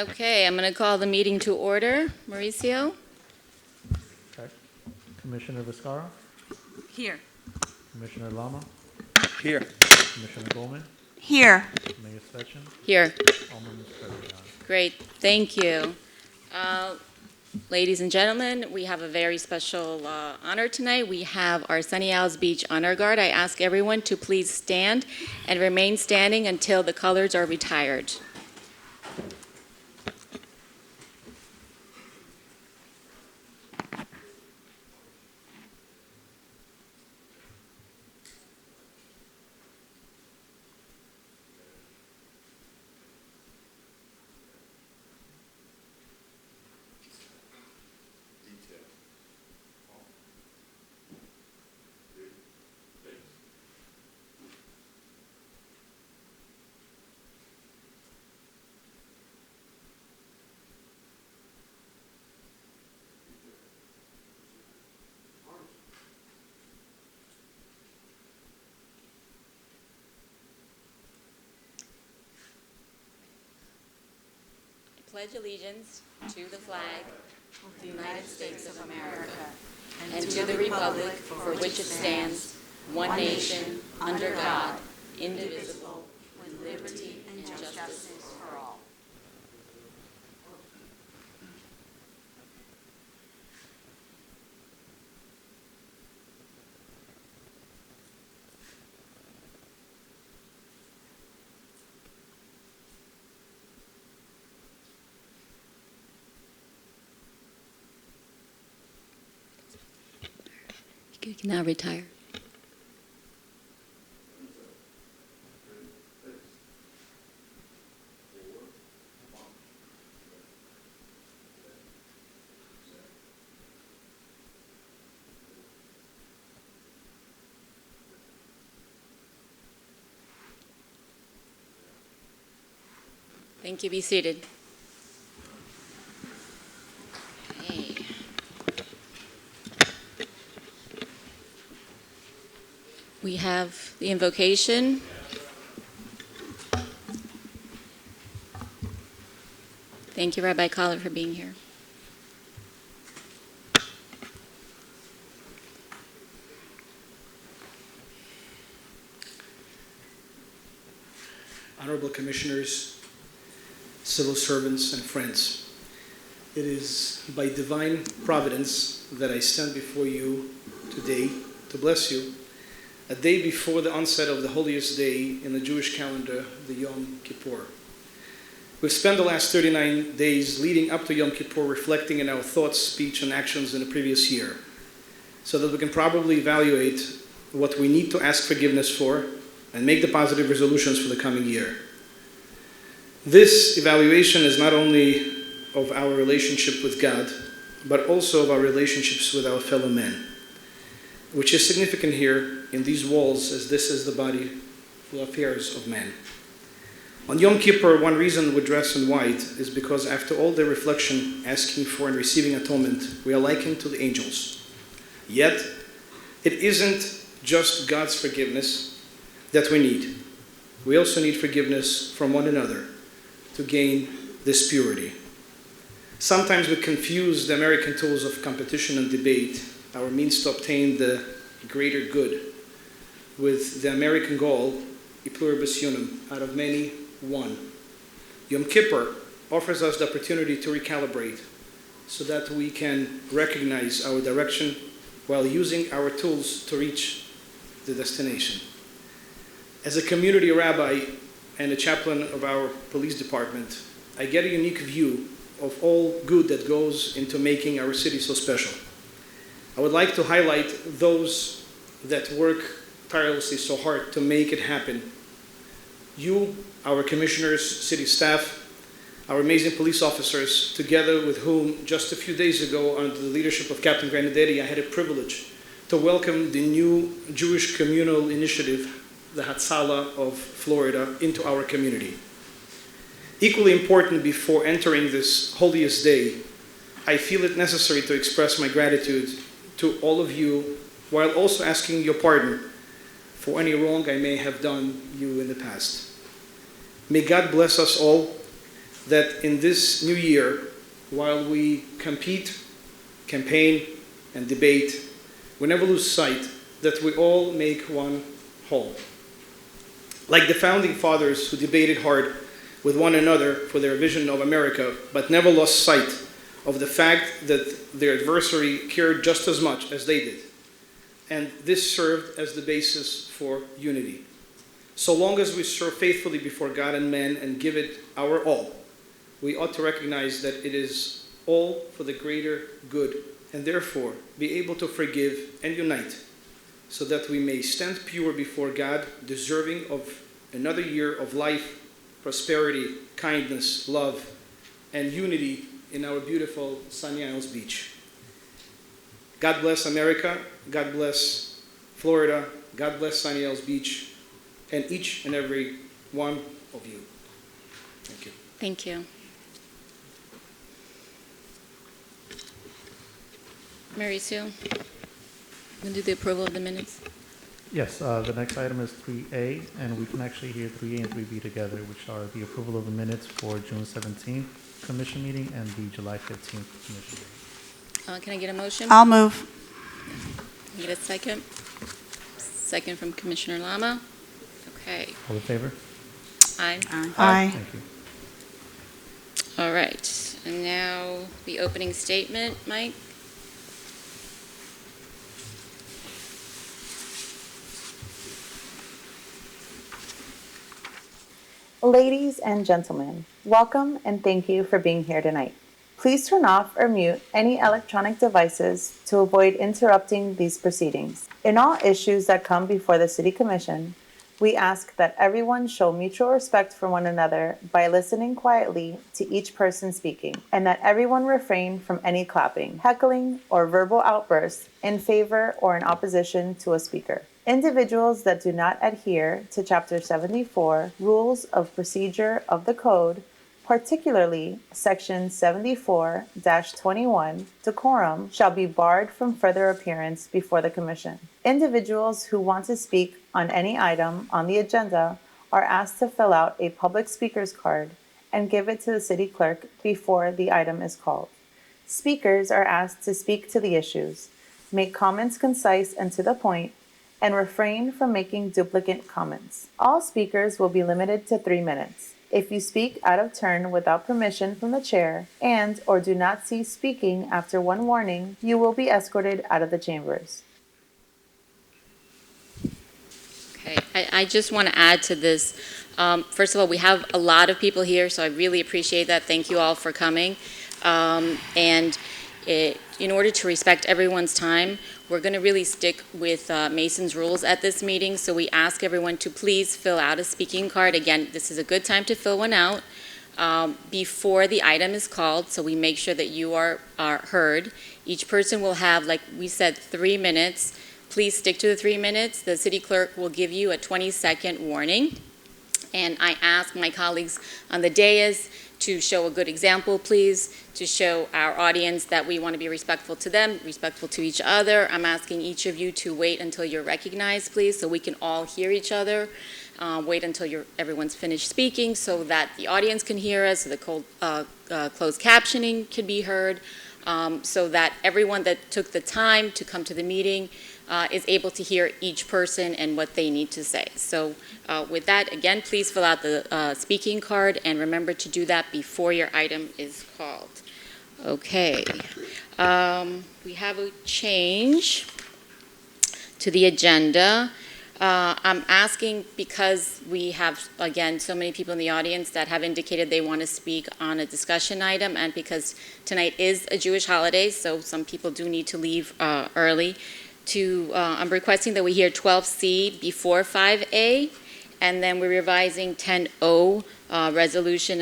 Okay, I'm going to call the meeting to order. Mauricio? Okay. Commissioner Vizcarra, Here. Commissioner Lama, Here. Commissioner Goldman, Here. Mayor Svetchin, Here. all members present, Your Honor. Great, thank you. Ladies and gentlemen, we have a very special honor tonight. We have our Sunny Isles Beach Honor Guard. I ask everyone to please stand and remain standing until the colors are retired. Pledge allegiance to the flag of the United States of America and to the republic for which it stands, one nation, under God, indivisible, with liberty and justice for all. You can now retire. Thank you. Be seated. Okay. We have the invocation. Thank you, Rabbi Collar, for being here. Honorable Commissioners, civil servants, and friends, it is by divine providence that I stand before you today to bless you, a day before the onset of the holiest day in the Jewish calendar, the Yom Kippur. We've spent the last 39 days leading up to Yom Kippur reflecting in our thoughts, speech, and actions in the previous year, so that we can properly evaluate what we need to ask forgiveness for and make the positive resolutions for the coming year. This evaluation is not only of our relationship with God, but also of our relationships with our fellow men, which is significant here in these walls, as this is the body for affairs of man. On Yom Kippur, one reason we dress in white is because after all the reflection, asking for and receiving atonement, we are likened to the angels. Yet, it isn't just God's forgiveness that we need. We also need forgiveness from one another to gain this purity. Sometimes we confuse the American tools of competition and debate, our means to obtain the greater good, with the American goal, e pluribus unum, out of many, one. Yom Kippur offers us the opportunity to recalibrate so that we can recognize our direction while using our tools to reach the destination. As a community rabbi and a chaplain of our police department, I get a unique view of all good that goes into making our city so special. I would like to highlight those that work tirelessly so hard to make it happen. You, our commissioners, city staff, our amazing police officers, together with whom just a few days ago, under the leadership of Captain Granaderi, I had a privilege to welcome the new Jewish communal initiative, the Hatzalah of Florida, into our community. Equally important, before entering this holiest day, I feel it necessary to express my gratitude to all of you, while also asking your pardon for any wrong I may have done you in the past. May God bless us all that in this new year, while we compete, campaign, and debate, we never lose sight that we all make one whole. Like the founding fathers who debated hard with one another for their vision of America, but never lost sight of the fact that their adversary cared just as much as they did. And this served as the basis for unity. So long as we serve faithfully before God and man and give it our all, we ought to recognize that it is all for the greater good, and therefore be able to forgive and unite, so that we may stand pure before God, deserving of another year of life, prosperity, kindness, love, and unity in our beautiful Sunny Isles Beach. God bless America, God bless Florida, God bless Sunny Isles Beach, and each and every one of you. Thank you. Thank you. Mauricio, we'll do the approval of the minutes. Yes, the next item is 3A, and we can actually hear 3A and 3B together, which are the approval of the minutes for June 17th commission meeting and the July 15th commission meeting. Can I get a motion? I'll move. Need a second? Second from Commissioner Lama. Okay. All in favor? Aye. Aye. Thank you. All right. And now the opening statement, Mike. Ladies and gentlemen, welcome and thank you for being here tonight. Please turn off or mute any electronic devices to avoid interrupting these proceedings. In all issues that come before the City Commission, we ask that everyone show mutual respect for one another by listening quietly to each person speaking, and that everyone refrain from any clapping, heckling, or verbal outbursts in favor or in opposition to a speaker. Individuals that do not adhere to Chapter 74 Rules of Procedure of the Code, particularly Section 74-21, decorum, shall be barred from further appearance before the Commission. Individuals who want to speak on any item on the agenda are asked to fill out a public speaker's card and give it to the City Clerk before the item is called. Speakers are asked to speak to the issues, make comments concise and to the point, and refrain from making duplicate comments. All speakers will be limited to 3 minutes. If you speak out of turn without permission from the chair and/or do not cease speaking after one warning, you will be escorted out of the chambers. Okay. I just want to add to this. First of all, we have a lot of people here, so I really appreciate that. Thank you all for coming. In order to respect everyone's time, we're going to really stick with Mason's rules at this meeting, so we ask everyone to please fill out a speaking card. Again, this is a good time to fill one out before the item is called, so we make sure that you are heard. Each person will have, like we said, 3 minutes. Please stick to the 3 minutes. The city clerk will give you a 20-second warning. And I ask my colleagues on the dais to show a good example, please, to show our audience that we want to be respectful to them, respectful to each other. I'm asking each of you to wait until you're recognized, please, so we can all hear each other. Wait until everyone's finished speaking so that the audience can hear us, so the closed captioning can be heard, so that everyone that took the time to come to the meeting is able to hear each person and what they need to say. So with that, again, please fill out the speaking card, and remember to do that before your item is called. Okay. We have a change to the agenda. I'm asking because we have, again, so many people in the audience that have indicated they want to speak on a discussion item, and because tonight is a Jewish holiday, so some people do need to leave early. I'm requesting that we hear 12C before 5A, and then we're revising 10O resolution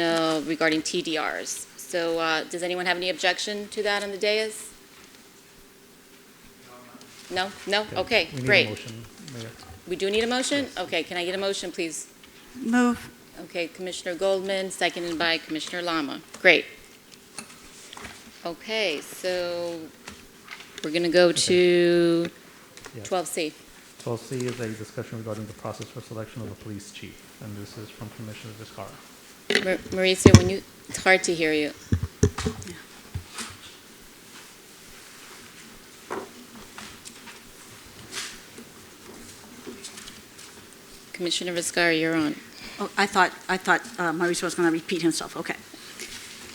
regarding TDRs. So does anyone have any objection to that on the dais? No? No? Okay, We need great. a motion, Mayor. We do need a motion? Okay, can I get a motion, please? Move. Okay, Commissioner Goldman, seconded by Commissioner Lama. Great. Okay, so we're going to go to Yes. 12C. 12C is a discussion regarding the process for selection of a police chief, and this is from Commissioner Vizcarra. Mauricio, it's hard to hear you. Commissioner Vizcarra, you're on. Oh, I thought Mauricio was going to repeat himself. Okay.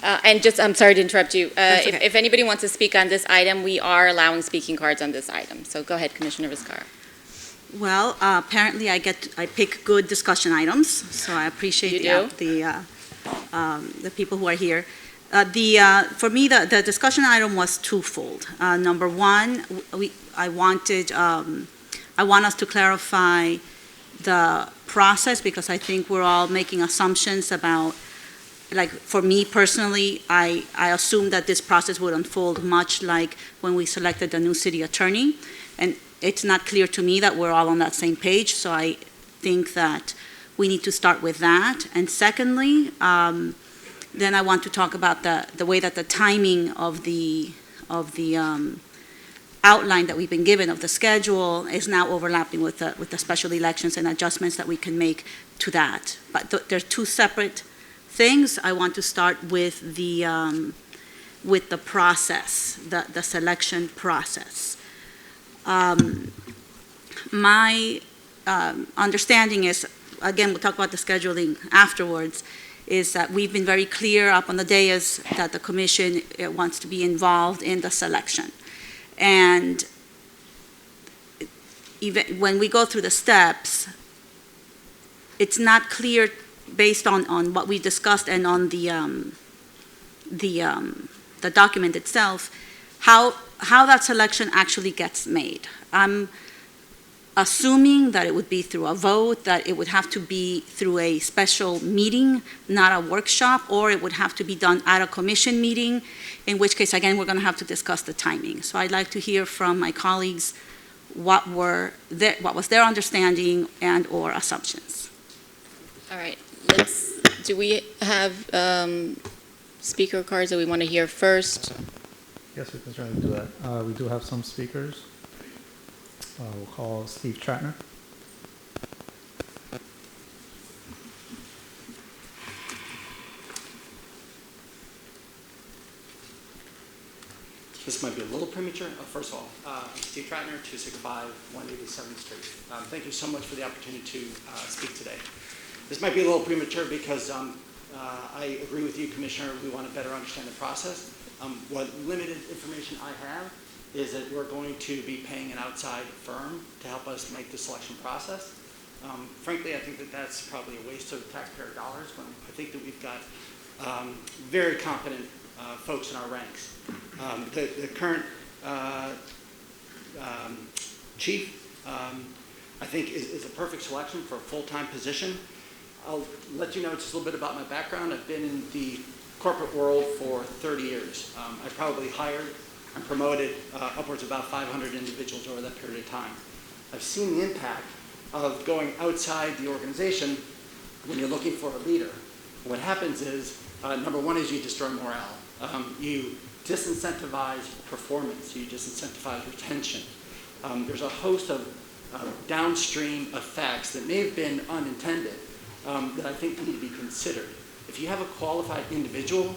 And just, I'm sorry to interrupt you. That's okay. If anybody wants to speak on this item, we are allowing speaking cards on this item. So go ahead, Commissioner Vizcarra. Well, apparently I pick good discussion items, so I appreciate the people who are here. For me, the discussion item was twofold. Number one, I want us to clarify the process, because I think we're all making assumptions about, like, for me personally, I assumed that this process would unfold much like when we selected the new city attorney, and it's not clear to me that we're all on that same page, so I think that we need to start with that. And secondly, then I want to talk about the way that the timing of the outline that we've been given of the schedule is now overlapping with the special elections and adjustments that we can make to that. But they're two separate things. I want to start with the process, the selection process. My understanding is, again, we'll talk about the scheduling afterwards, is that we've been very clear up on the dais that the commission wants to be involved in the selection. And even when we go through the steps, it's not clear based on what we discussed and on the document itself, how that selection actually gets made. I'm assuming that it would be through a vote, that it would have to be through a special meeting, not a workshop, or it would have to be done at a commission meeting, in which case, again, we're going to have to discuss the timing. So I'd like to hear from my colleagues what was their understanding and or assumptions. All right, do we have speaker cards that we want to hear first? Yes, we can certainly do that. We do have some speakers. We'll call Steve Tratner. This might be a little premature. First of all, I'm Steve Tratner, 265 187th Street. Thank you so much for the opportunity to speak today. This might be a little premature because I agree with you, Commissioner. We want to better understand the process. What limited information I have is that we're going to be paying an outside firm to help us make the selection process. Frankly, I think that that's probably a waste of taxpayer dollars when I think that we've got very competent folks in our ranks. The current chief, I think, is a perfect selection for a full-time position. I'll let you know just a little bit about my background. I've been in the corporate world for 30 years. I probably hired and promoted upwards of about 500 individuals over that period of time. I've seen the impact of going outside the organization when you're looking for a leader. What happens is, number one is you destroy morale. You disincentivize performance. You disincentivize retention. There's a host of downstream effects that may have been unintended that I think need to be considered. If you have a qualified individual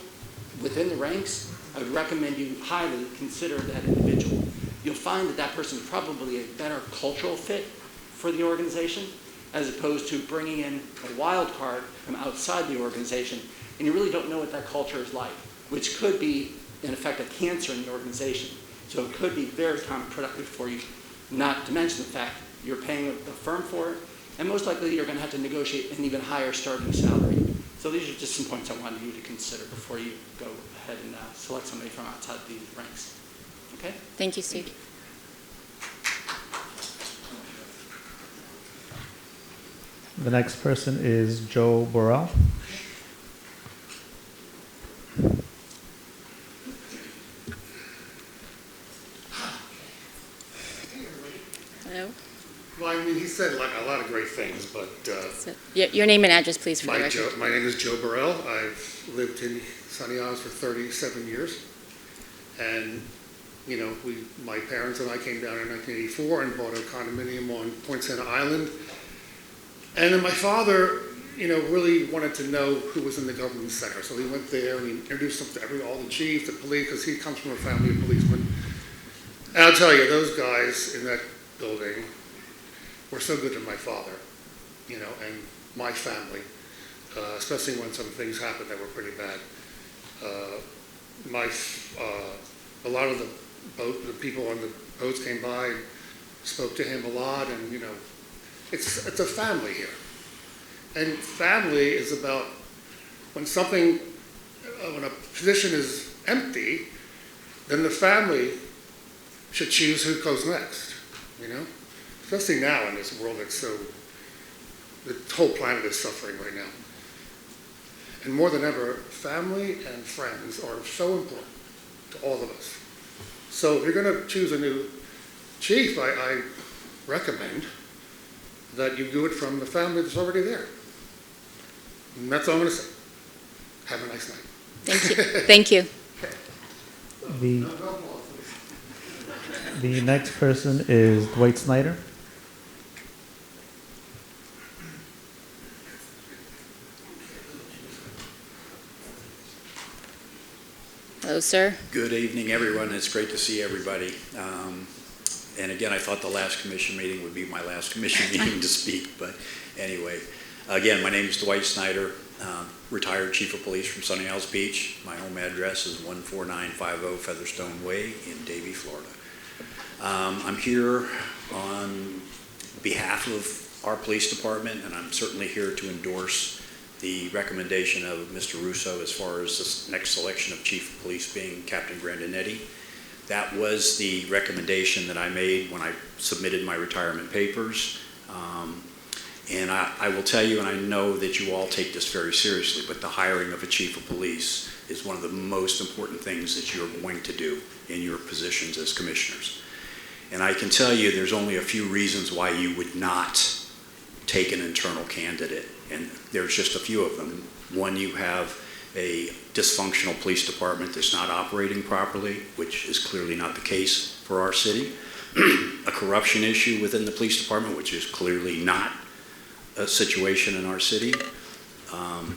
within the ranks, I would recommend you highly consider that individual. You'll find that that person is probably a better cultural fit for the organization as opposed to bringing in a wild card from outside the organization, and you really don't know what that culture is like, which could be, in effect, a cancer in the organization. So it could be very counterproductive for you, not to mention the fact you're paying a firm for it, and most likely you're going to have to negotiate an even higher starting salary. So these are just some points I wanted you to consider before you go ahead and select somebody from outside the ranks. Okay? Thank you, Steve. The next person is Joe Burrell. Hello? Well, I mean, he said like a lot of great things, but Your name and address, please, for the record. my name is Joe Burrell. I've lived in Sunny Isles for 37 years. And, you know, my parents and I came down in 1984 and bought a condominium on Point Center Island. And then my father, really wanted to know who was in the government center. So he went there and he introduced him to all the chiefs, the police, because he comes from a family of policemen. And I'll tell you, those guys in that building were so good to my father, and my family, especially when some things happened that were pretty bad. A lot of the people on the boats came by and spoke to him a lot, and it's a family here. And family is about when a position is empty, then the family should choose who goes next, Especially now in this world the whole planet is suffering right now. And more than ever, family and friends are so important to all of us. So if you're going to choose a new chief, I recommend that you do it from the family that's already there. And that's all I'm going to say. Have a nice night. Thank you. Thank you. The next person is Dwight Snyder. Hello, sir. Good evening, everyone. It's great to see everybody. And again, I thought the last commission meeting would be my last commission meeting to speak, but anyway. Again, my name is Dwight Snyder, retired chief of police from Sunny Isles Beach. My home address is 14950 Featherstone Way in Davie, Florida. I'm here on behalf of our police department, and I'm certainly here to endorse the recommendation of Mr. Russo as far as this next selection of chief of police being Captain Grandinetti. That was the recommendation that I made when I submitted my retirement papers. And I will tell you, and I know that you all take this very seriously, but the hiring of a chief of police is one of the most important things that you're going to do in your positions as commissioners. And I can tell you there's only a few reasons why you would not take an internal candidate, and there's just a few of them. One, you have a dysfunctional police department that's not operating properly, which is clearly not the case for our city. A corruption issue within the police department, which is clearly not a situation in our city.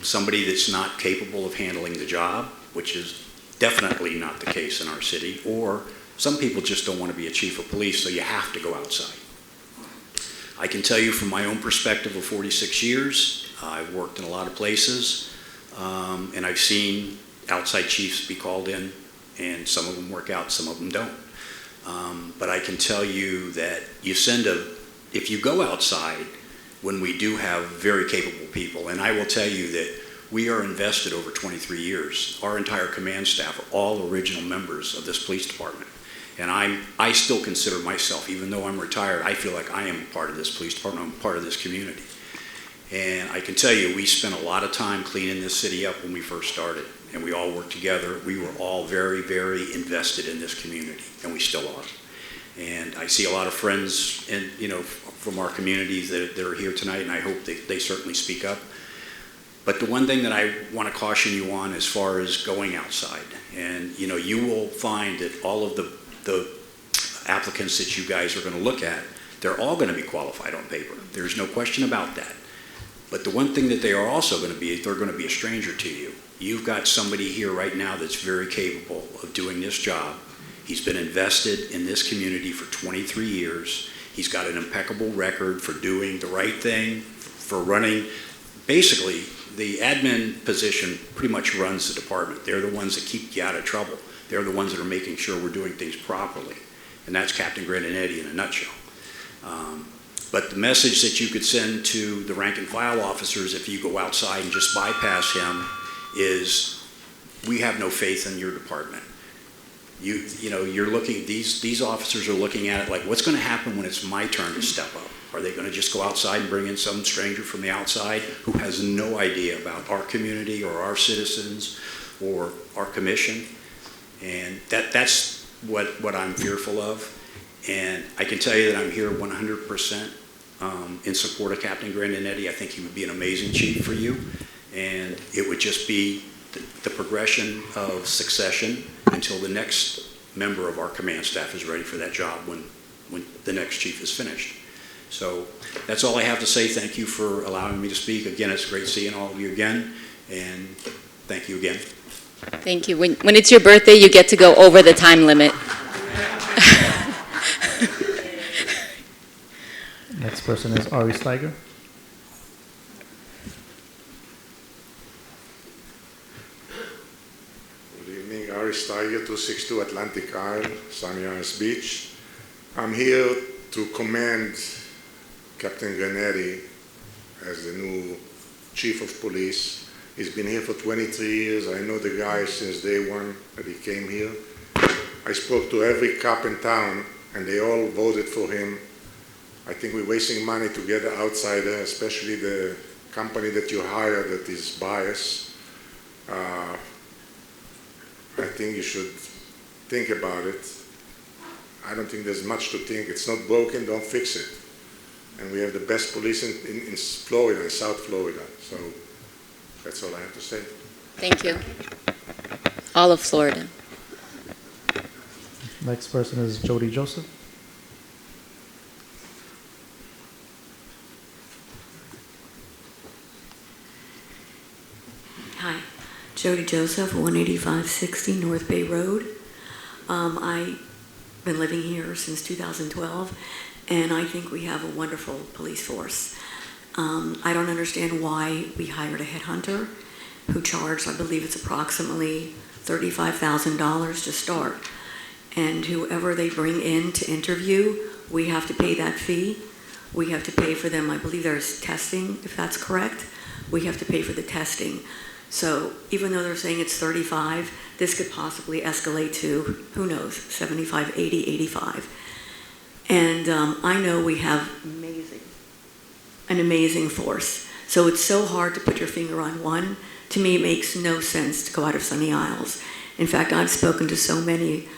Somebody that's not capable of handling the job, which is definitely not the case in our city. Or some people just don't want to be a chief of police, so you have to go outside. I can tell you from my own perspective of 46 years, I've worked in a lot of places, and I've seen outside chiefs be called in, and some of them work out, some of them don't. But I can tell you that if you go outside, when we do have very capable people, and I will tell you that we are invested over 23 years. Our entire command staff are all original members of this police department. And I still consider myself, even though I'm retired, I feel like I am a part of this police department, I'm a part of this community. And I can tell you, we spent a lot of time cleaning this city up when we first started, and we all worked together. We were all very, very invested in this community, and we still are. And I see a lot of friends from our communities that are here tonight, and I hope they certainly speak up. But the one thing that I want to caution you on as far as going outside, and you will find that all of the applicants that you guys are going to look at, they're all going to be qualified on paper. There's no question about that. But the one thing that they are also going to be, they're going to be a stranger to you. You've got somebody here right now that's very capable of doing this job. He's been invested in this community for 23 years. He's got an impeccable record for doing the right thing, for running. Basically, the admin position pretty much runs the department. They're the ones that keep you out of trouble. They're the ones that are making sure we're doing things properly. And that's Captain Grandinetti in a nutshell. But the message that you could send to the rank and file officers if you go outside and just bypass him is, we have no faith in your department. You're looking, these officers are looking at it like, what's going to happen when it's my turn to step up? Are they going to just go outside and bring in some stranger from the outside who has no idea about our community or our citizens or our commission? And that's what I'm fearful of. And I can tell you that I'm here 100% in support of Captain Grandinetti. I think he would be an amazing chief for you. And it would just be the progression of succession until the next member of our command staff is ready for that job when the next chief is finished. So that's all I have to say. Thank you for allowing me to speak. Again, it's great seeing all of you again, and thank you again. Thank you. When it's your birthday, you get to go over the time limit. Next person is Ari Steiger. Good evening, Ari Steiger, 262 Atlantic Isle, Sunny Isles Beach. I'm here to commend Captain Granetti as the new Chief of Police. He's been here for 23 years. I know the guy since day one that he came here. I spoke to every cop in town, and they all voted for him. I think we're wasting money to get an outsider, especially the company that you hire that is biased. I think you should think about it. I don't think there's much to think. It's not broken, don't fix it. And we have the best police in Florida, in South Florida. So that's all I have to say. Thank you. All of Florida. Next person is Jody Joseph. Hi, Jody Joseph, 18560 North Bay Road. I've been living here since 2012, and I think we have a wonderful police force. I don't understand why we hired a headhunter who charged, I believe it's approximately $35,000 to start. And whoever they bring in to interview, we have to pay that fee. We have to pay for them, I believe there's testing, if that's correct. We have to pay for the testing. So even though they're saying it's 35, this could possibly escalate to, who knows, 75, 80, 85. And I know we have an amazing force. So it's so hard to put your finger on one. To me, it makes no sense to go out of Sunny Isles. In fact, I've spoken to so many,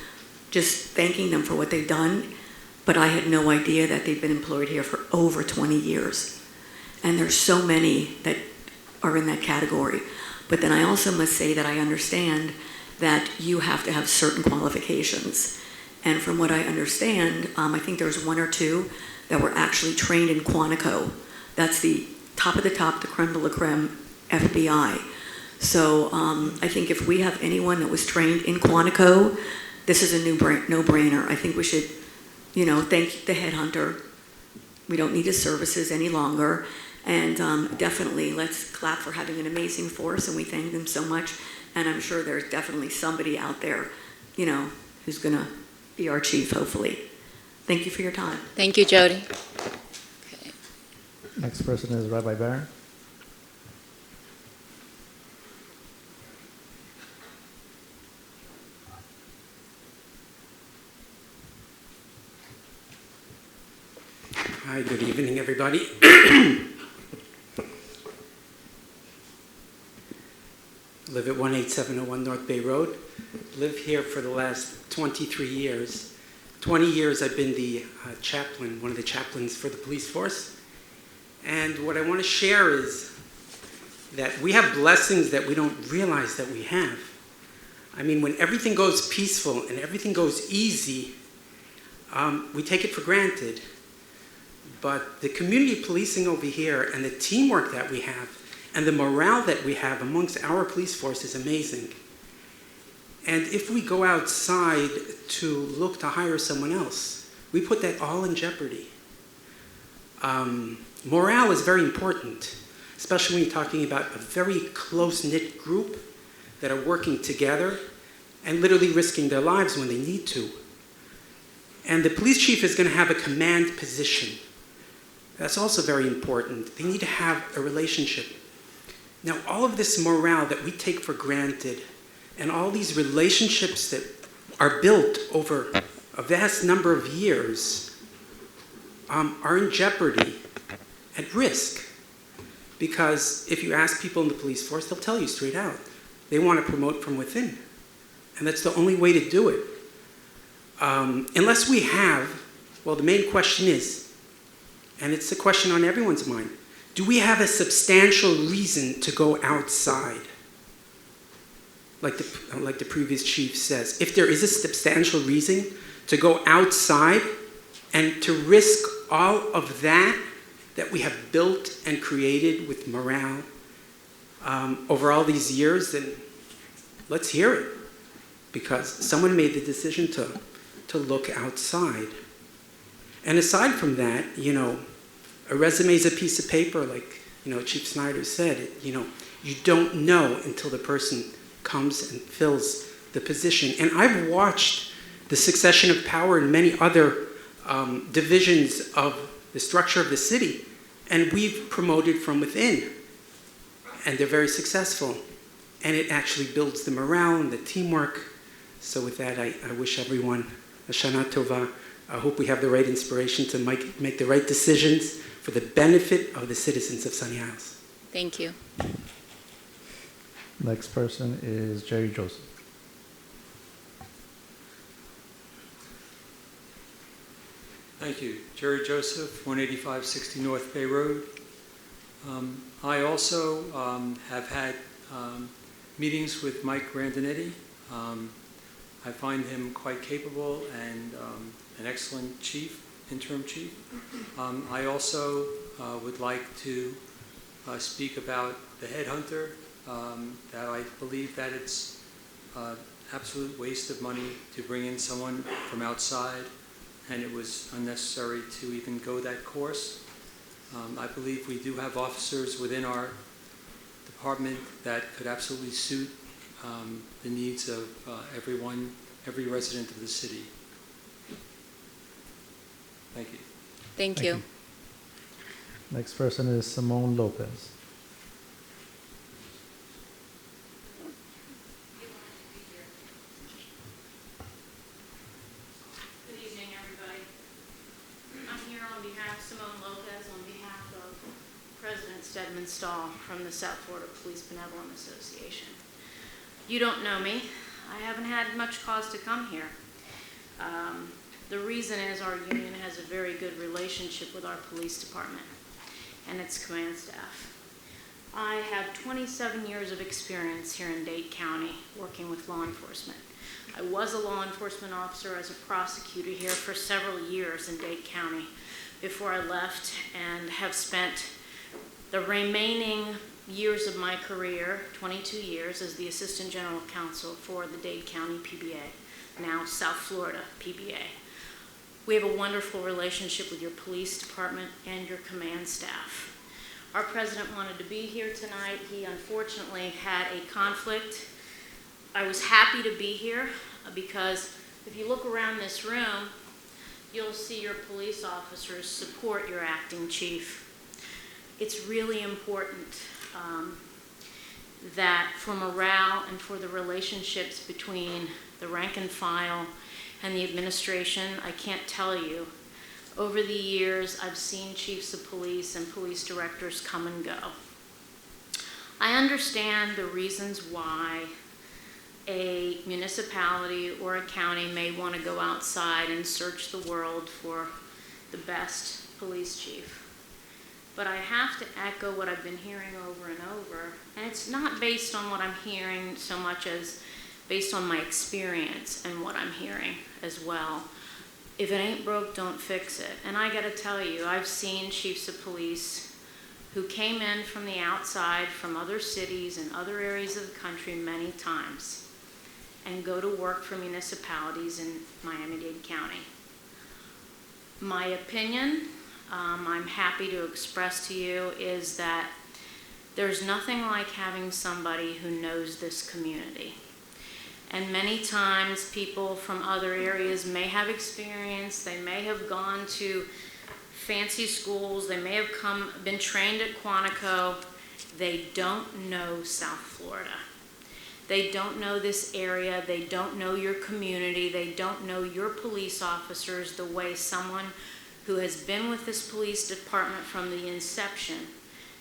just thanking them for what they've done, but I had no idea that they've been employed here for over 20 years. And there's so many that are in that category. But then I also must say that I understand that you have to have certain qualifications. And from what I understand, I think there's one or two that were actually trained in Quantico. That's the top of the top, the creme de la creme FBI. So I think if we have anyone that was trained in Quantico, this is a no-brainer. I think we should, thank the headhunter. We don't need his services any longer. And definitely, let's clap for having an amazing force, and we thank them so much. And I'm sure there's definitely somebody out there, who's going to be our chief, hopefully. Thank you for your time. Thank you, Jody. Okay. Next person is Rabbi Barron. Hi, good evening, everybody. Live at 18701 North Bay Road. Live here for the last 23 years. 20 years I've been the chaplain, one of the chaplains for the police force. And what I want to share is that we have blessings that we don't realize that we have. I mean, when everything goes peaceful and everything goes easy, we take it for granted. But the community policing over here and the teamwork that we have and the morale that we have amongst our police force is amazing. And if we go outside to look to hire someone else, we put that all in jeopardy. Morale is very important, especially when you're talking about a very close-knit group that are working together and literally risking their lives when they need to. And the police chief is going to have a command position. That's also very important. They need to have a relationship. Now, all of this morale that we take for granted and all these relationships that are built over a vast number of years are in jeopardy, at risk. Because if you ask people in the police force, they'll tell you straight out. They want to promote from within. And that's the only way to do it. Unless we have, well, the main question is, and it's a question on everyone's mind, do we have a substantial reason to go outside? Like the previous chief says, if there is a substantial reason to go outside and to risk all of that we have built and created with morale over all these years, then let's hear it. Because someone made the decision to look outside. And aside from that, a resume is a piece of paper, like, Chief Snyder said. You don't know until the person comes and fills the position. And I've watched the succession of power in many other divisions of the structure of the city, and we've promoted from within, and they're very successful, and it actually builds the morale and the teamwork. So with that, I wish everyone a Shana Tova. I hope we have the right inspiration to make the right decisions for the benefit of the citizens of Sunny Isles. Thank you. Next person is Jerry Joseph. Thank you. Jerry Joseph, 18560 North Bay Road. I also have had meetings with Mike Grandinetti. I find him quite capable and an excellent chief, interim chief. I also would like to speak about the headhunter, that I believe that it's absolute waste of money to bring in someone from outside, and it was unnecessary to even go that course. I believe we do have officers within our department that could absolutely suit the needs of every resident of the city. Thank you. Thank you. Next person is Simone Lopez. Good evening, everybody. I'm here on behalf of Simone Lopez, on behalf of President Stedman Stahl from the South Florida Police Benevolent Association. You don't know me. I haven't had much cause to come here. The reason is our union has a very good relationship with our police department and its command staff. I have 27 years of experience here in Dade County working with law enforcement. I was a law enforcement officer as a prosecutor here for several years in Dade County before I left, and have spent the remaining years of my career, 22 years, as the Assistant General Counsel for the Dade County PBA, now South Florida PBA. We have a wonderful relationship with your police department and your command staff. Our president wanted to be here tonight. He unfortunately had a conflict. I was happy to be here because if you look around this room, you'll see your police officers support your acting chief. It's really important that for morale and for the relationships between the rank and file and the administration, I can't tell you. Over the years, I've seen chiefs of police and police directors come and go. I understand the reasons why a municipality or a county may want to go outside and search the world for the best police chief. But I have to echo what I've been hearing over and over, and it's not based on what I'm hearing so much as based on my experience and what I'm hearing as well. If it ain't broke, don't fix it. And I gotta tell you, I've seen chiefs of police who came in from the outside, from other cities and other areas of the country many times, and go to work for municipalities in Miami-Dade County. My opinion, I'm happy to express to you, is that there's nothing like having somebody who knows this community. And many times people from other areas may have experience, they may have gone to fancy schools, they may have been trained at Quantico. They don't know South Florida. They don't know this area, they don't know your community, they don't know your police officers the way someone who has been with this police department from the inception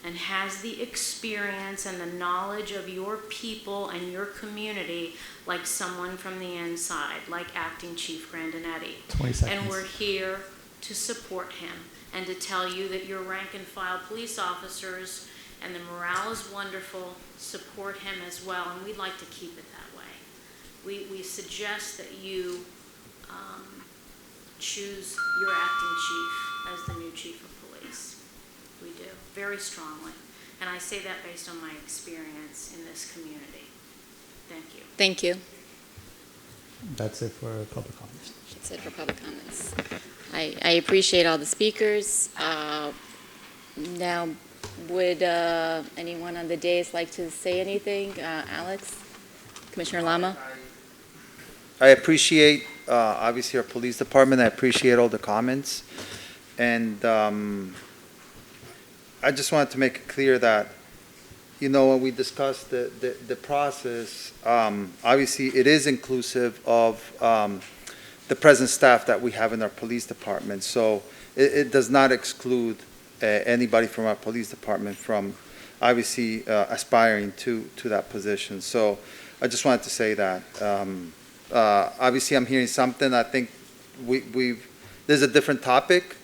and has the experience and the knowledge of your people and your community like someone from the inside, like Acting Chief Grandinetti. 20 seconds. And we're here to support him and to tell you that your rank and file police officers, and the morale is wonderful, support him as well, and we'd like to keep it that way. We suggest that you choose your acting chief as the new chief of police. We do, very strongly. And I say that based on my experience in this community. Thank you. Thank you. That's it for public comments. That's it for public comments. I appreciate all the speakers. Now, would anyone on the dais like to say anything? Alex? Commissioner Lama? I appreciate, obviously, our police department. I appreciate all the comments. And I just wanted to make it clear that, you know, when we discussed the process, obviously, it is inclusive of the present staff that we have in our police department. So it does not exclude anybody from our police department from obviously aspiring to that position. So I just wanted to say that. Obviously, I'm hearing something. I think there's a different topic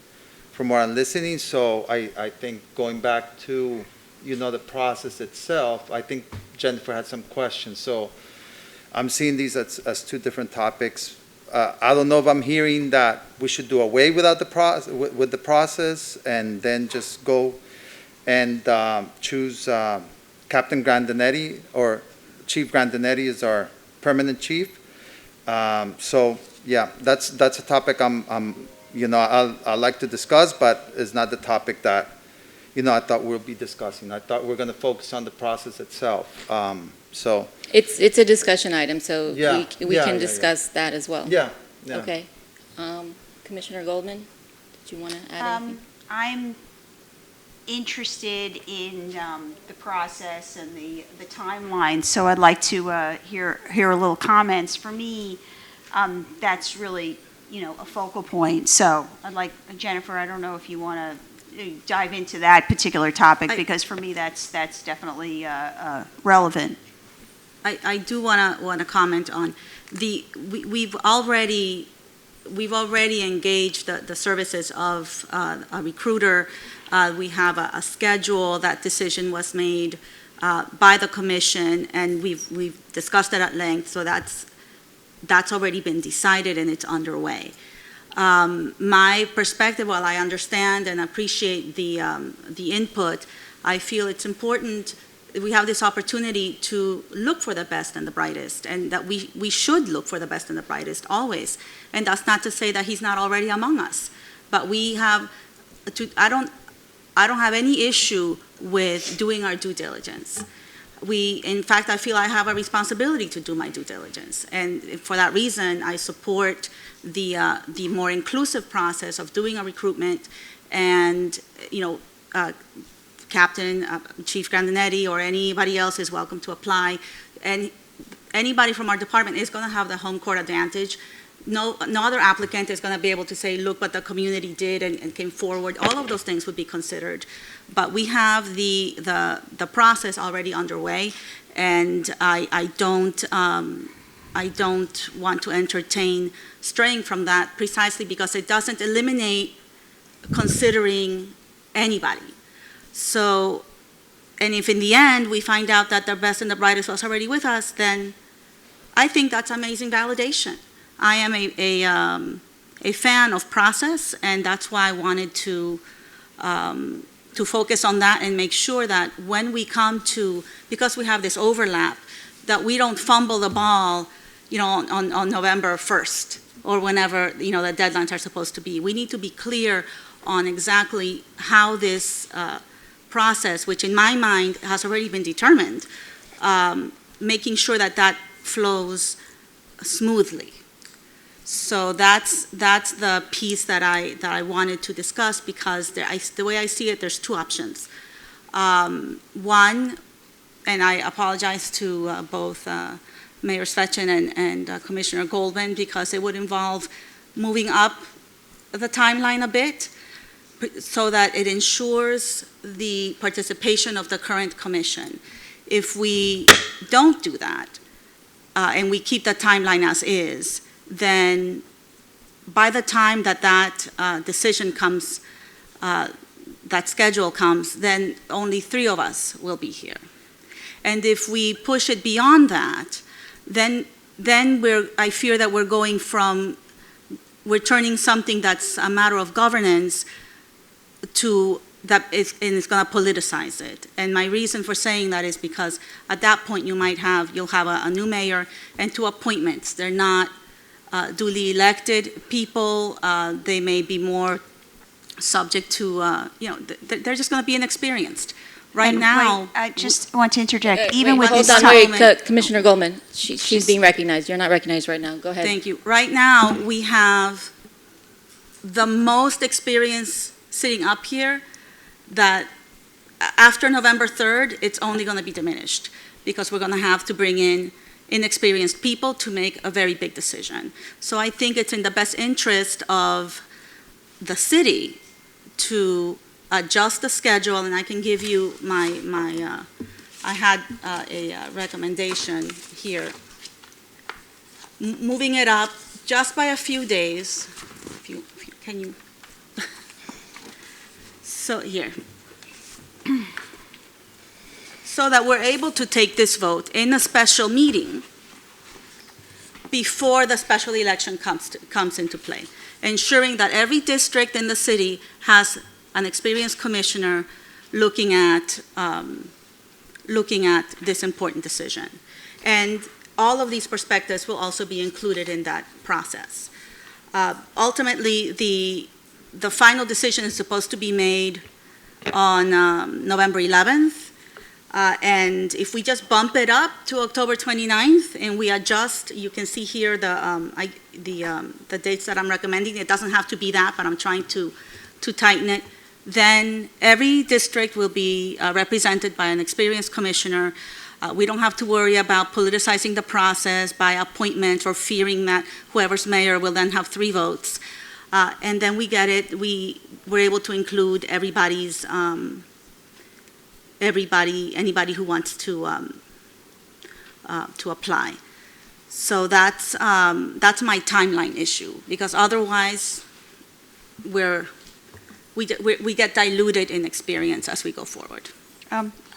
from what I'm listening. So I think going back to, you know, the process itself, I think Jennifer had some questions. So I'm seeing these as two different topics. I don't know if I'm hearing that we should do away without with the process and then just go and choose Captain Grandinetti or Chief Grandinetti as our permanent chief. So yeah, that's a topic I like to discuss, but it's not the topic that, you know, I thought we'll be discussing. I thought we're going to focus on the process itself. So It's a discussion item, so Yeah, we yeah, can yeah, discuss that as well. yeah. Okay. Commissioner Goldman, did you want to add anything? I'm interested in the process and the timeline, so I'd like to hear a little comments. For me, that's really, you know, a focal point. So I'd like, Jennifer, I don't know if you want to dive into that particular topic, because for me, that's definitely relevant. I do want to comment on we've already engaged the services of a recruiter. We have a schedule. That decision was made by the commission, and we've discussed it at length. So that's already been decided and it's underway. My perspective, while I understand and appreciate the input, I feel it's important we have this opportunity to look for the best and the brightest, and that we should look for the best and the brightest always. And that's not to say that he's not already among us, but we have to, I don't have any issue with doing our due diligence. In fact, I feel I have a responsibility to do my due diligence. And for that reason, I support the more inclusive process of doing a recruitment, and, you know, Captain, Chief Grandinetti, or anybody else is welcome to apply. And anybody from our department is going to have the home court advantage. No other applicant is going to be able to say, look what the community did and came forward. All of those things would be considered. But we have the process already underway, and I don't want to entertain straying from that, precisely because it doesn't eliminate considering anybody. So, and if in the end we find out that the best and the brightest was already with us, then I think that's amazing validation. I am a fan of process, and that's why I wanted to focus on that and make sure that when we come to, because we have this overlap, that we don't fumble the ball, you know, on November 1st or whenever, you know, the deadlines are supposed to be. We need to be clear on exactly how this process, which in my mind has already been determined, making sure that flows smoothly. So that's the piece that I wanted to discuss, because the way I see it, there's two options. One, and I apologize to both Mayor Svechin and Commissioner Goldman, because it would involve moving up the timeline a bit so that it ensures the participation of the current commission. If we don't do that, and we keep the timeline as is, then by the time that decision comes, that schedule comes, then only 3 of us will be here. And if we push it beyond that, then I fear that we're turning something that's a matter of governance and it's going to politicize it. And my reason for saying that is because at that point you'll have a new mayor and 2 appointments. They're not duly elected people. They may be more subject to, they're just going to be inexperienced. Right And now, wait, I just want to interject. Hold on, Commissioner Goldman, she's being recognized. You're not recognized right now. Go ahead. Thank you. Right now, we have the most experience sitting up here that after November 3rd, it's only going to be diminished because we're going to have to bring in inexperienced people to make a very big decision. So I think it's in the best interest of the city to adjust the schedule, and I can give you I had a recommendation here. Moving it up just by a few days. Can you? So here. So that we're able to take this vote in a special meeting before the special election comes into play, ensuring that every district in the city has an experienced commissioner looking at this important decision. And all of these perspectives will also be included in that process. Ultimately, the final decision is supposed to be made on November 11th. And if we just bump it up to October 29th and we adjust, you can see here the dates that I'm recommending. It doesn't have to be that, but I'm trying to tighten it. Then every district will be represented by an experienced commissioner. We don't have to worry about politicizing the process by appointment or fearing that whoever's mayor will then have 3 votes. And then we get it. We're able to include everybody's, anybody who wants to apply. So that's my timeline issue, because otherwise we get diluted in experience as we go forward.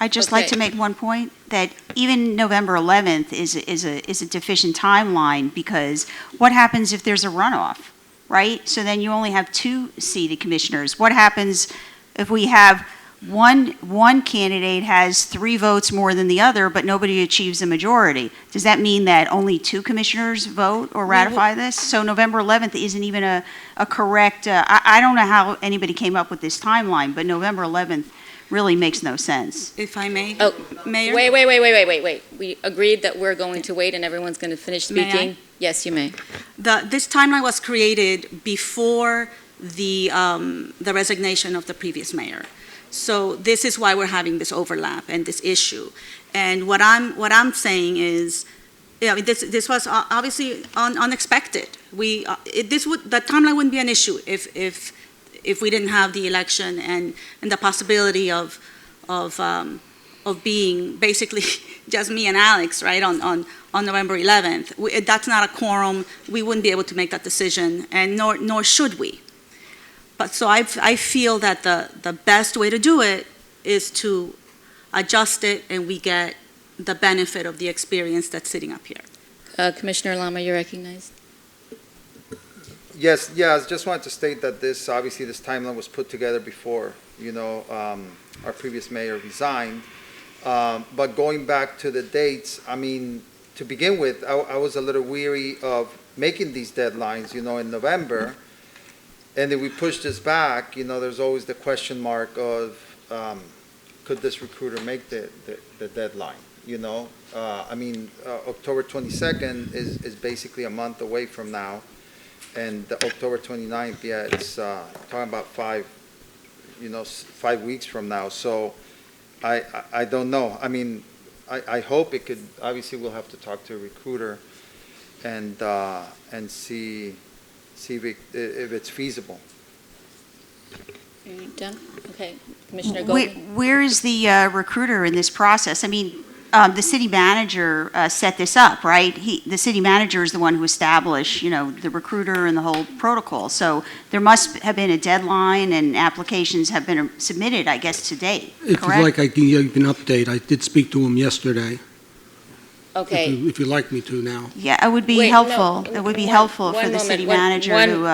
I'd just like to make one point, that even November 11th is a deficient timeline, because what happens if there's a runoff, right? So then you only have 2 seated commissioners. What happens if we have one candidate has 3 votes more than the other, but nobody achieves a majority? Does that mean that only 2 commissioners vote or ratify this? So November 11th isn't even a correct, I don't know how anybody came up with this timeline, but November 11th really makes no sense. If I may, Oh, Mayor? Wait. We agreed that we're going to wait and everyone's going to finish May I? speaking. Yes, you may. This timeline was created before the resignation of the previous mayor. So this is why we're having this overlap and this issue. And what I'm saying is, this was obviously unexpected. The timeline wouldn't be an issue if we didn't have the election and the possibility of being basically just me and Alex, right, on November 11th. That's not a quorum. We wouldn't be able to make that decision, and nor should we. But so I feel that the best way to do it is to adjust it, and we get the benefit of the experience that's sitting up here. Commissioner Lama, you're recognized. Yes, I just wanted to state that this timeline was put together before, our previous mayor resigned. But going back to the dates, I mean, to begin with, I was a little weary of making these deadlines, in November. And if we push this back, there's always the question mark of, could this recruiter make the deadline, October 22nd is basically a month away from now. And the October 29th, it's talking about 5 weeks from now. So I don't know. I mean, I hope it could, obviously we'll have to talk to a recruiter and see if it's feasible. Are you done? Okay, Commissioner Goldman. Where is the recruiter in this process? I mean, the city manager set this up, right? The city manager is the one who established, the recruiter and the whole protocol. So there must have been a deadline, and applications have been submitted, I guess, to date, If correct? you'd like, I can give you an update. I did speak to him yesterday. Okay. If you'd like me to now. Yeah, it would be Wait, no, helpful. It would be one- helpful one for the city moment, manager one- to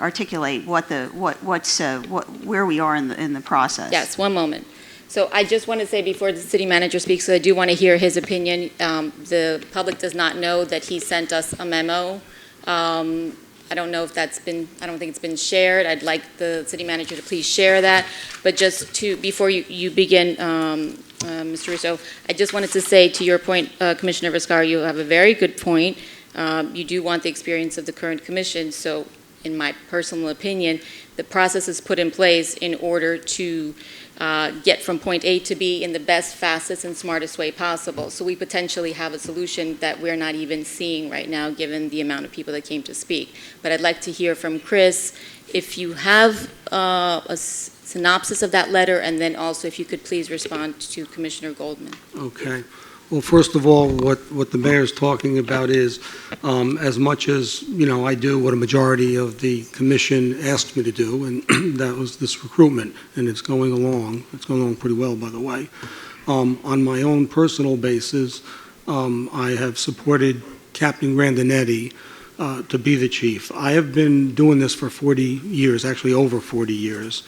articulate where we are in the process. Yes, one moment. So I just want to say before the city manager speaks, so I do want to hear his opinion. The public does not know that he sent us a memo. I don't know if that's been, I don't think it's been shared. I'd like the city manager to please share that. But just to, before you begin, Mr. Russo, I just wanted to say to your point, Commissioner Viscar, you have a very good point. You do want the experience of the current commission, so in my personal opinion, the process is put in place in order to get from point A to B in the best, fastest, and smartest way possible. So we potentially have a solution that we're not even seeing right now, given the amount of people that came to speak. But I'd like to hear from Chris, if you have a synopsis of that letter, and then also if you could please respond to Commissioner Goldman. Okay. Well, first of all, what the mayor's talking about is, as much as, I do what a majority of the commission asked me to do, and that was this recruitment, and it's going along. It's going along pretty well, by the way. On my own personal basis, I have supported Captain Grandinetti to be the chief. I have been doing this for 40 years, actually over 40 years,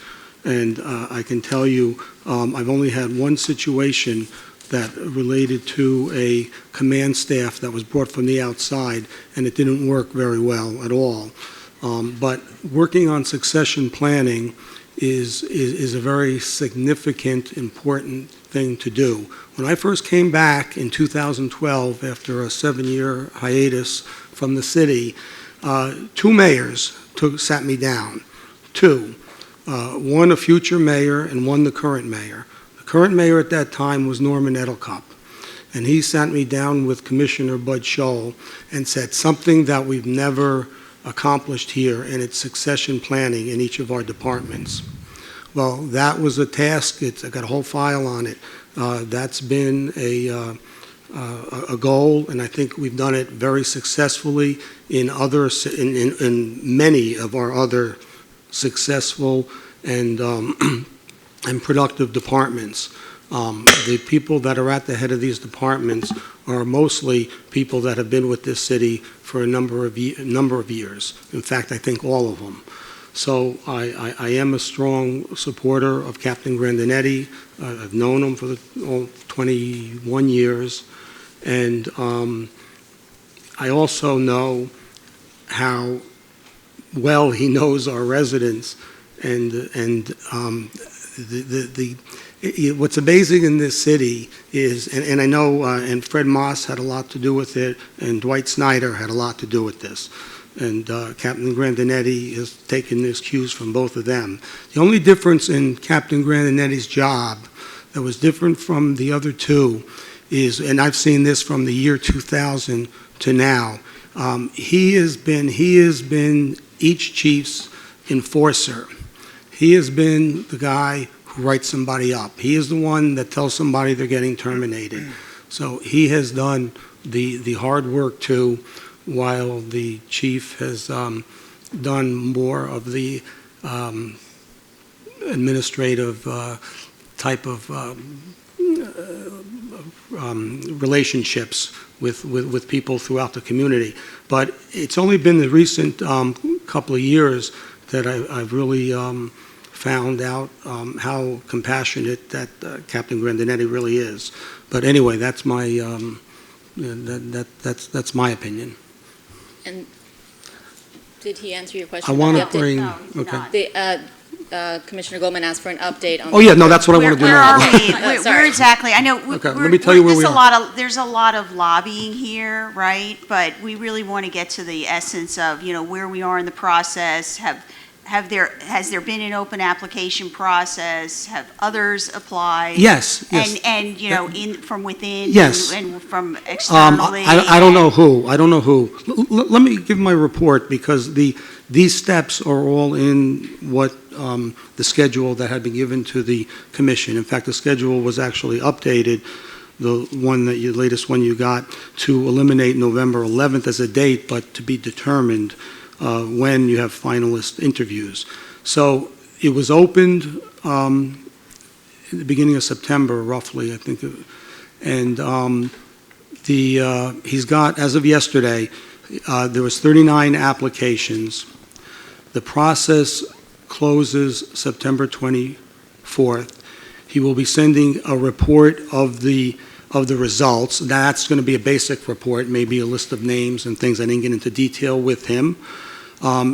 and I can tell you I've only had one situation that related to a command staff that was brought from the outside, and it didn't work very well at all. But working on succession planning is a very significant, important thing to do. When I first came back in 2012, after a 7-year hiatus from the city, 2 mayors sat me down. 2. One a future mayor and one the current mayor. The current mayor at that time was Norman Edelcup, and he sat me down with Commissioner Bud Scholl and said something that we've never accomplished here, and it's succession planning in each of our departments. Well, that was a task. I got a whole file on it. That's been a goal, and I think we've done it very successfully in many of our other successful and productive departments. The people that are at the head of these departments are mostly people that have been with this city for a number of years. In fact, I think all of them. So I am a strong supporter of Captain Grandinetti. I've known him for 21 years. And I also know how well he knows our residents. What's amazing in this city is, and I know, and Fred Moss had a lot to do with it, and Dwight Snyder had a lot to do with this, and Captain Grandinetti has taken his cues from both of them. The only difference in Captain Grandinetti's job that was different from the other two is, and I've seen this from the year 2000 to now, he has been each chief's enforcer. He has been the guy who writes somebody up. He is the one that tells somebody they're getting terminated. So he has done the hard work too, while the chief has done more of the administrative type of relationships with people throughout the community. But it's only been the recent couple of years that I've really found out how compassionate that Captain Grandinetti really is. But anyway, that's my that's my opinion. And did he answer your question? I want to about the bring. update? Okay. Commissioner Goldman asked for an update on. Oh yeah, no, that's what I want to do Where now. are we? Where exactly? I know. Okay, let me tell you where we are. There's a lot of lobbying here, right? But we really want to get to the essence of, where we are in the process. Has there been an open application process? Have others applied? Yes. And from within. Yes. And from externally. I don't know who. Let me give my report, because these steps are all in what the schedule that had been given to the commission. In fact, the schedule was actually updated, the latest one you got, to eliminate November 11th as a date, but to be determined when you have finalist interviews. So it was opened in the beginning of September, roughly, I think. And He's got, as of yesterday, there was 39 applications. The process closes September 24th. He will be sending a report of the results. That's going to be a basic report, maybe a list of names and things. I didn't get into detail with him.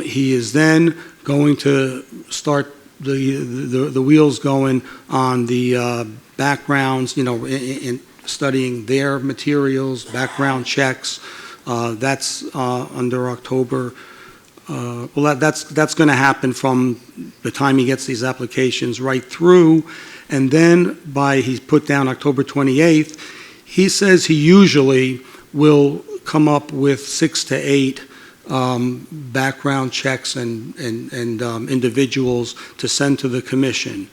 He is then going to start the wheels going on the backgrounds, in studying their materials, background checks. That's under October. That's going to happen from the time he gets these applications right through, and then he's put down October 28th. He says he usually will come up with 6 to 8 background checks and individuals to send to the commission.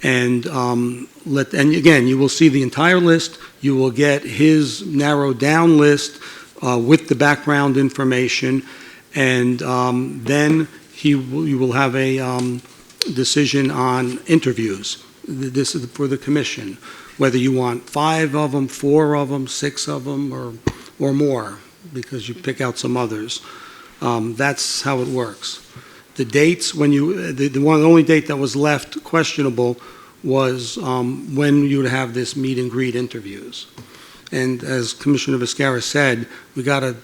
And again, you will see the entire list. You will get his narrowed down list with the background information, and then you will have a decision on interviews. This is for the commission, whether you want 5 of them, 4 of them, 6 of them, or more, because you pick out some others. That's how it works. The dates, the only date that was left questionable was when you would have this meet and greet interviews. And as Commissioner Viscara said, we got to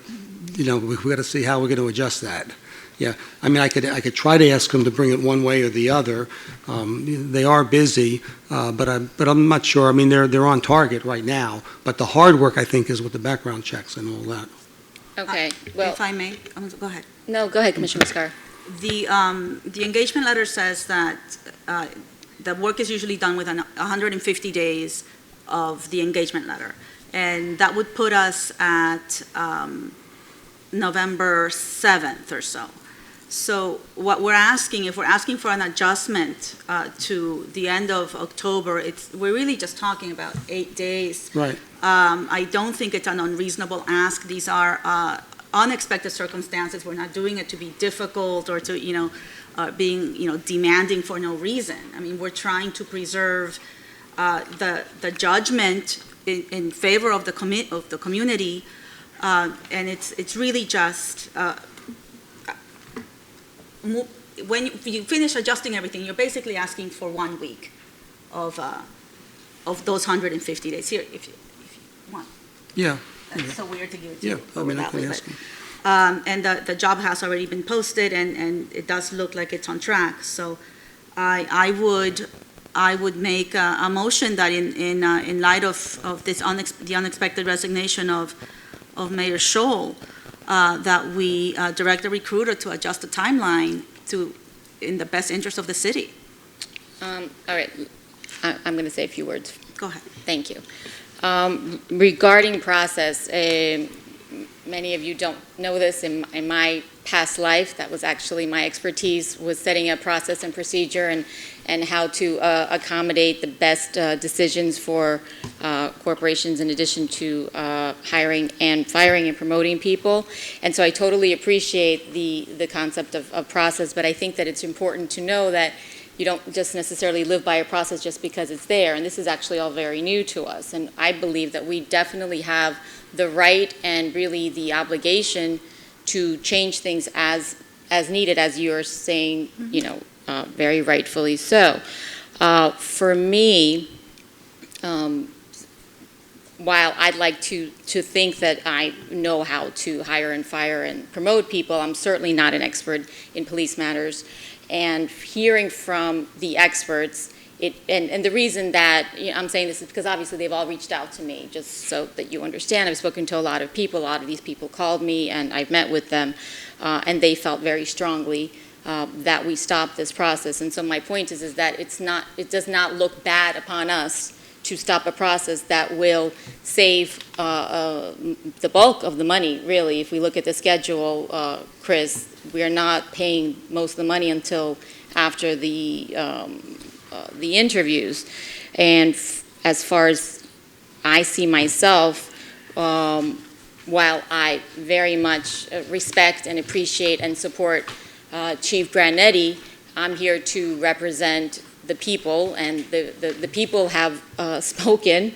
see how we're going to adjust that. Yeah, I mean, I could try to ask them to bring it one way or the other. They are busy, but I'm not sure. I mean, they're on target right now. But the hard work, I think, is with the background checks and all that. Okay. Well, if I may, go ahead. No, go ahead, Commissioner Viscara. The engagement letter says that the work is usually done within 150 days of the engagement letter, and that would put us at November 7th or so. So what we're asking, if we're asking for an adjustment to the end of October, we're really just talking about 8 days. Right. I don't think it's an unreasonable ask. These are unexpected circumstances. We're not doing it to be difficult or to, being, demanding for no reason. I mean, we're trying to preserve the judgment in favor of the community, and it's really just when you finish adjusting everything, you're basically asking for 1 week of those 150 days. Here, if you want. Yeah. That's so weird to give it to you. Yeah, I mean, I can ask him. And the job has already been posted, and it does look like it's on track. So I would make a motion that in light of this the unexpected resignation of Mayor Scholl, that we direct the recruiter to adjust the timeline in the best interest of the city. All right, I'm going to say a few words. Go ahead. Thank you. Regarding process, many of you don't know this. In my past life, that was actually my expertise, was setting up process and procedure and how to accommodate the best decisions for corporations in addition to hiring and firing and promoting people. And so I totally appreciate the concept of process, but I think that it's important to know that you don't just necessarily live by a process just because it's there, and this is actually all very new to us. And I believe that we definitely have the right and really the obligation to change things as needed, as you're saying, very rightfully so. For me, while I'd like to think that I know how to hire and fire and promote people, I'm certainly not an expert in police matters. And hearing from the experts, and the reason that I'm saying this is because obviously they've all reached out to me, just so that you understand. I've spoken to a lot of people. A lot of these people called me, and I've met with them, and they felt very strongly that we stop this process. And so my point is that it does not look bad upon us to stop a process that will save the bulk of the money, really. If we look at the schedule, Chris, we are not paying most of the money until after the interviews. And as far as I see myself, while I very much respect and appreciate and support Chief Granetti, I'm here to represent the people, and the people have spoken,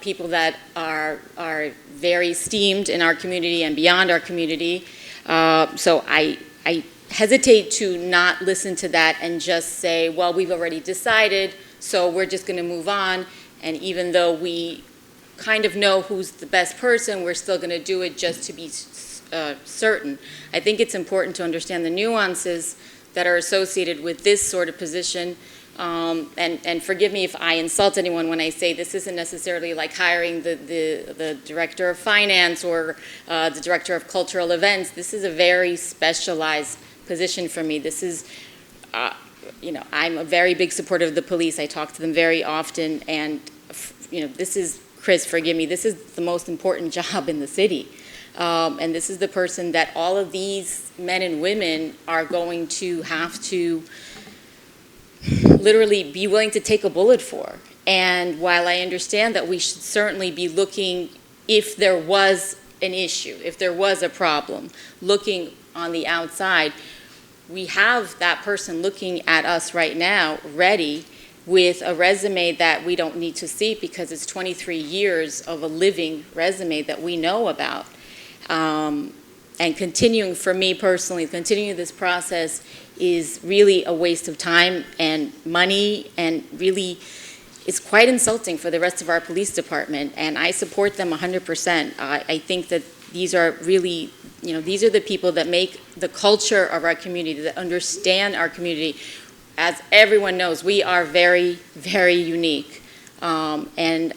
people that are very esteemed in our community and beyond our community. So I hesitate to not listen to that and just say, well, we've already decided, so we're just going to move on. And even though we kind of know who's the best person, we're still going to do it just to be certain. I think it's important to understand the nuances that are associated with this sort of position. And forgive me if I insult anyone when I say this isn't necessarily like hiring the director of finance or the director of cultural events. This is a very specialized position for me. This is, I'm a very big supporter of the police. I talk to them very often, and this is, Chris, forgive me, this is the most important job in the city. And this is the person that all of these men and women are going to have to literally be willing to take a bullet for. And while I understand that we should certainly be looking, if there was an issue, if there was a problem, looking on the outside, we have that person looking at us right now, ready, with a resume that we don't need to see because it's 23 years of a living resume that we know about. And continuing, for me personally, continuing this process is really a waste of time and money, and really it's quite insulting for the rest of our police department, and I support them 100%. I think that these are really, these are the people that make the culture of our community, that understand our community. As everyone knows, we are very, very unique. And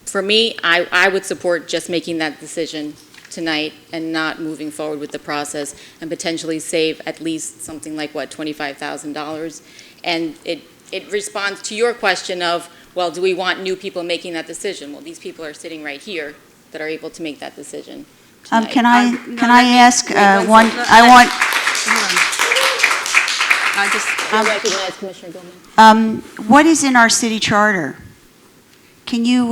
for me, I would support just making that decision tonight and not moving forward with the process and potentially save at least something like, what, $25,000. And it responds to your question of, well, do we want new people making that decision? Well, these people are sitting right here that are able to make that decision tonight. Can I ask one? I want. I recognize Commissioner Gilman. What is in our city charter? Can you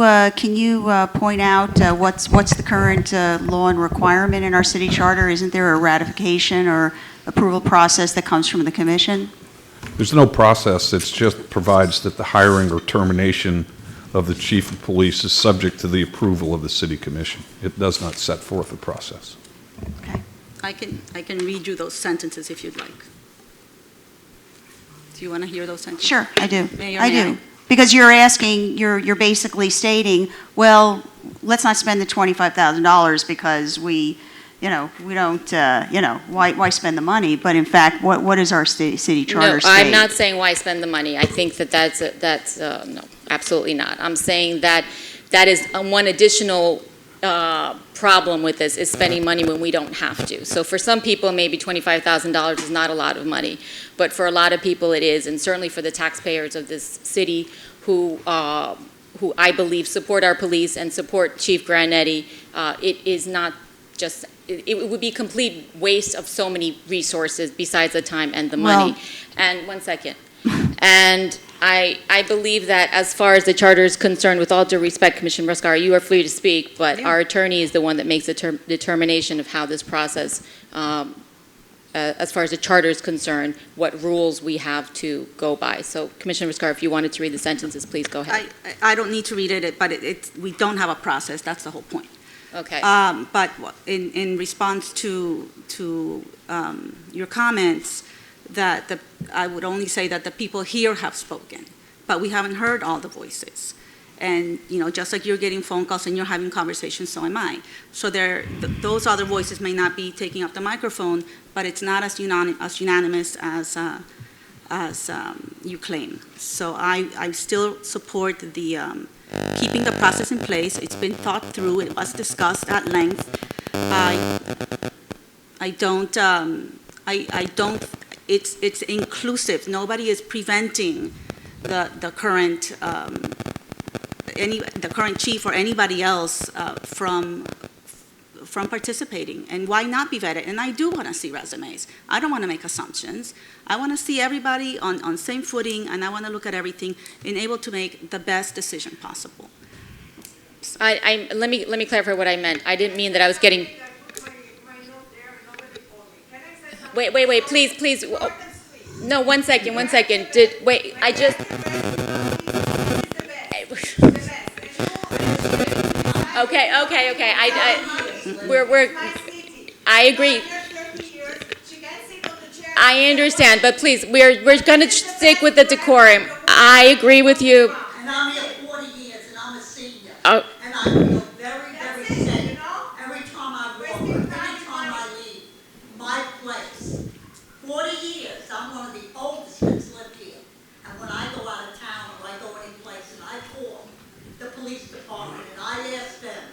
point out what's the current law and requirement in our city charter? Isn't there a ratification or approval process that comes from the commission? There's no process. It just provides that the hiring or termination of the chief of police is subject to the approval of the city commission. It does not set forth a process. Okay. I can read you those sentences if you'd like. Do you want to hear those sentences? Sure, I do. I do. Because you're basically stating, well, let's not spend the $25,000 because we don't, why spend the money? But in fact, what is our city charter state? No, I'm not saying why spend the money. I think that's no, absolutely not. I'm saying that is one additional problem with this, is spending money when we don't have to. So for some people, maybe $25,000 is not a lot of money, but for a lot of people it is, and certainly for the taxpayers of this city who I believe support our police and support Chief Granetti, it is not just, it would be a complete waste of so many resources besides the time and the money. And one second. And I believe that as far as the charter is concerned, with all due respect, Commissioner Bruscar, you are free to speak, but our attorney is the one that makes the determination of how this process, as far as the charter is concerned, what rules we have to go by. So, Commissioner Bruscar, if you wanted to read the sentences, please go ahead. I don't need to read it, but we don't have a process. That's the whole point. Okay. But in response to your comments, that I would only say that the people here have spoken, but we haven't heard all the voices. And, just like you're getting phone calls and you're having conversations, so am I. So those other voices may not be taking up the microphone, but it's not as unanimous as you claim. So I still support the keeping the process in place. It's been thought through. It was discussed at length. I don't. It's inclusive. Nobody is preventing the current the current chief or anybody else from participating. And why not be vetted? And I do want to see resumes. I don't want to make assumptions. I want to see everybody on same footing, and I want to look at everything and able to make the best decision possible. Let me clarify what I meant. I didn't mean that I was getting. Wait, please. No, one second. I just. Okay. I agree. I understand, but please, we're going to stick with the decorum. I agree with you. And I'm here 40 years, and I'm a senior. Oh. And I feel very, very safe every time I walk, every time I leave my place. 40 years, I'm one of the oldest that's lived here. And when I go out of town or I go any place and I call the police department and I ask them,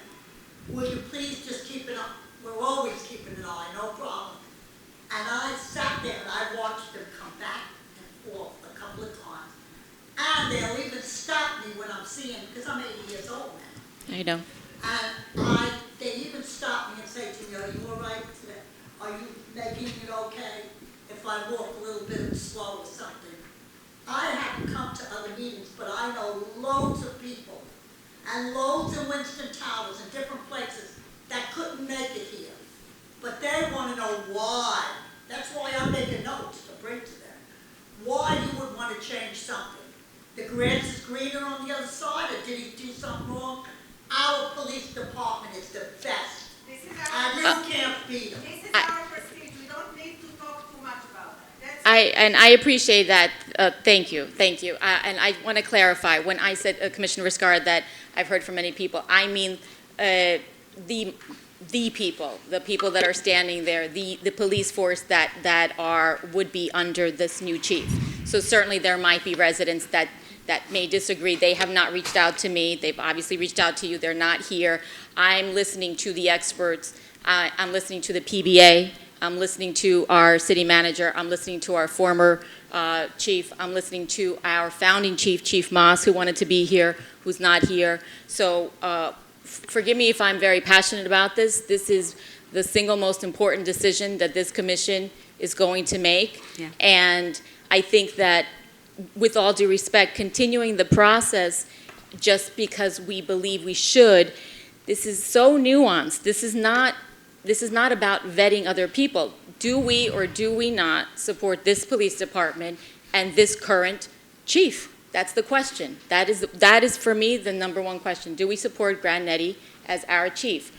will you please just keep it up? We're always keeping an eye, no problem. And I sat there and I watched them come back and forth a couple of times. And they'll even stop me when I'm seeing, because I'm 80 years old now. I know. And they even stop me and say to me, are you all right today? Are you making it okay if I walk a little bit slow or something? I haven't come to other meetings, but I know loads of people and loads in Winston Towers and different places that couldn't make it here. But they want to know why. That's why I'm making notes to bring to them. Why you would want to change something. The grass is greener on the other side, or did he do something wrong? Our police department is the best. And you can't beat them. This is our prestige. We don't need to talk too much about that. I appreciate that. Thank you. And I want to clarify, when I said, Commissioner Riscard, that I've heard from many people, I mean the people that are standing there, the police force that would be under this new chief. So certainly there might be residents that may disagree. They have not reached out to me. They've obviously reached out to you. They're not here. I'm listening to the experts. I'm listening to the PBA. I'm listening to our city manager. I'm listening to our former chief. I'm listening to our founding chief, Chief Moss, who wanted to be here, who's not here. So forgive me if I'm very passionate about this. This is the single most important decision that this commission is going to make. Yeah. And I think that, with all due respect, continuing the process just because we believe we should, this is so nuanced. This is not about vetting other people. Do we or do we not support this police department and this current chief? That's the question. That is for me the number one question. Do we support Grandetti as our chief?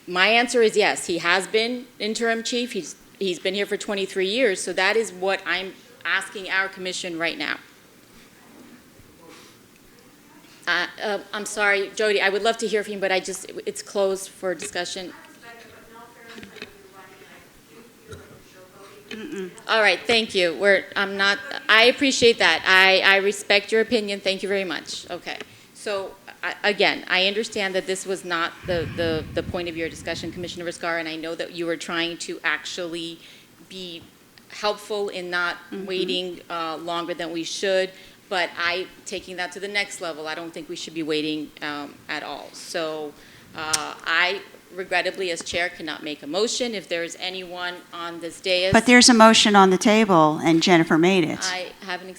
My answer is yes. He has been interim chief. He's been here for 23 years. So that is what I'm asking our commission right now. I'm sorry, Jody, I would love to hear from you, but it's closed for discussion. All right, thank you. I appreciate that. I respect your opinion. Thank you very much. Okay. So again, I understand that this was not the point of your discussion, Commissioner Riscar, and I know that you were trying to actually be helpful in not waiting longer than we should, but taking that to the next level, I don't think we should be waiting at all. So I regrettably, as chair, cannot make a motion. If there's anyone on this dais. But there's a motion on the table, and Jennifer made it. I haven't,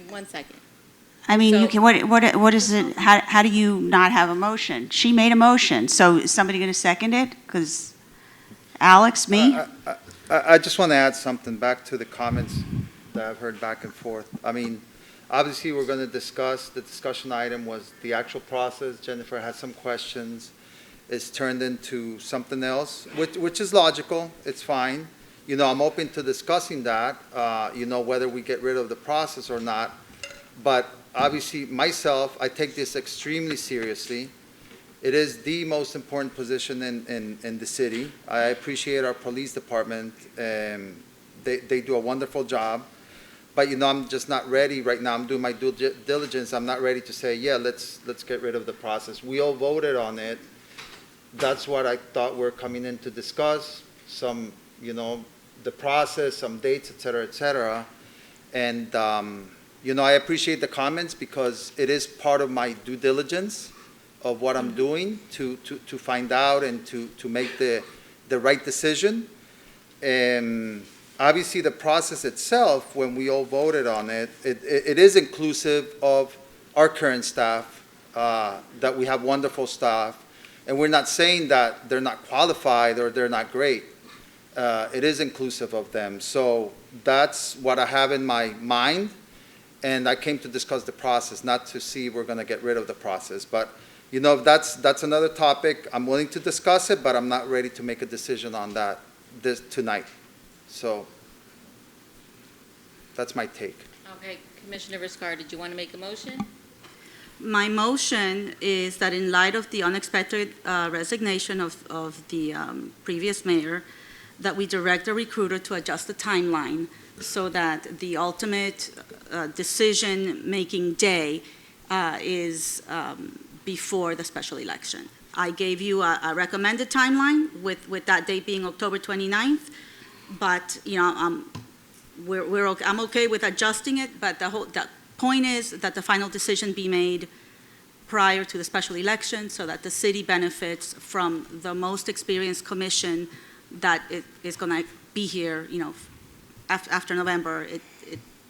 1 second. I mean, So- you can, what is it, how do you not have a motion? She made a motion, so is somebody going to second it? Because Alex, me? I just want to add something back to the comments that I've heard back and forth. I mean, obviously, we're going to discuss, the discussion item was the actual process. Jennifer had some questions. It's turned into something else, which is logical. It's fine. You know, I'm open to discussing that, whether we get rid of the process or not. But obviously, myself, I take this extremely seriously. It is the most important position in the city. I appreciate our police department. They do a wonderful job. But, I'm just not ready right now. I'm doing my due diligence. I'm not ready to say, yeah, let's get rid of the process. We all voted on it. That's what I thought we're coming in to discuss, some, the process, some dates, et cetera, et cetera. And, I appreciate the comments because it is part of my due diligence of what I'm doing to find out and to make the right decision. And obviously the process itself, when we all voted on it, it is inclusive of our current staff, that we have wonderful staff. And we're not saying that they're not qualified or they're not great. It is inclusive of them. So that's what I have in my mind. And I came to discuss the process, not to see if we're going to get rid of the process. But You know, if that's another topic, I'm willing to discuss it, but I'm not ready to make a decision on that tonight. So that's my take. Okay, Commissioner Viscar, did you want to make a motion? My motion is that in light of the unexpected resignation of the previous mayor, that we direct the recruiter to adjust the timeline so that the ultimate decision-making day is before the special election. I gave you a recommended timeline with that date being October 29th, but, you know, I'm okay with adjusting it, but the point is that the final decision be made prior to the special election so that the city benefits from the most experienced commission that is going to be here, you know, after November.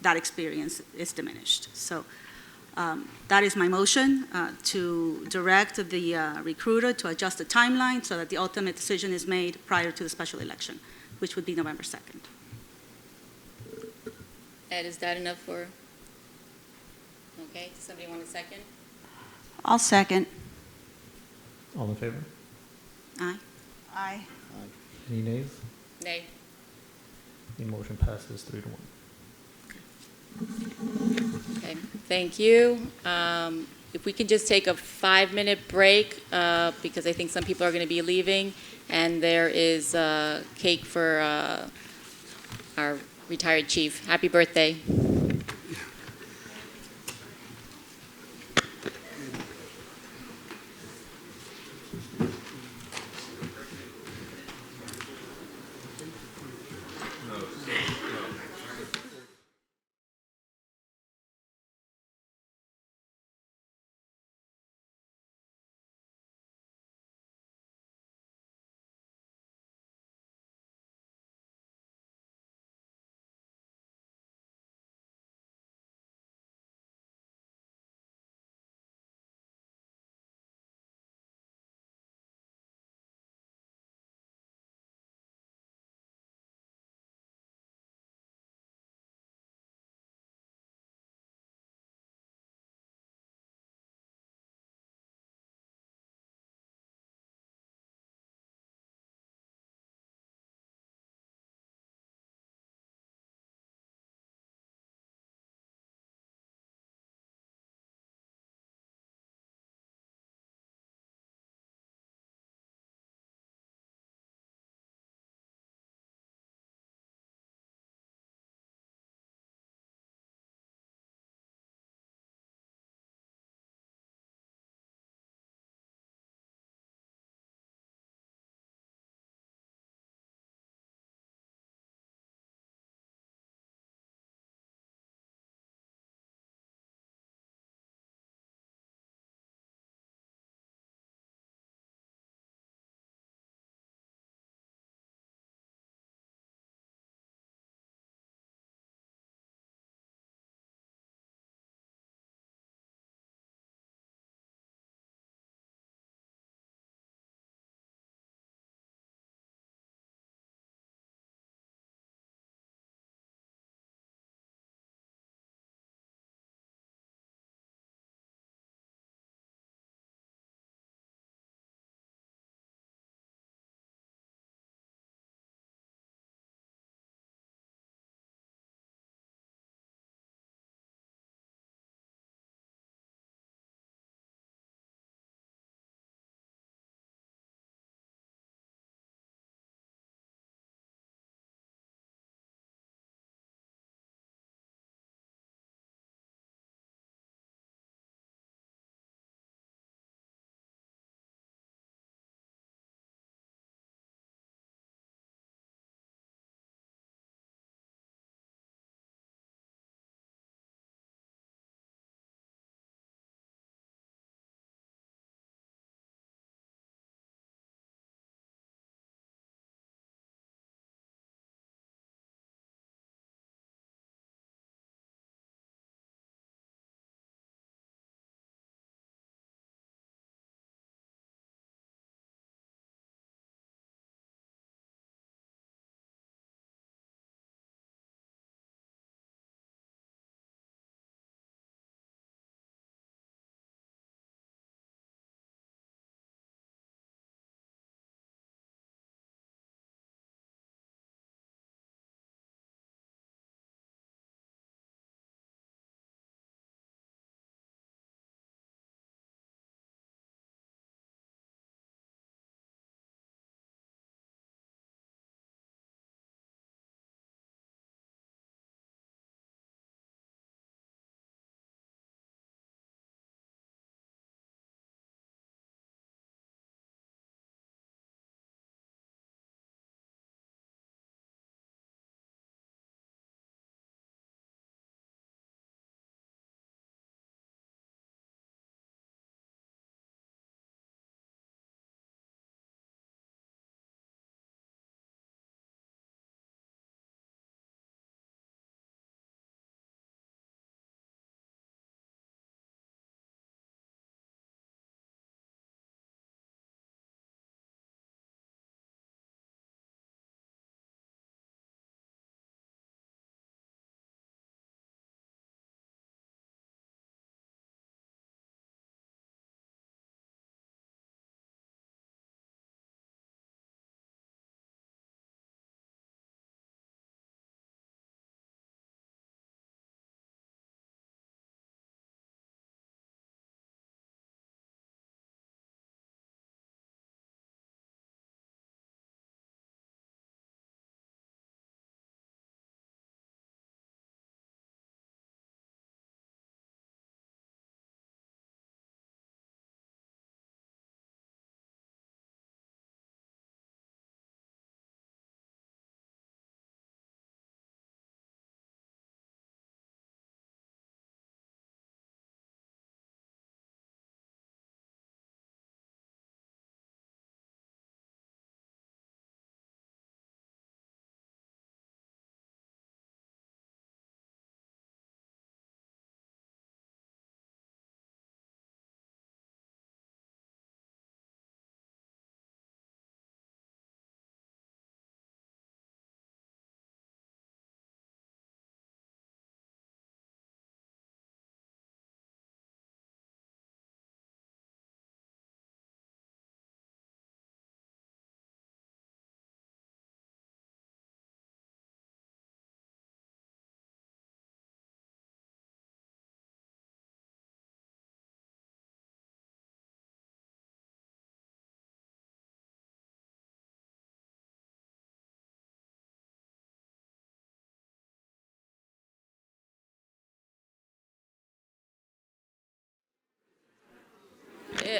That experience is diminished. So that is my motion, to direct the recruiter to adjust the timeline so that the ultimate decision is made prior to the special election, which would be November 2nd. Ed, is that enough for? Okay, does somebody want a second? I'll second. All in favor? Aye. Aye. Any nays? Nay. The motion passes 3-1. Okay, thank you. If we could just take a 5-minute break, because I think some people are going to be leaving, and there is cake for our retired chief. Happy birthday.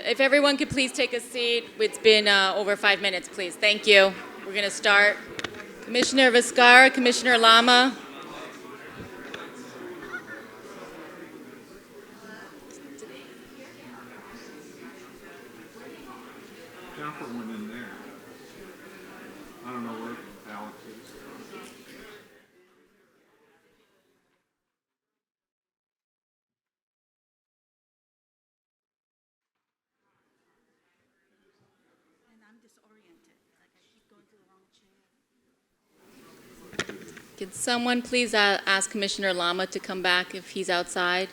If everyone could please take a seat. It's been over 5 minutes, please. Thank you. We're going to start. Commissioner Vizcarra, Commissioner Lama. Jennifer went in there. I don't know where Alex is. Can someone please ask Commissioner Lama to come back if he's outside?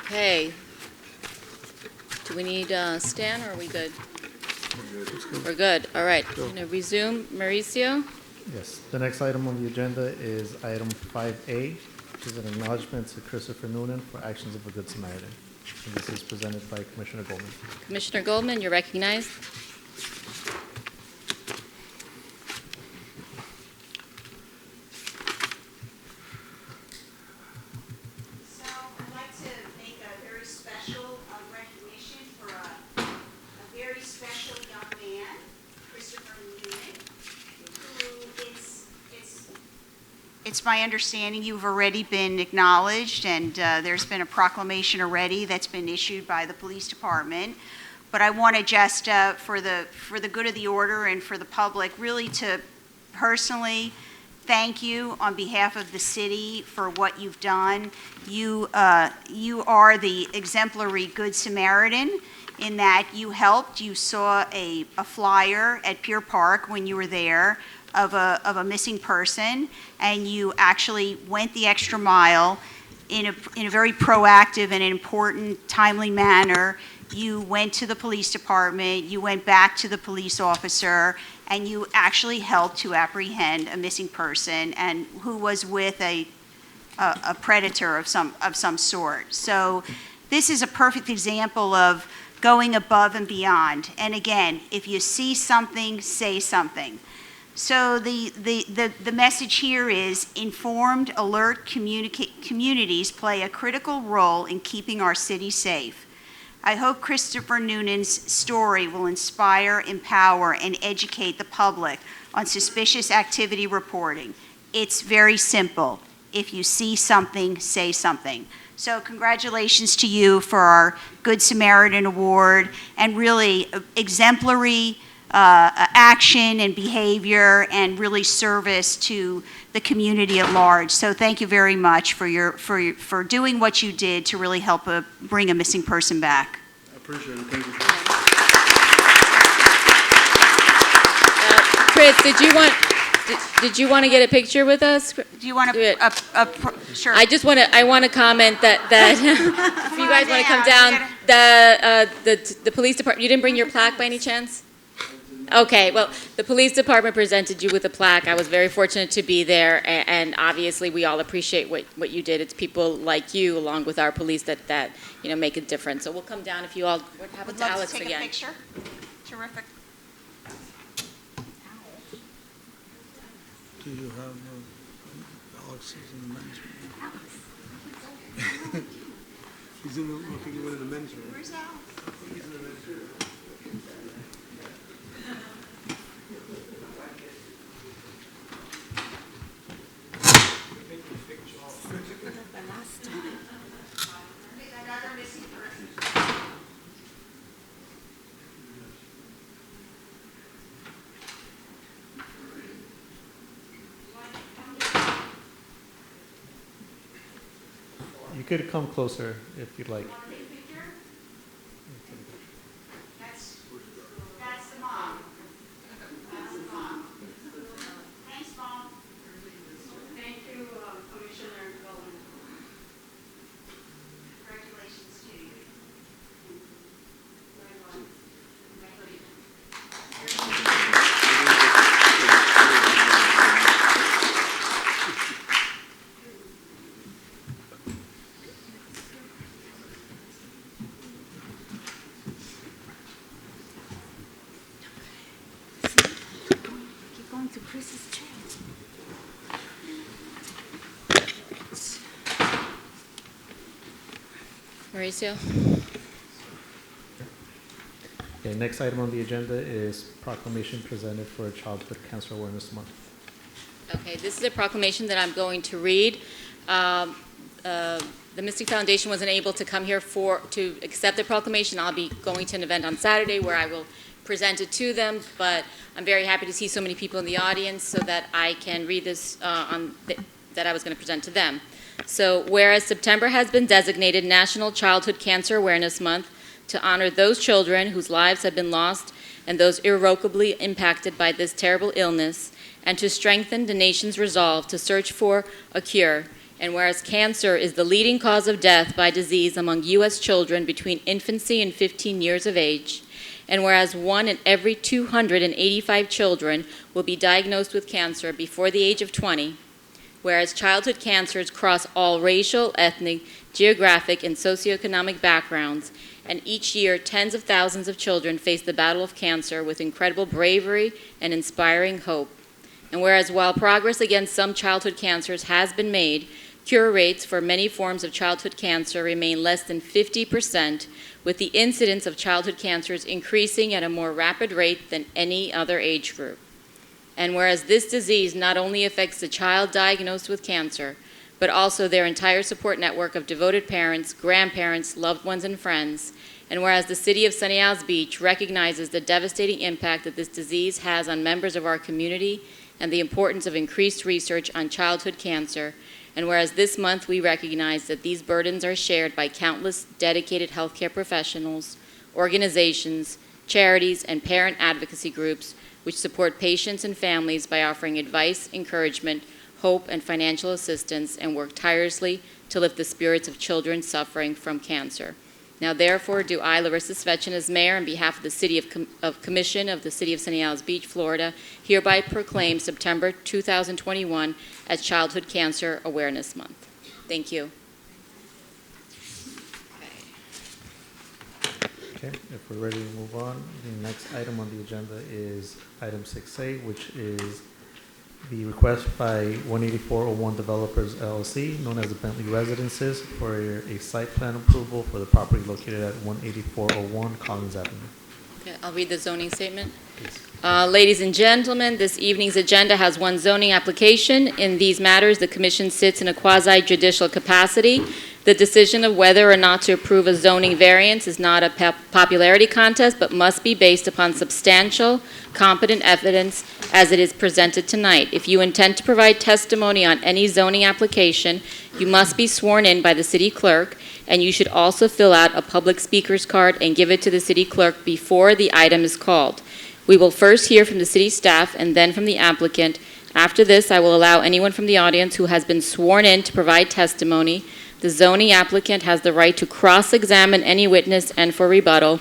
Okay. Do we need Stan, or are we good? We're good. All right. Going to resume. Mauricio? Yes. The next item on the agenda is item 5A, which is an acknowledgement to Christopher Noonan for actions of a Good Samaritan. And this is presented by Commissioner Goldman. Commissioner Goldman, you're recognized. It's my understanding you've already been acknowledged, and there's been a proclamation already that's been issued by the police department. But I want to just, for the good of the order and for the public, really to personally thank you on behalf of the city for what you've done. You are the exemplary Good Samaritan in that you helped. You saw a flyer at Pier Park when you were there of a missing person, and you actually went the extra mile in a very proactive and important, timely manner. You went to the police department, you went back to the police officer, and you actually helped to apprehend a missing person and who was with a predator of some sort. So this is a perfect example of going above and beyond. And again, if you see something, say something. So the message here is informed, alert communities play a critical role in keeping our city safe. I hope Christopher Noonan's story will inspire, empower, and educate the public on suspicious activity reporting. It's very simple. If you see something, say something. So congratulations to you for our Good Samaritan Award and really exemplary action and behavior and really service to the community at large. So thank you very much for doing what you did to really help bring a missing person back. I appreciate it. Thank you. Chris, did you want to get a picture with us? Do you want to? Sure. I want to comment that if you guys want to come down, the police department. You didn't bring your plaque by any chance? Okay, well, the police department presented you with a plaque. I was very fortunate to be there, and obviously we all appreciate what you did. It's people like you, along with our police, that make a difference. So we'll come down if you all. What happened to Alex again? Take a picture. Terrific. Do you have Alex is in the men's room? He's looking in the men's room. Where's Alex? He's in the men's room. You could come closer if you'd like. That's the mom. That's the mom. Thanks, Mom. Thank you, Commissioner Nolan. Congratulations to you. to Chris's chair. Mauricio? Okay, next item on the agenda is proclamation presented for Childhood Cancer Awareness Month. Okay, this is a proclamation that I'm going to read. The Mystic Foundation wasn't able to come here to accept the proclamation. I'll be going to an event on Saturday where I will present it to them, but I'm very happy to see so many people in the audience so that I can read this that I was going to present to them. So, whereas September has been designated National Childhood Cancer Awareness Month to honor those children whose lives have been lost and those irrevocably impacted by this terrible illness, and to strengthen the nation's resolve to search for a cure. And whereas cancer is the leading cause of death by disease among U.S. children between infancy and 15 years of age, and whereas 1 in every 285 children will be diagnosed with cancer before the age of 20, whereas childhood cancers cross all racial, ethnic, geographic, and socioeconomic backgrounds, and each year tens of thousands of children face the battle of cancer with incredible bravery and inspiring hope. And whereas while progress against some childhood cancers has been made, cure rates for many forms of childhood cancer remain less than 50%, with the incidence of childhood cancers increasing at a more rapid rate than any other age group. And whereas this disease not only affects the child diagnosed with cancer, but also their entire support network of devoted parents, grandparents, loved ones, and friends, and whereas the city of Sunny Isles Beach recognizes the devastating impact that this disease has on members of our community and the importance of increased research on childhood cancer, and whereas this month we recognize that these burdens are shared by countless dedicated healthcare professionals, organizations, charities, and parent advocacy groups which support patients and families by offering advice, encouragement, hope, and financial assistance, and work tirelessly to lift the spirits of children suffering from cancer. Now, therefore, do I, Larissa Svechin, as mayor, on behalf of the City of Commission of the City of Sunny Isles Beach, Florida, hereby proclaim September 2021 as Childhood Cancer Awareness Month. Thank you. Okay, if we're ready to move on, the next item on the agenda is item 6A, which is the request by 18401 Developers Llc, known as the Bentley Residences, for a site plan approval for the property located at 18401 Collins Avenue. Okay, I'll read the zoning statement. Ladies and gentlemen, this evening's agenda has one zoning application. In these matters, the Commission sits in a quasi-judicial capacity. The decision of whether or not to approve a zoning variance is not a popularity contest, but must be based upon substantial, competent evidence as it is presented tonight. If you intend to provide testimony on any zoning application, you must be sworn in by the city clerk, and you should also fill out a public speaker's card and give it to the city clerk before the item is called. We will first hear from the city staff and then from the applicant. After this, I will allow anyone from the audience who has been sworn in to provide testimony. The zoning applicant has the right to cross-examine any witness and for rebuttal.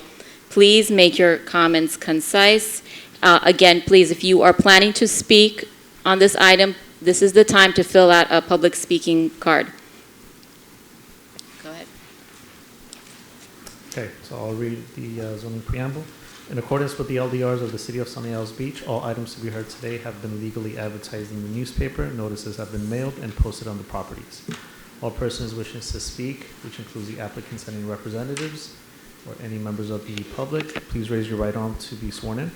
Please make your comments concise. Again, please, if you are planning to speak on this item, this is the time to fill out a public speaking card. Go ahead. Okay, so I'll read the zoning preamble. In accordance with the LDRs of the City of Sunny Isles Beach, all items to be heard today have been legally advertised in the newspaper. Notices have been mailed and posted on the properties. All persons wishing to speak, which includes the applicants and any representatives or any members of the public, please raise your right arm to be sworn in.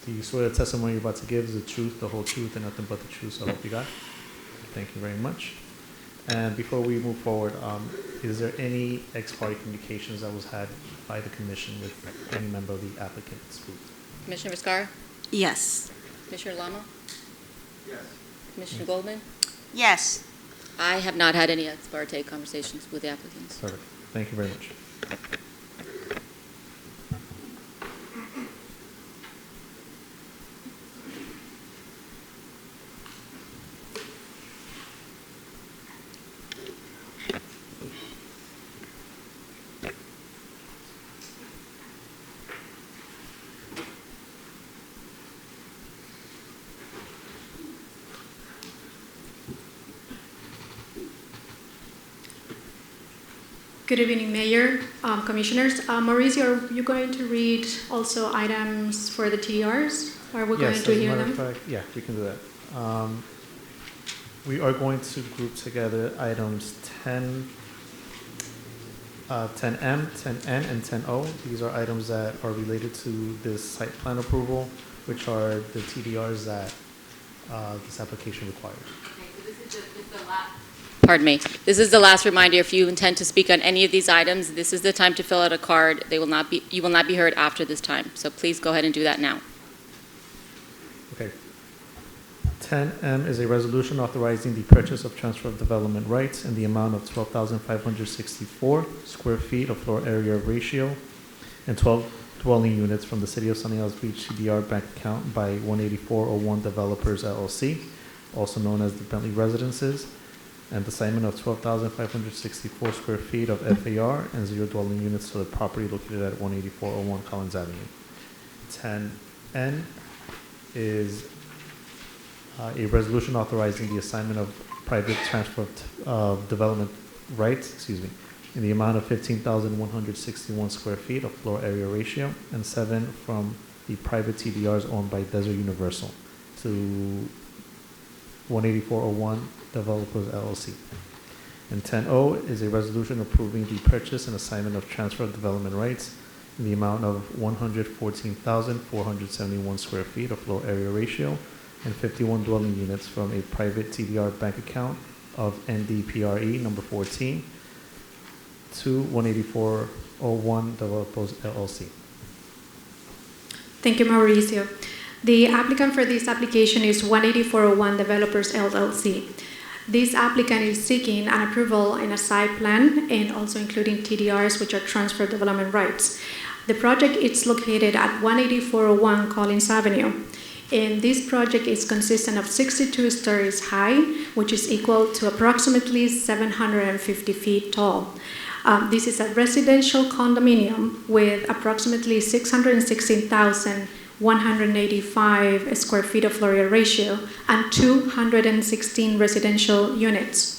Do you swear the testimony you're about to give is the truth, the whole truth, and nothing but the truth, so help you God? Thank you very much. And before we move forward, is there any ex parte communications that was had by the commission with any member of the applicant's group? Commissioner Viscara? Yes. Commissioner Lama? Yes. Commissioner Goldman? Yes. I have not had any ex parte conversations with the applicants. Perfect. Thank you very much. Good evening, Mayor, Commissioners. Mauricio, are you going to read also items for the TDRs? Are we going to hear them? Yeah, we can do that. We are going to group together items 10, 10M, 10N, and 10O. These are items that are related to this site plan approval, which are the TDRs that this application requires. Okay, so this is the last. Pardon me. This is the last reminder. If you intend to speak on any of these items, this is the time to fill out a card. You will not be heard after this time. So please go ahead and do that now. Okay. 10M is a resolution authorizing the purchase of transfer of development rights in the amount of 12,564 square feet of floor area ratio and 12 dwelling units from the City of Sunny Isles Beach CDR bank account by 18401 Developers Llc, also known as the Bentley Residences, and the assignment of 12,564 square feet of FAR and 0 dwelling units to the property located at 18401 Collins Avenue. 10N is a resolution authorizing the assignment of private transfer of development rights, in the amount of 15,161 square feet of floor area ratio and 7 from the private TDRs owned by Desert Universal to 18401 Developers Llc. And 10O is a resolution approving the purchase and assignment of transfer of development rights in the amount of 114,471 square feet of floor area ratio and 51 dwelling units from a private TDR bank account of NDPRE number 14 to 18401 Developers Llc. Thank you, Mauricio. The applicant for this application is 18401 Developers LLC. This applicant is seeking an approval in a site plan and also including TDRs, which are transfer development rights. The project is located at 18401 Collins Avenue. And this project is consistent of 62 stories high, which is equal to approximately 750 feet tall. This is a residential condominium with approximately 616,185 square feet of floor area ratio and 216 residential units.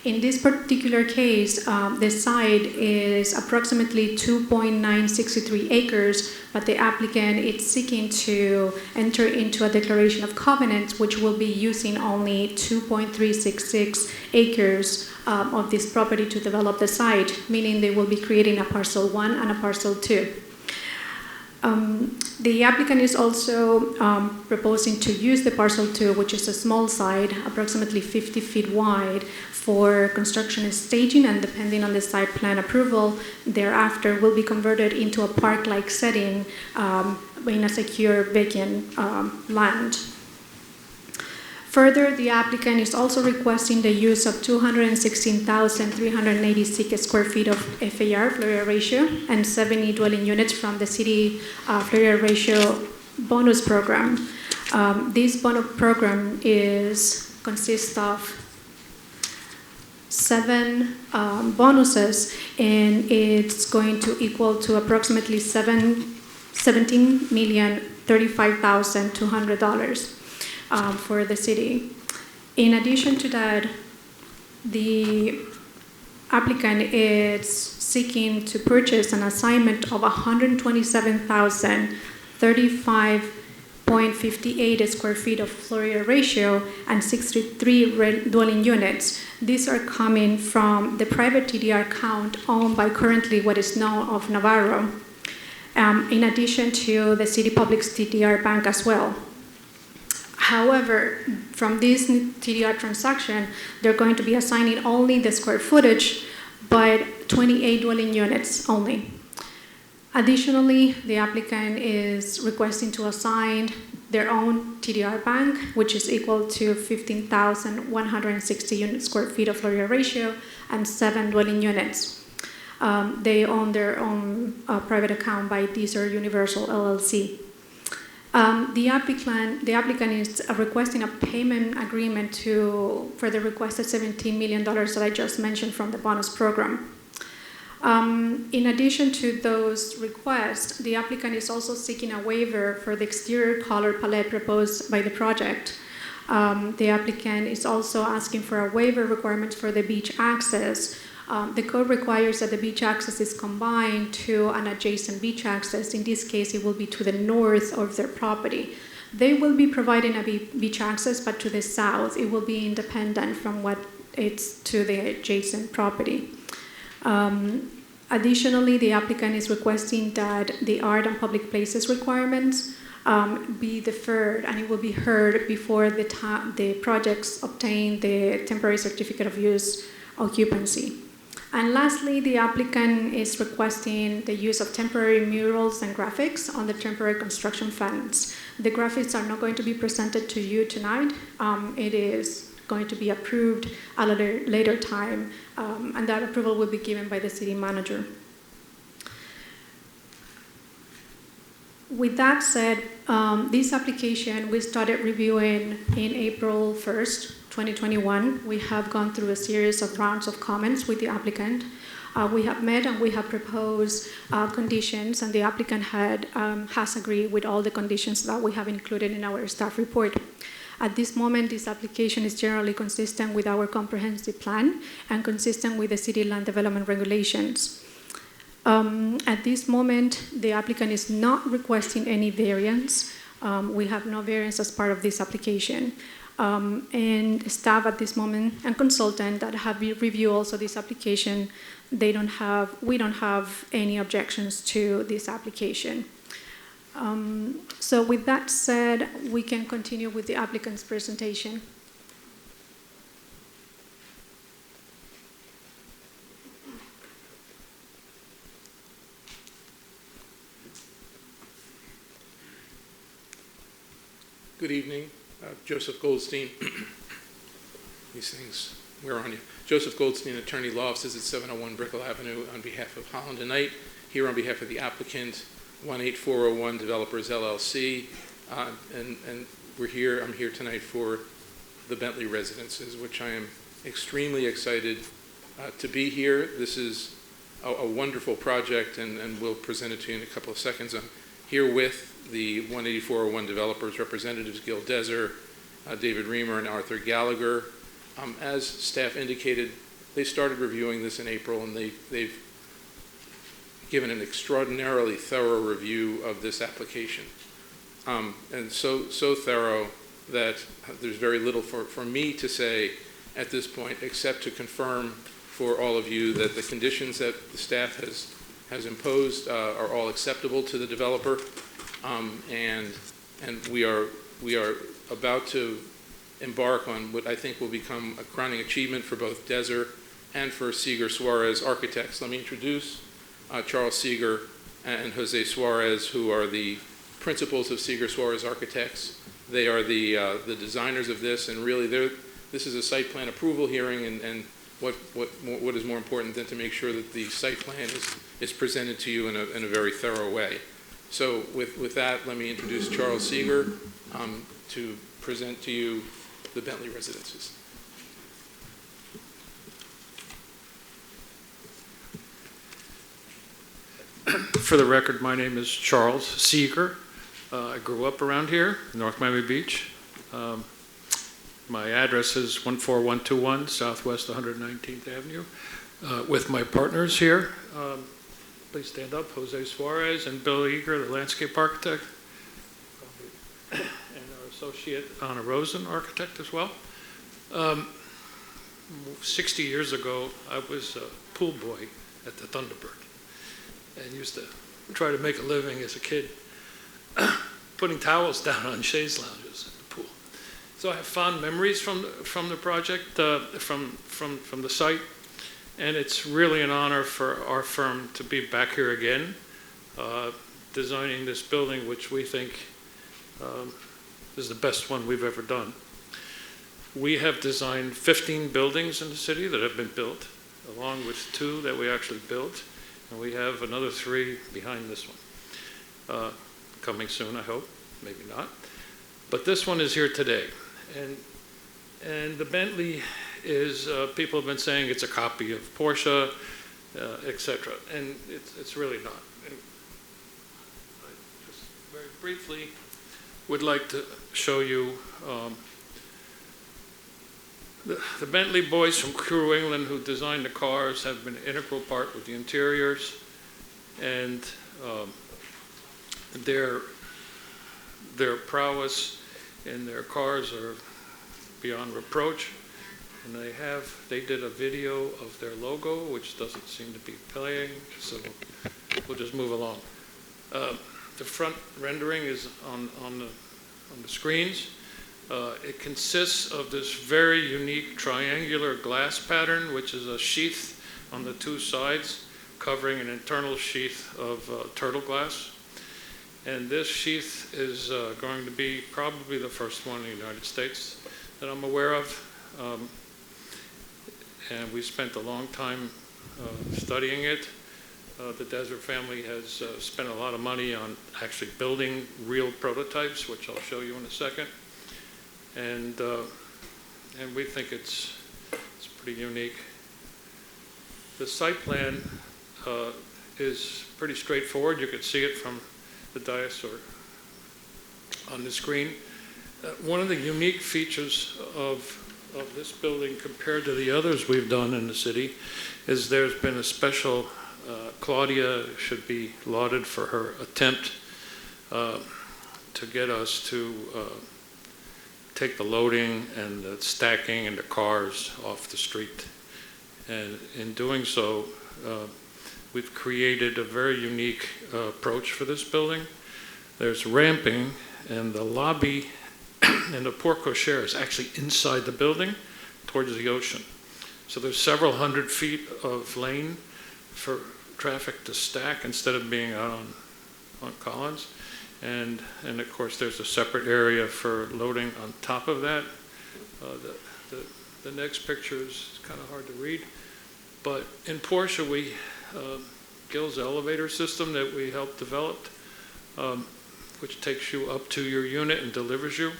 In this particular case, the site is approximately 2.963 acres, but the applicant is seeking to enter into a declaration of covenants, which will be using only 2.366 acres of this property to develop the site, meaning they will be creating a parcel 1 and a parcel 2. The applicant is also proposing to use the parcel 2, which is a small site, approximately 50 feet wide, for construction and staging, and depending on the site plan approval, thereafter will be converted into a park-like setting in a secure vacant land. Further, the applicant is also requesting the use of 216,386 square feet of FAR, floor area ratio, and 70 dwelling units from the city floor area ratio bonus program. This bonus program consists of 7 bonuses, and it's going to equal to approximately $17,035,200 for the city. In addition to that, the applicant is seeking to purchase an assignment of 127,035.58 square feet of floor area ratio and 63 dwelling units. These are coming from the private TDR account owned by currently what is known of Navarro, in addition to the City Public's TDR bank as well. However, from this TDR transaction, they're going to be assigning only the square footage, but 28 dwelling units only. Additionally, the applicant is requesting to assign their own TDR bank, which is equal to 15,160 square feet of floor area ratio and 7 dwelling units. They own their own private account by Desert Universal LLC. The applicant is requesting a payment agreement for the requested $17 million that I just mentioned from the bonus program. In addition to those requests, the applicant is also seeking a waiver for the exterior color palette proposed by the project. The applicant is also asking for a waiver requirement for the beach access The code requires that the beach access is combined to an adjacent beach access. In this case, it will be to the north of their property. They will be providing a beach access, but to the south, it will be independent from what it's to the adjacent property. Additionally, the applicant is requesting that the art and public places requirements be deferred, and it will be heard before the projects obtain the temporary certificate of use occupancy. And lastly, the applicant is requesting the use of temporary murals and graphics on the temporary construction funds. The graphics are not going to be presented to you tonight. It is going to be approved at a later time, and that approval will be given by the city manager. With that said, this application we started reviewing in April 1st, 2021. We have gone through a series of rounds of comments with the applicant. We have met and we have proposed conditions, and the applicant has agreed with all the conditions that we have included in our staff report. At this moment, this application is generally consistent with our comprehensive plan and consistent with the city land development regulations. At this moment, the applicant is not requesting any variance. We have no variance as part of this application. And staff at this moment and consultant that have reviewed also this application, we don't have any objections to this application. So with that said, we can continue with the applicant's presentation. Good evening, Joseph Goldstein. These things, where are you? Joseph Goldstein, attorney, law offices at 701 Brickell Avenue on behalf of Holland and Knight, here on behalf of the applicant, 18401 Developers Llc, and I'm here tonight for the Bentley Residences, which I am extremely excited to be here. This is a wonderful project, and we'll present it to you in a couple of seconds. I'm here with the 18401 Developers representatives, Gil Deser, David Reamer, and Arthur Gallagher. As staff indicated, they started reviewing this in April, and they've given an extraordinarily thorough review of this application. And so thorough that there's very little for me to say at this point, except to confirm for all of you that the conditions that the staff has imposed are all acceptable to the developer. And we are about to embark on what I think will become a crowning achievement for both Deser and for Seeger Suarez Architects. Let me introduce Charles Seeger and Jose Suarez, who are the principals of Seeger Suarez Architects. They are the designers of this, and really this is a site plan approval hearing, and what is more important than to make sure that the site plan is presented to you in a very thorough way. So with that, let me introduce Charles Seeger to present to you the Bentley Residences. For the record, my name is Charles Seeger. I grew up around here, North Miami Beach. My address is 14121 Southwest 119th Avenue. With my partners here, please stand up, Jose Suarez and Bill Eager, the landscape architect, and our associate, Anna Rosen, architect as well. 60 years ago, I was a pool boy at the Thunderbird and used to try to make a living as a kid putting towels down on chaise lounges at the pool. So I have fond memories from the project, from the site, and it's really an honor for our firm to be back here again, designing this building, which we think is the best one we've ever done. We have designed 15 buildings in the city that have been built, along with 2 that we actually built, and we have another 3 behind this one. Coming soon, I hope, maybe not. But this one is here today. And the Bentley is, people have been saying it's a copy of Porsche, etc. And it's really not. And I just very briefly would like to show you The Bentley boys from Crew England who designed the cars have been an integral part with the interiors, and their prowess in their cars are beyond reproach. And they did a video of their logo, which doesn't seem to be playing, so we'll just move along. The front rendering is on the screens. It consists of this very unique triangular glass pattern, which is a sheath on the two sides, covering an internal sheath of turtle glass. And this sheath is going to be probably the first one in the United States that I'm aware of. And we spent a long time studying it. The Desert family has spent a lot of money on actually building real prototypes, which I'll show you in a second. And we think it's pretty unique. The site plan is pretty straightforward. You can see it from the dais or on the screen. One of the unique features of this building compared to the others we've done in the city is there's been a special, Claudia should be lauded for her attempt to get us to take the loading and the stacking and the cars off the street. And in doing so, we've created a very unique approach for this building. There's ramping, and the lobby and the porte cochere is actually inside the building towards the ocean. So there's several hundred feet of lane for traffic to stack instead of being out on Collins. And of course, there's a separate area for loading on top of that. The next picture is kind of hard to read. But in Porsche, Gil's elevator system that we helped develop, which takes you up to your unit and delivers you.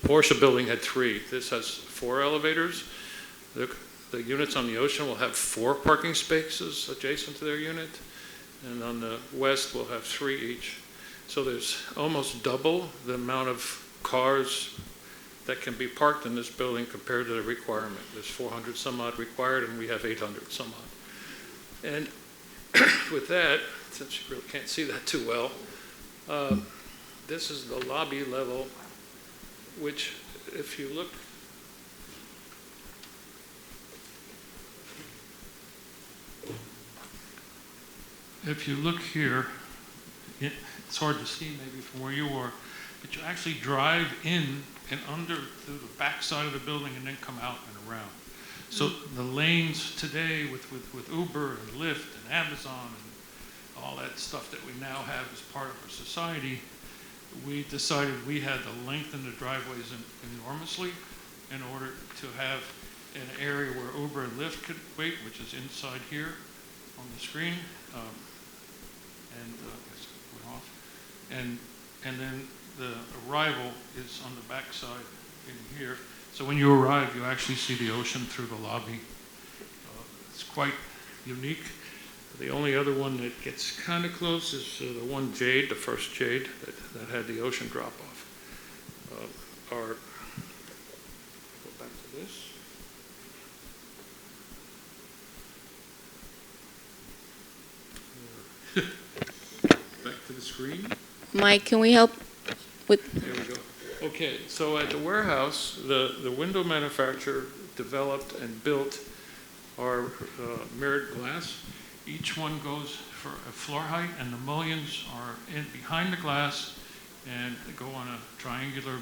Porsche building had 3. This has 4 elevators. The units on the ocean will have 4 parking spaces adjacent to their unit. And on the west, we'll have 3 each. So there's almost double the amount of cars that can be parked in this building compared to the requirement. There's 400 some odd required, and we have 800 some odd. And with that, since you really can't see that too well, this is the lobby level, which if you look, here, it's hard to see maybe from where you are, but you actually drive in and under through the back side of the building and then come out and around. So the lanes today with Uber and Lyft and Amazon and all that stuff that we now have as part of our society, we decided we had to lengthen the driveways enormously in order to have an area where Uber and Lyft could wait, which is inside here on the screen. And then the arrival is on the back side in here. So when you arrive, you actually see the ocean through the lobby. It's quite unique. The only other one that gets kind of close is the one Jade, the first Jade that had the ocean drop off. Go back to this. Back to the screen. Mike, can we help with? There we go. Okay, so at the warehouse, the window manufacturer developed and built our mirrored glass. Each one goes for a floor height, and the mullions are behind the glass, and they go on a triangular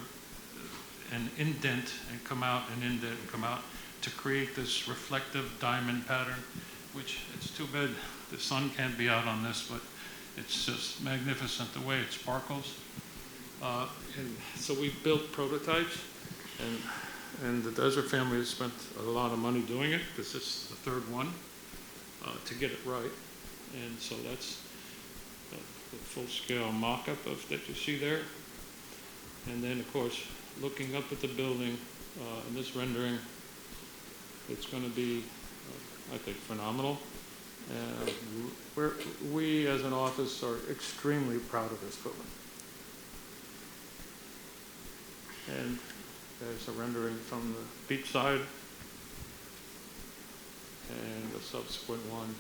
and indent and come out, and indent and come out to create this reflective diamond pattern, which it's too bad the sun can't be out on this, but it's just magnificent the way it sparkles. And so we built prototypes, and the Desert family has spent a lot of money doing it, because this is the third one to get it right. And so that's the full-scale mock-up that you see there. And then, of course, looking up at the building in this rendering, it's going to be, I think, phenomenal. We, as an office, are extremely proud of this building. And There's a rendering from the beach side and the subsequent one.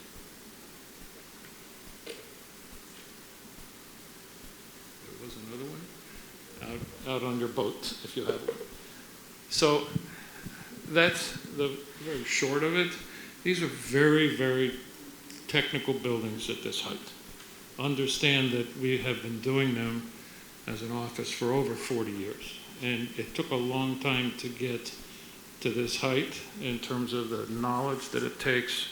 There was another one out on your boat, if you have one. So that's the very short of it. These are very, very technical buildings at this height. Understand that we have been doing them as an office for over 40 years. And it took a long time to get to this height in terms of the knowledge that it takes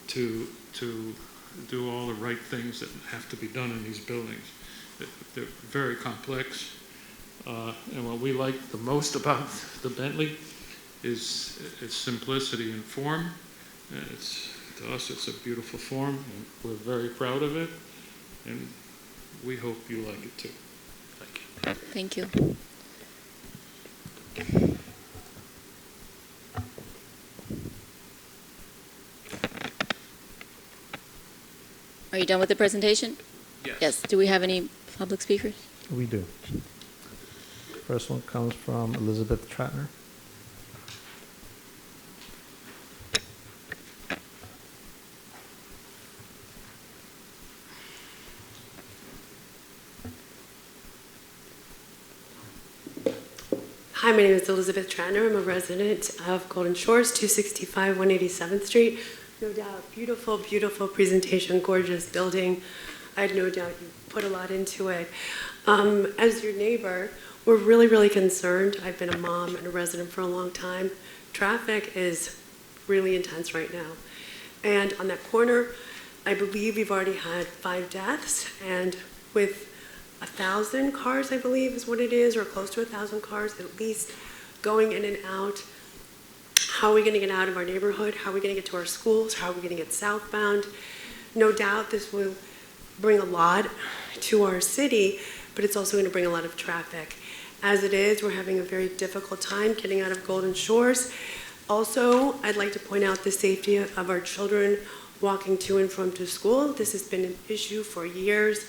to do all the right things that have to be done in these buildings. They're very complex. And what we like the most about the Bentley is its simplicity in form. To us, it's a beautiful form, and we're very proud of it, and we hope you like it too. Thank you. Thank you. Are you done with the presentation? Yes. Yes. Do we have any public speakers? We do. First one comes from Elizabeth Tratner. Hi, my name is Elizabeth Tratner. I'm a resident of Golden Shores, 265 187th Street. No doubt, beautiful, beautiful presentation, gorgeous building. I had no doubt you put a lot into it. As your neighbor, we're really, really concerned. I've been a mom and a resident for a long time. Traffic is really intense right now. And on that corner, I believe we've already had 5 deaths, and with 1,000 cars, I believe is what it is, or close to 1,000 cars at least going in and out. How are we going to get out of our neighborhood? How are we going to get to our schools? How are we going to get southbound? No doubt this will bring a lot to our city, but it's also going to bring a lot of traffic. As it is, we're having a very difficult time getting out of Golden Shores. Also, I'd like to point out the safety of our children walking to and from to school. This has been an issue for years.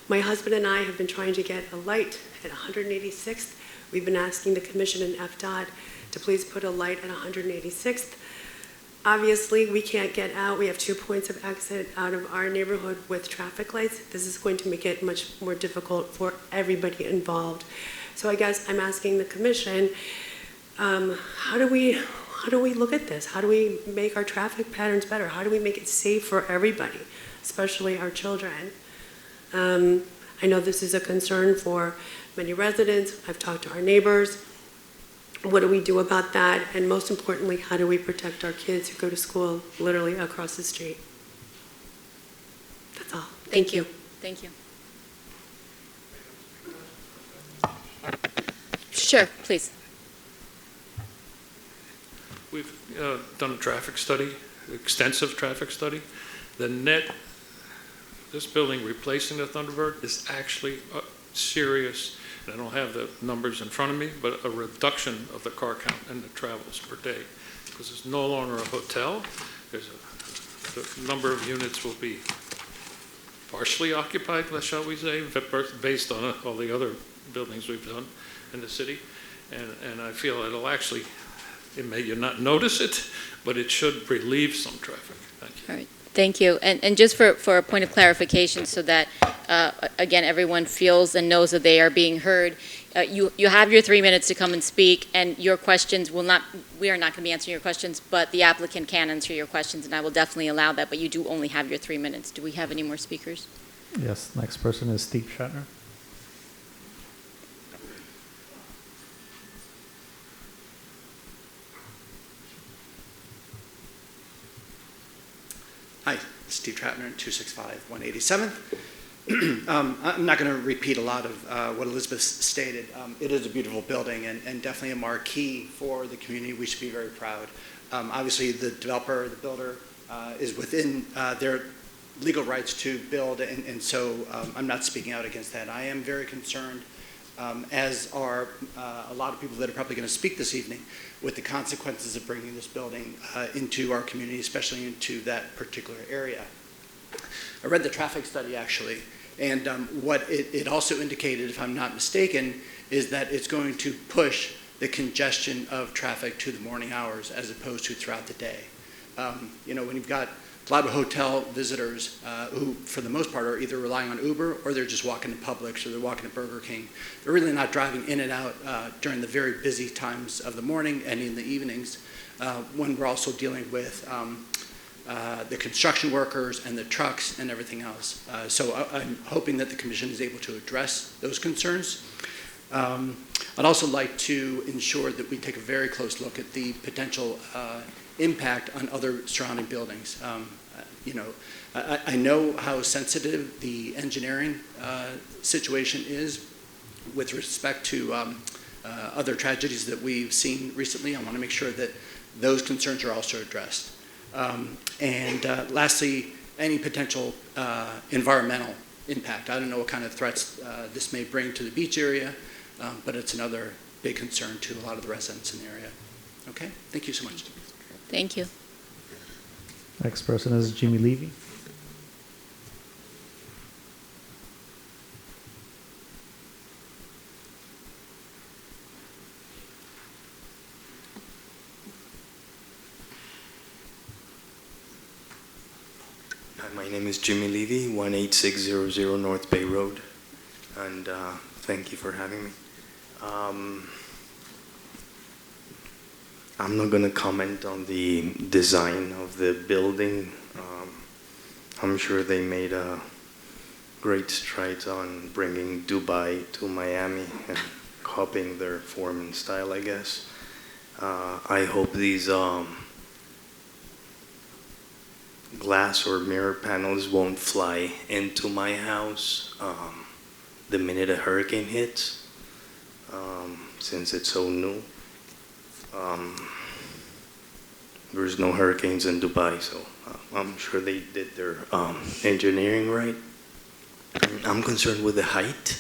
My husband and I have been trying to get a light at 186th. We've been asking the Commission and FDOT to please put a light at 186th. Obviously, we can't get out. We have 2 points of exit out of our neighborhood with traffic lights. This is going to make it much more difficult for everybody involved. So I guess I'm asking the Commission, how do we look at this? How do we make our traffic patterns better? How do we make it safe for everybody, especially our children? I know this is a concern for many residents. I've talked to our neighbors. What do we do about that? And most importantly, how do we protect our kids who go to school literally across the street? That's all. Thank you. Thank you. Sure, please. We've done a traffic study, extensive traffic study. The net, this building replacing the Thunderbird is actually a serious, and I don't have the numbers in front of me, but a reduction of the car count and the travels per day, because it's no longer a hotel. The number of units will be partially occupied, shall we say, based on all the other buildings we've done in the city. And I feel it'll actually, it may you not notice it, but it should relieve some traffic. Thank you. All right. Thank you. And just for a point of clarification so that, again, everyone feels and knows that they are being heard, you have your 3 minutes to come and speak, and your questions will not, we are not going to be answering your questions, but the applicant can answer your questions, and I will definitely allow that, but you do only have your 3 minutes. Do we have any more speakers? Yes, next person is Steve Shatner. Hi, Steve Tratner, 265 187th. I'm not going to repeat a lot of what Elizabeth stated. It is a beautiful building and definitely a marquee for the community. We should be very proud. Obviously, the developer, the builder, is within their legal rights to build, and so I'm not speaking out against that. I am very concerned, as are a lot of people that are probably going to speak this evening, with the consequences of bringing this building into our community, especially into that particular area. I read the traffic study, actually, and what it also indicated, if I'm not mistaken, is that it's going to push the congestion of traffic to the morning hours as opposed to throughout the day. When you've got a lot of hotel visitors who, for the most part, are either relying on Uber or they're just walking to Publix or they're walking to Burger King. They're really not driving in and out during the very busy times of the morning and in the evenings when we're also dealing with the construction workers and the trucks and everything else. So I'm hoping that the Commission is able to address those concerns. I'd also like to ensure that we take a very close look at the potential impact on other surrounding buildings. I know how sensitive the engineering situation is with respect to other tragedies that we've seen recently. I want to make sure that those concerns are also addressed. Lastly, any potential environmental impact. I don't know what kind of threats this may bring to the beach area, but it's another big concern to a lot of the residents in the area. Okay, thank you so much. Thank you. Next person is Jimmy Levy. Hi, my name is Jimmy Levy, 18600 North Bay Road, and thank you for having me. I'm not going to comment on the design of the building. I'm sure they made great strides on bringing Dubai to Miami and copying their form and style, I guess. I hope these glass or mirror panels won't fly into my house the minute a hurricane hits, since it's so new. There's no hurricanes in Dubai, so I'm sure they did their engineering right. I'm concerned with the height.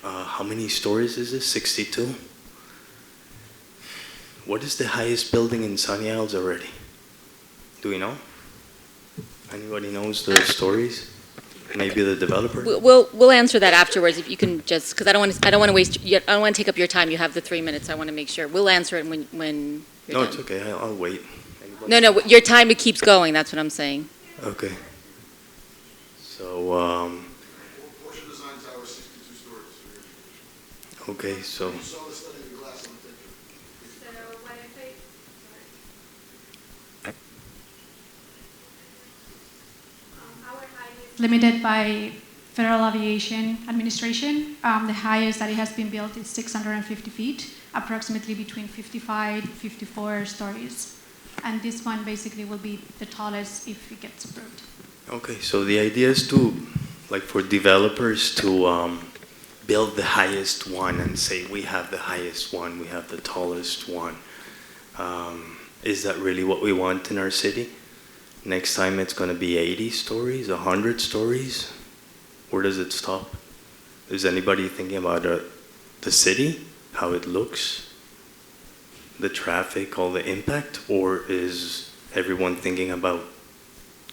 How many stories is this? 62? What is the highest building in Sunny Isles already? Do we know? Anybody knows the stories? Maybe the developer? We'll answer that afterwards if you can just, because I don't want to waste, I don't want to take up your time. You have the 3 minutes. I want to make sure. We'll answer it when you're No, done. it's okay. I'll wait. No, your time, it keeps going. That's what I'm saying. Okay. So, Porsche Design Tower, 62 stories. okay, so. You saw the study of the glass on the picture. Limited by Federal Aviation Administration. The highest that it has been built is 650 feet, approximately between 55 and 54 stories. And this one basically will be the tallest if it gets approved. Okay, so the idea is to, like, for developers to build the highest one and say, we have the highest one, we have the tallest one. Is that really what we want in our city? Next time it's going to be 80 stories, 100 stories? Where does it stop? Is anybody thinking about the city, how it looks, the traffic, all the impact? Or is everyone thinking about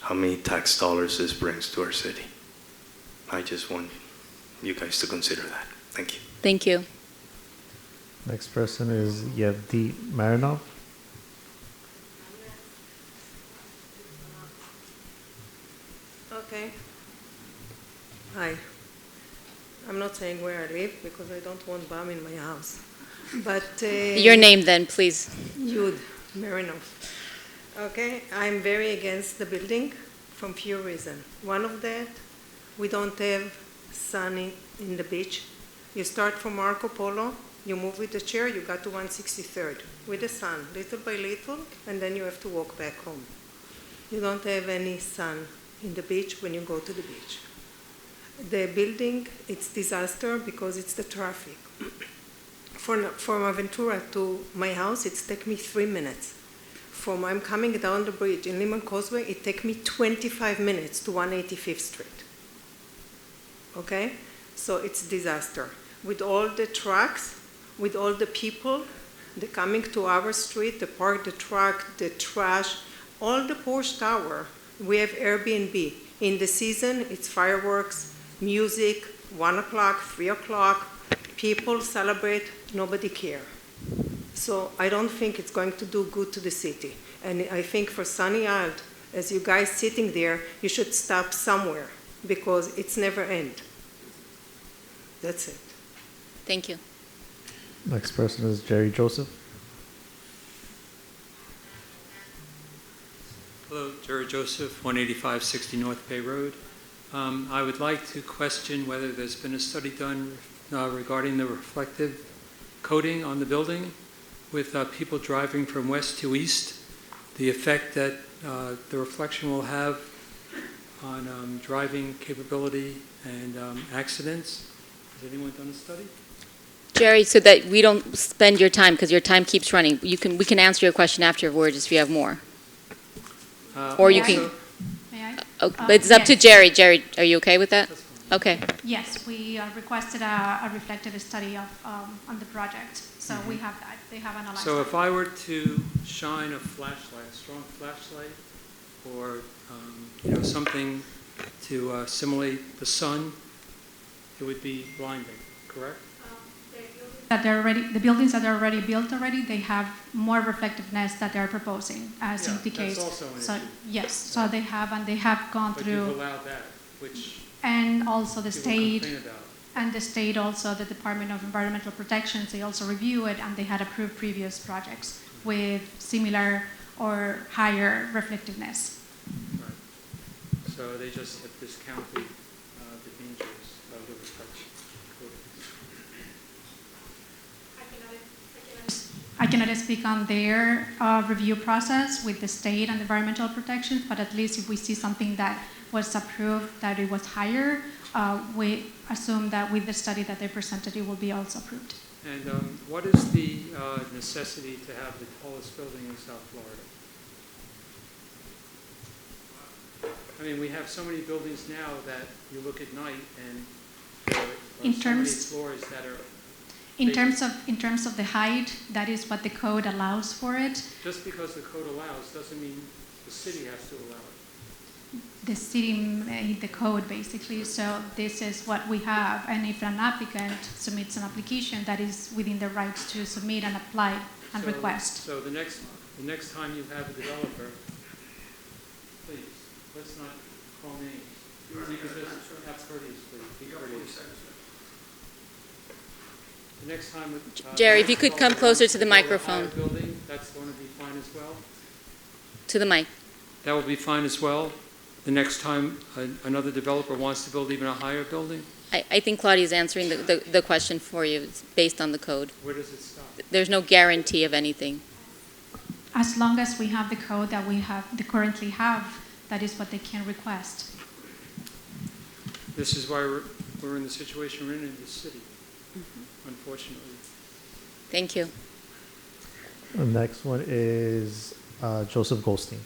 how many tax dollars this brings to our city? I just want you guys to consider that. Thank you. Thank you. Next person is Yevdi Marinov. Okay. Hi. I'm not saying where I live because I don't want bomb in my house. But Your name then, please. Yud Marinov. Okay, I'm very against the building from few reasons. One of that, we don't have sun in the beach. You start from Marco Polo, you move with the chair, you got to 163rd with the sun, little by little, and then you have to walk back home. You don't have any sun in the beach when you go to the beach. The building, it's disaster because it's the traffic. From Aventura to my house, it's take me 3 minutes. I'm coming down the bridge in Lehman Causeway, it take me 25 minutes to 185th Street. Okay? So it's disaster. With all the trucks, with all the people, they're coming to our street, they park the truck, the trash, all the Porsche Tower, we have Airbnb. In the season, it's fireworks, music, 1 o'clock, 3 o'clock, people celebrate, nobody care. So I don't think it's going to do good to the city. And I think for Sunny Isle, as you guys sitting there, you should stop somewhere because it's never end. That's it. Thank you. Next person is Jerry Joseph. Hello, Jerry Joseph, 18560 North Bay Road. I would like to question whether there's been a study done regarding the reflective coating on the building with people driving from west to east, the effect that the reflection will have on driving capability and accidents. Has anyone done a study? Jerry, so that we don't spend your time, because your time keeps running, we can answer your question afterwards if you have more. Or you can. May I? But it's up to Yes. Jerry. Jerry, are you okay with that? Okay. Yes, we requested a reflective study of, on the project, so we have that. They have analyzed So that. if I were to shine a flashlight, a strong flashlight, or something to simulate the sun, it would be blinding, correct? That the buildings that are already built already, they have more reflectiveness that they're proposing, as indicates. That's also an So, issue. yes, so they have, and they have gone But through. you've allowed that, which And also the people state, complain about. and the state also, the Department of Environmental Protection, they also review it, and they had approved previous projects with similar or higher reflectiveness. Right. So they just have discounted the dangers of the reflection. I cannot speak on their review process with the state and environmental protections, but at least if we see something that was approved, that it was higher, we assume that with the study that they presented, it will be also approved. And what is the necessity to have the tallest building in South Florida? I mean, we have so many buildings now that you look at night and there are In so many terms- floors that are In vacant. terms of the height, that is what the code allows for it. Just because the code allows doesn't mean the city has to allow it. The city made the code basically, so this is what we have. And if an applicant submits an application, that is within the rights to submit and apply and So- request. So the next time you have a developer, please, let's not call names. You can just have courteous, please. Be courteous. The next time. Jerry, if you could come closer to the microphone. Building, that's going to be fine as well. To the mic. That will be fine as well. The next time another developer wants to build even a higher building, I think Claudia's answering the question for you. It's based on the code. where does it stop? There's no guarantee of anything. As long as we have the code that we currently have, that is what they can request. This is why we're in the situation we're in this city, unfortunately. Thank you. The next one is Joseph Goldstein.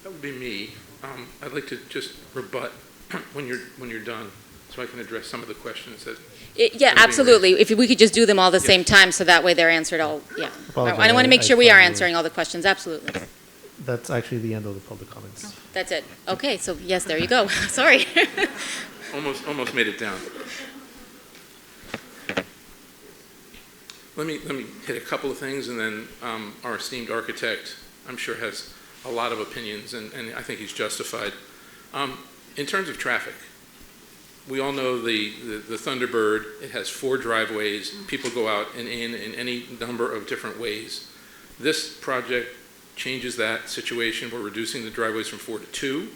That would be me. I'd like to just rebut when you're done, so I can address some of the questions that. Yeah, absolutely. If we could just do them all the same time, so that way they're answered all, yeah. I want to make sure we are answering all the questions, absolutely. That's actually the end of the public comments. That's it. Okay, so yes, there you go. Sorry. Almost made it down. Let me hit a couple of things, and then our esteemed architect, I'm sure, has a lot of opinions, and I think he's justified. In terms of traffic, we all know the Thunderbird. It has 4 driveways. People go out and in any number of different ways. This project changes that situation. We're reducing the driveways from 4 to 2,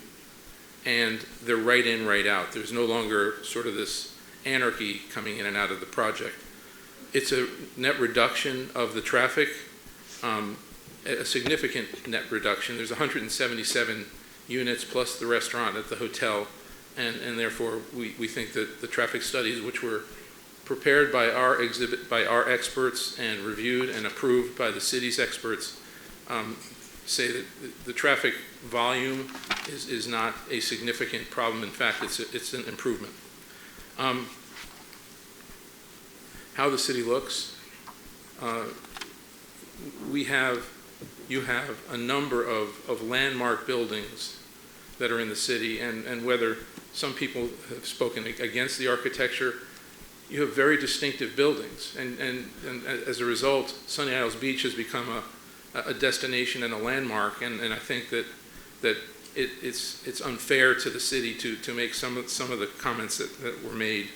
and they're right in, right out. There's no longer sort of this anarchy coming in and out of the project. It's a net reduction of the traffic, a significant net reduction. There's 177 units plus the restaurant at the hotel, and therefore we think that the traffic studies, which were prepared by our experts and reviewed and approved by the city's experts, say that the traffic volume is not a significant problem. In fact, it's an improvement. How the city looks, you have a number of landmark buildings that are in the city, and whether some people have spoken against the architecture, you have very distinctive buildings, and as a result, Sunny Isles Beach has become a destination and a landmark, and I think that it's unfair to the city to make some of the comments that were made.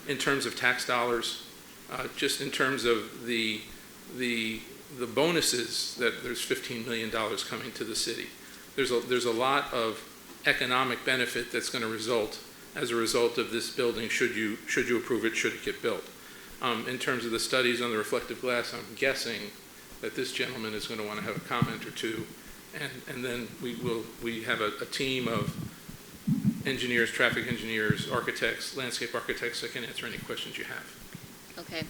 In terms of tax dollars, just in terms of the bonuses, that there's $15 million coming to the city. There's a lot of economic benefit that's going to result as a result of this building, should you approve it, should it get built. In terms of the studies on the reflective glass, I'm guessing that this gentleman is going to want to have a comment or two, and then we have a team of engineers, traffic engineers, architects, landscape architects that can answer any questions you have. Okay.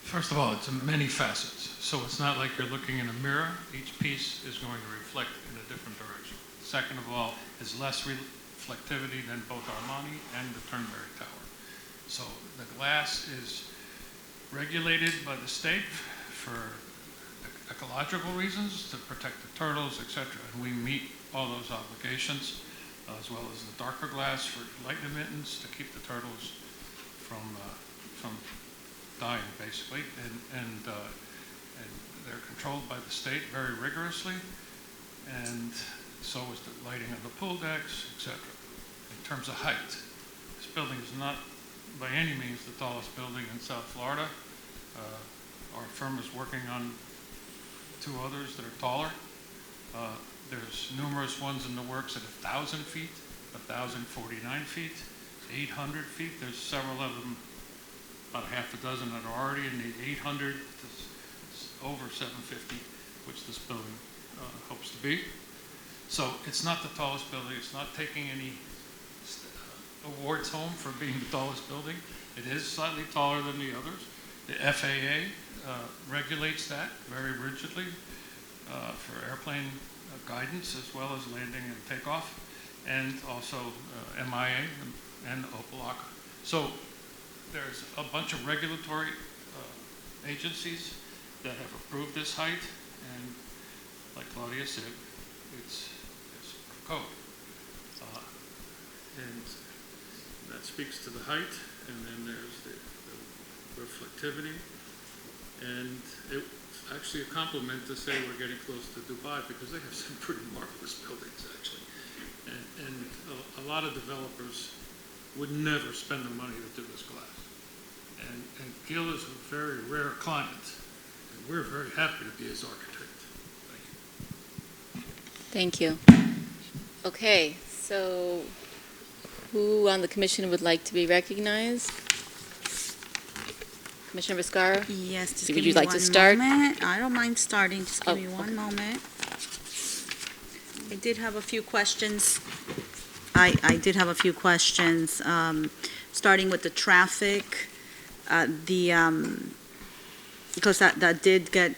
First of all, it's many facets. So it's not like you're looking in a mirror. Each piece is going to reflect in a different direction. Second of all, it's less reflectivity than both Armani and the Turnberry Tower. So the glass is regulated by the state for ecological reasons, to protect the turtles, etc. And we meet all those obligations, as well as the darker glass for light emittance to keep the turtles from dying, basically. And they're controlled by the state very rigorously, and so is the lighting of the pool decks, etc. In terms of height, this building is not by any means the tallest building in South Florida. Our firm is working on 2 others that are taller. There's numerous ones in the works at 1,000 feet, 1,049 feet, 800 feet. There's several of them, about a half a dozen that are already in the 800 to over 750, which this building hopes to be. So it's not the tallest building. It's not taking any awards home for being the tallest building. It is slightly taller than the others. The FAA regulates that very rigidly for airplane guidance, as well as landing and takeoff, and also MIA and Opelaka. So there's a bunch of regulatory agencies that have approved this height, and like Claudia said, it's code. And that speaks to the height, and then there's the reflectivity, and it's actually a compliment to say we're getting close to Dubai, because they have some pretty marvelous buildings, actually. And a lot of developers would never spend the money to do this glass. And Gil is a very rare client, and we're very happy to be his architect. Thank you. Okay, so who on the commission would like to be recognized? Commissioner Viscara? Yes, just Would give you me like one to start? moment. I don't mind starting, just give me one okay. moment. I did have a few questions. I did have a few questions, starting with the traffic. Because that did get,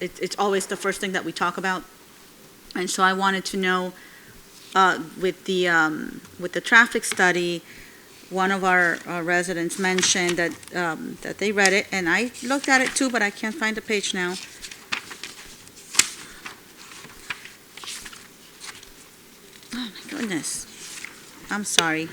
it's always the first thing that we talk about. And so I wanted to know, with the traffic study, one of our residents mentioned that they read it, and I looked at it too, but I can't find the page now. Oh my goodness. I'm sorry.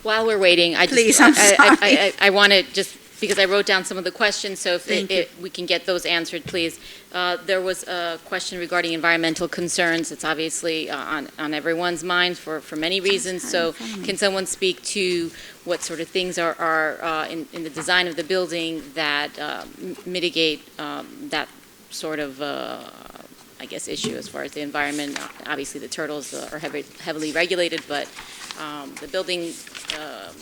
While we're waiting, I want to just, because I wrote down some of the questions, so if we can get those answered, please. There was a question regarding environmental concerns. It's obviously on everyone's mind for many reasons. So can someone speak to what sort of things are in the design of the building that mitigate that sort of, I guess, issue as far as the environment? Obviously, the turtles are heavily regulated, but the building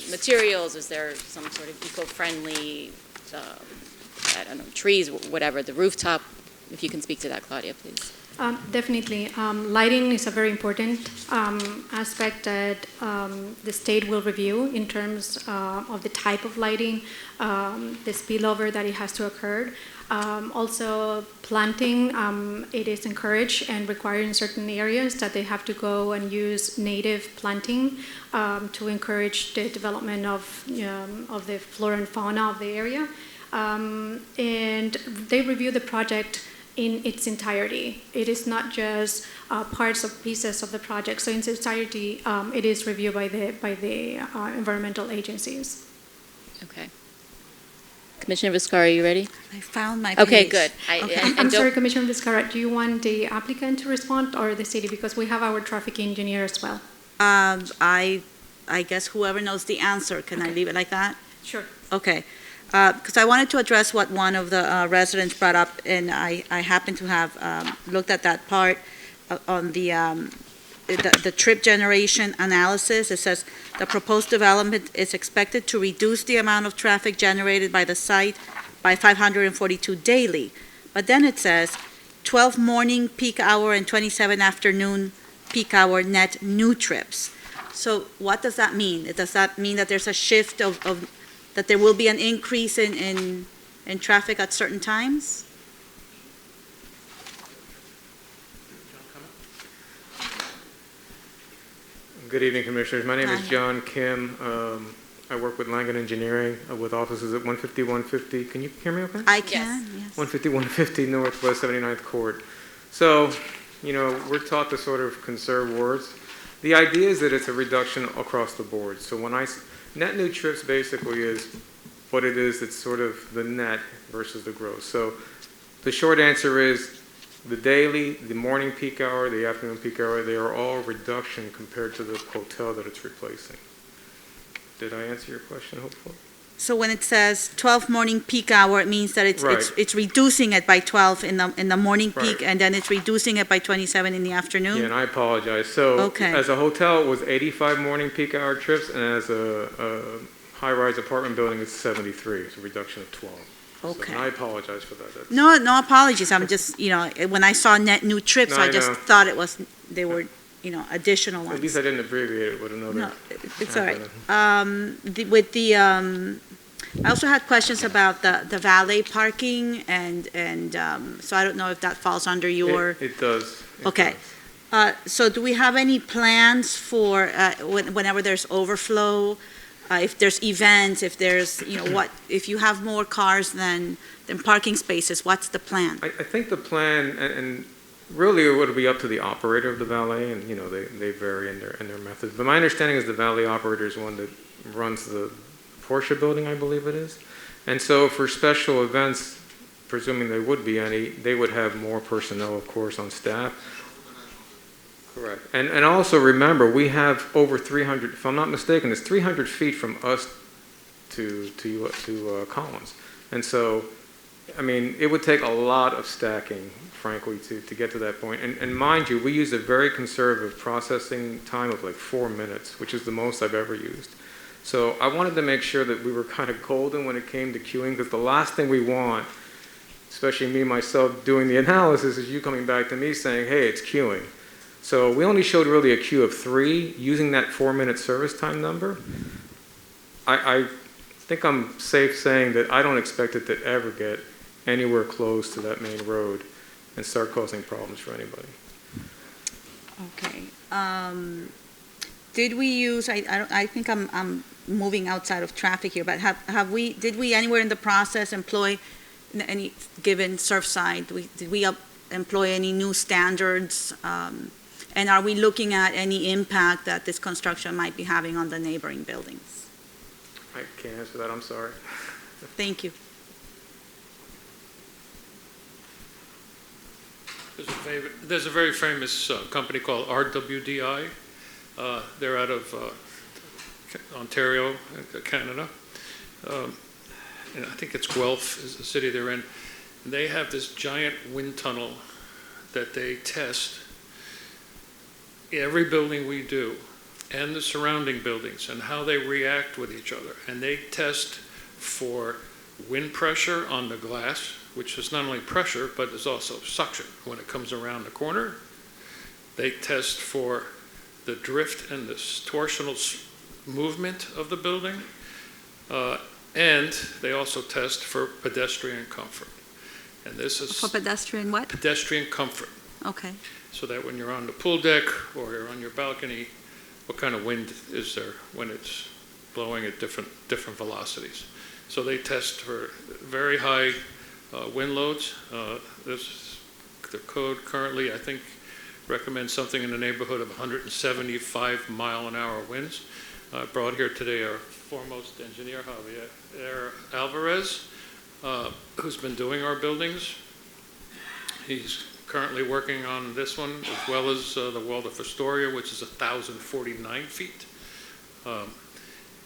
materials, is there some sort of eco-friendly, I don't know, trees, whatever, the rooftop? If you can speak to that, Claudia, please. Definitely. Lighting is a very important aspect that the state will review in terms of the type of lighting, the spillover that it has to occur. Also, planting, it is encouraged and required in certain areas that they have to go and use native planting to encourage the development of the flora and fauna of the area. And they review the project in its entirety. It is not just parts of pieces of the project. So in its entirety, it is reviewed by the environmental agencies. Okay. Commissioner Viscara, are you ready? I found my Okay, page. good. I'm sorry, Commissioner Viscara, do you want the applicant to respond or the city? Because we have our traffic engineer as well. I guess whoever knows the answer, can I leave it like that? Sure. Okay. Because I wanted to address what one of the residents brought up, and I happen to have looked at that part on the trip generation analysis. It says the proposed development is expected to reduce the amount of traffic generated by the site by 542 daily. But then it says 12 morning peak hour and 27 afternoon peak hour net new trips. So what does that mean? Does that mean that there's a shift of that there will be an increase in traffic at certain times? Good evening, Commissioners. My name is Hi. John Kim. I work with Langen Engineering with offices at 150. Can you hear me okay? I can, yes. 150 Northwest 79th Court. So, we're taught to sort of conserve words. The idea is that it's a reduction across the board. So net new trips basically is what it is. It's sort of the net versus the gross. So the short answer is the daily, the morning peak hour, the afternoon peak hour, they are all a reduction compared to the hotel that it's replacing. Did I answer your question, hopefully? So when it says 12 morning peak hour, it means that it's reducing it by 12 in the morning peak, and then it's reducing it by 27 in the afternoon? Yeah, and I apologize. So as a hotel, it was 85 morning peak hour trips, and as a high-rise apartment building, it's 73. It's a reduction of 12. Okay. So I apologize for that. No apologies. I'm just, when I saw net new trips, I just thought they were, additional ones. At least I didn't abbreviate it with another. No, it's all right. I also had questions about the valet parking, and so I don't know if that falls under your. It does. Okay. So do we have any plans for whenever there's overflow, if there's events, if there's, if you have more cars than parking spaces, what's the plan? I think the plan, and really it would be up to the operator of the valet, and they vary in their methods. But my understanding is the valet operator is one that runs the Porsche building, I believe it is. And so for special events, presuming there would be any, they would have more personnel, of course, on staff. Correct. And also remember, we have over 300, if I'm not mistaken, it's 300 feet from us to Collins. And so, it would take a lot of stacking, frankly, to get to that point. And mind you, we use a very conservative processing time of like 4 minutes, which is the most I've ever used. So I wanted to make sure that we were kind of golden when it came to queuing, because the last thing we want, especially me, myself, doing the analysis, is you coming back to me saying, hey, it's queuing. So we only showed really a queue of 3 using that 4-minute service time number. I think I'm safe saying that I don't expect it to ever get anywhere close to that main road and start causing problems for anybody. Okay. Did we use, I think I'm moving outside of traffic here, but did we anywhere in the process employ any, given Surfside, did we employ any new standards? And are we looking at any impact that this construction might be having on the neighboring buildings? I can't answer that, I'm sorry. Thank you. There's a very famous company called RWDI. They're out of Ontario, Canada. And I think it's Guelph is the city they're in. And they have this giant wind tunnel that they test every building we do and the surrounding buildings and how they react with each other. And they test for wind pressure on the glass, which is not only pressure, but is also suction when it comes around the corner. They test for the drift and the torsional movement of the building. And they also test for pedestrian comfort. And this is for pedestrian what? Pedestrian comfort. Okay. So that when you're on the pool deck or you're on your balcony, what kind of wind is there when it's blowing at different velocities? So they test for very high wind loads. There's The code currently, I think, recommends something in the neighborhood of 175 mile-an-hour winds. I brought here today our foremost engineer, Javier Alvarez, who's been doing our buildings. He's currently working on this one, as well as the Waldorf Astoria, which is 1,049 feet.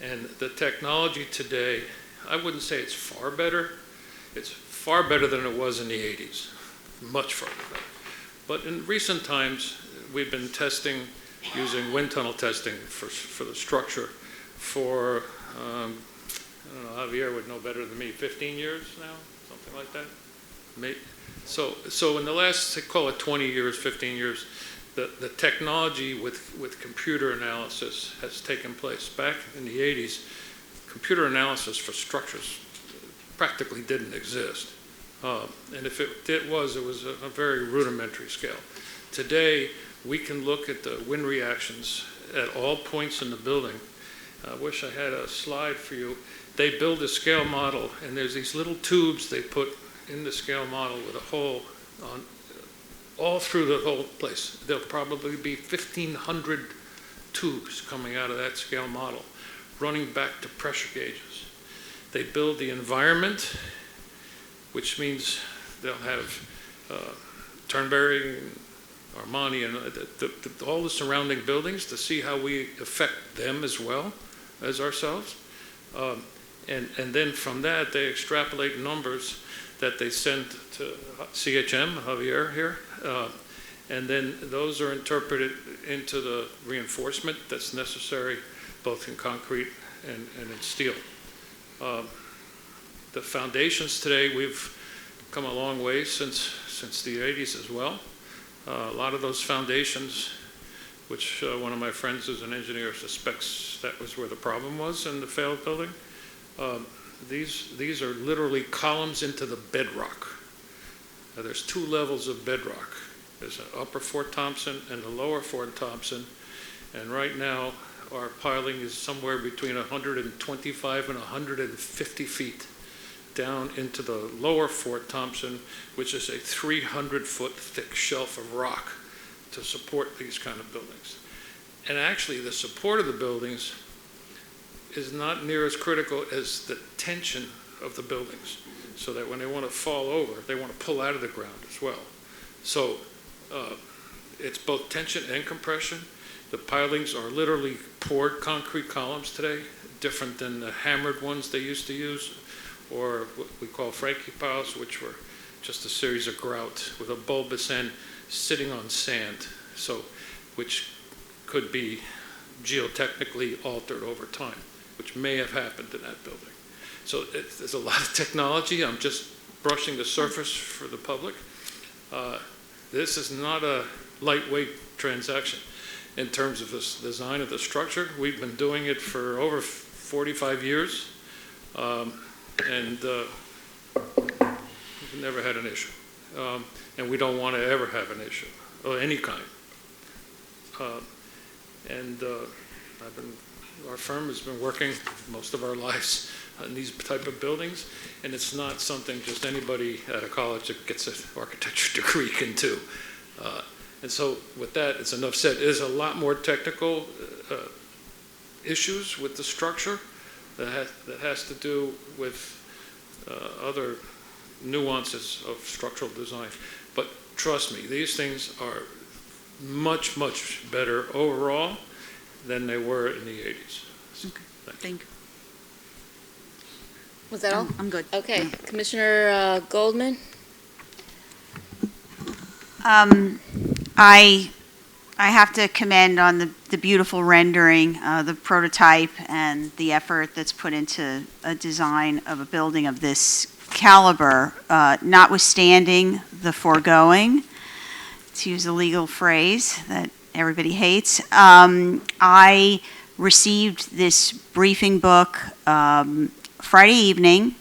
And the technology today, I wouldn't say it's far better. It's far better than it was in the 80s, much farther better. But in recent times, we've been testing, using wind tunnel testing for the structure for, I don't know, Javier would know better than me, 15 years now, something like that. So in the last, call it 20 years, 15 years, the technology with computer analysis has taken place. Back in the 80s, computer analysis for structures practically didn't exist. And if it was a very rudimentary scale. Today, we can look at the wind reactions at all points in the building. I wish I had a slide for you. They build a scale model, and there's these little tubes they put in the scale model with a hole on all through the whole place. There'll probably be 1,500 tubes coming out of that scale model, running back to pressure gauges. They build the environment, which means they'll have Turnberry, Armani, and all the surrounding buildings to see how we affect them as well as ourselves. And then from that, they extrapolate numbers that they send to CHM, Javier here, and then those are interpreted into the reinforcement that's necessary both in concrete and in steel. The foundations today, we've come a long way since the 80s as well. A lot of those foundations, which one of my friends who's an engineer suspects that was where the problem was in the failed building. These are literally columns into the bedrock. Now, there's two levels of bedrock. There's an upper Fort Thompson and a lower Fort Thompson. And right now, our piling is somewhere between 125 and 150 feet down into the lower Fort Thompson, which is a 300-foot thick shelf of rock to support these kind of buildings. And actually, the support of the buildings is not near as critical as the tension of the buildings, so that when they want to fall over, they want to pull out of the ground as well. So it's both tension and compression. The pilings are literally poured concrete columns today, different than the hammered ones they used to use, or what we call Frankie piles, which were just a series of grout with a bulbous end sitting on sand, so which could be geotechnically altered over time, which may have happened in that building. So there's a lot of technology. I'm just brushing the surface for the public. This is not a lightweight transaction in terms of the design of the structure. We've been doing it for over 45 years, and we've never had an issue. And we don't want to ever have an issue of any kind. Our firm has been working most of our lives on these type of buildings, and it's not something just anybody at a college that gets an architecture degree can do. And so with that, it's enough said. There's a lot more technical issues with the structure that has to do with other nuances of structural design. But trust me, these things are much, much better overall than they were in the 80s. Okay. Thank you. Was that all? I'm good. Okay. Commissioner Goldman? I have to commend on the beautiful rendering, the prototype, and the effort that's put into a design of a building of this caliber, notwithstanding the foregoing, to use a legal phrase that everybody hates. I received this briefing book Friday evening.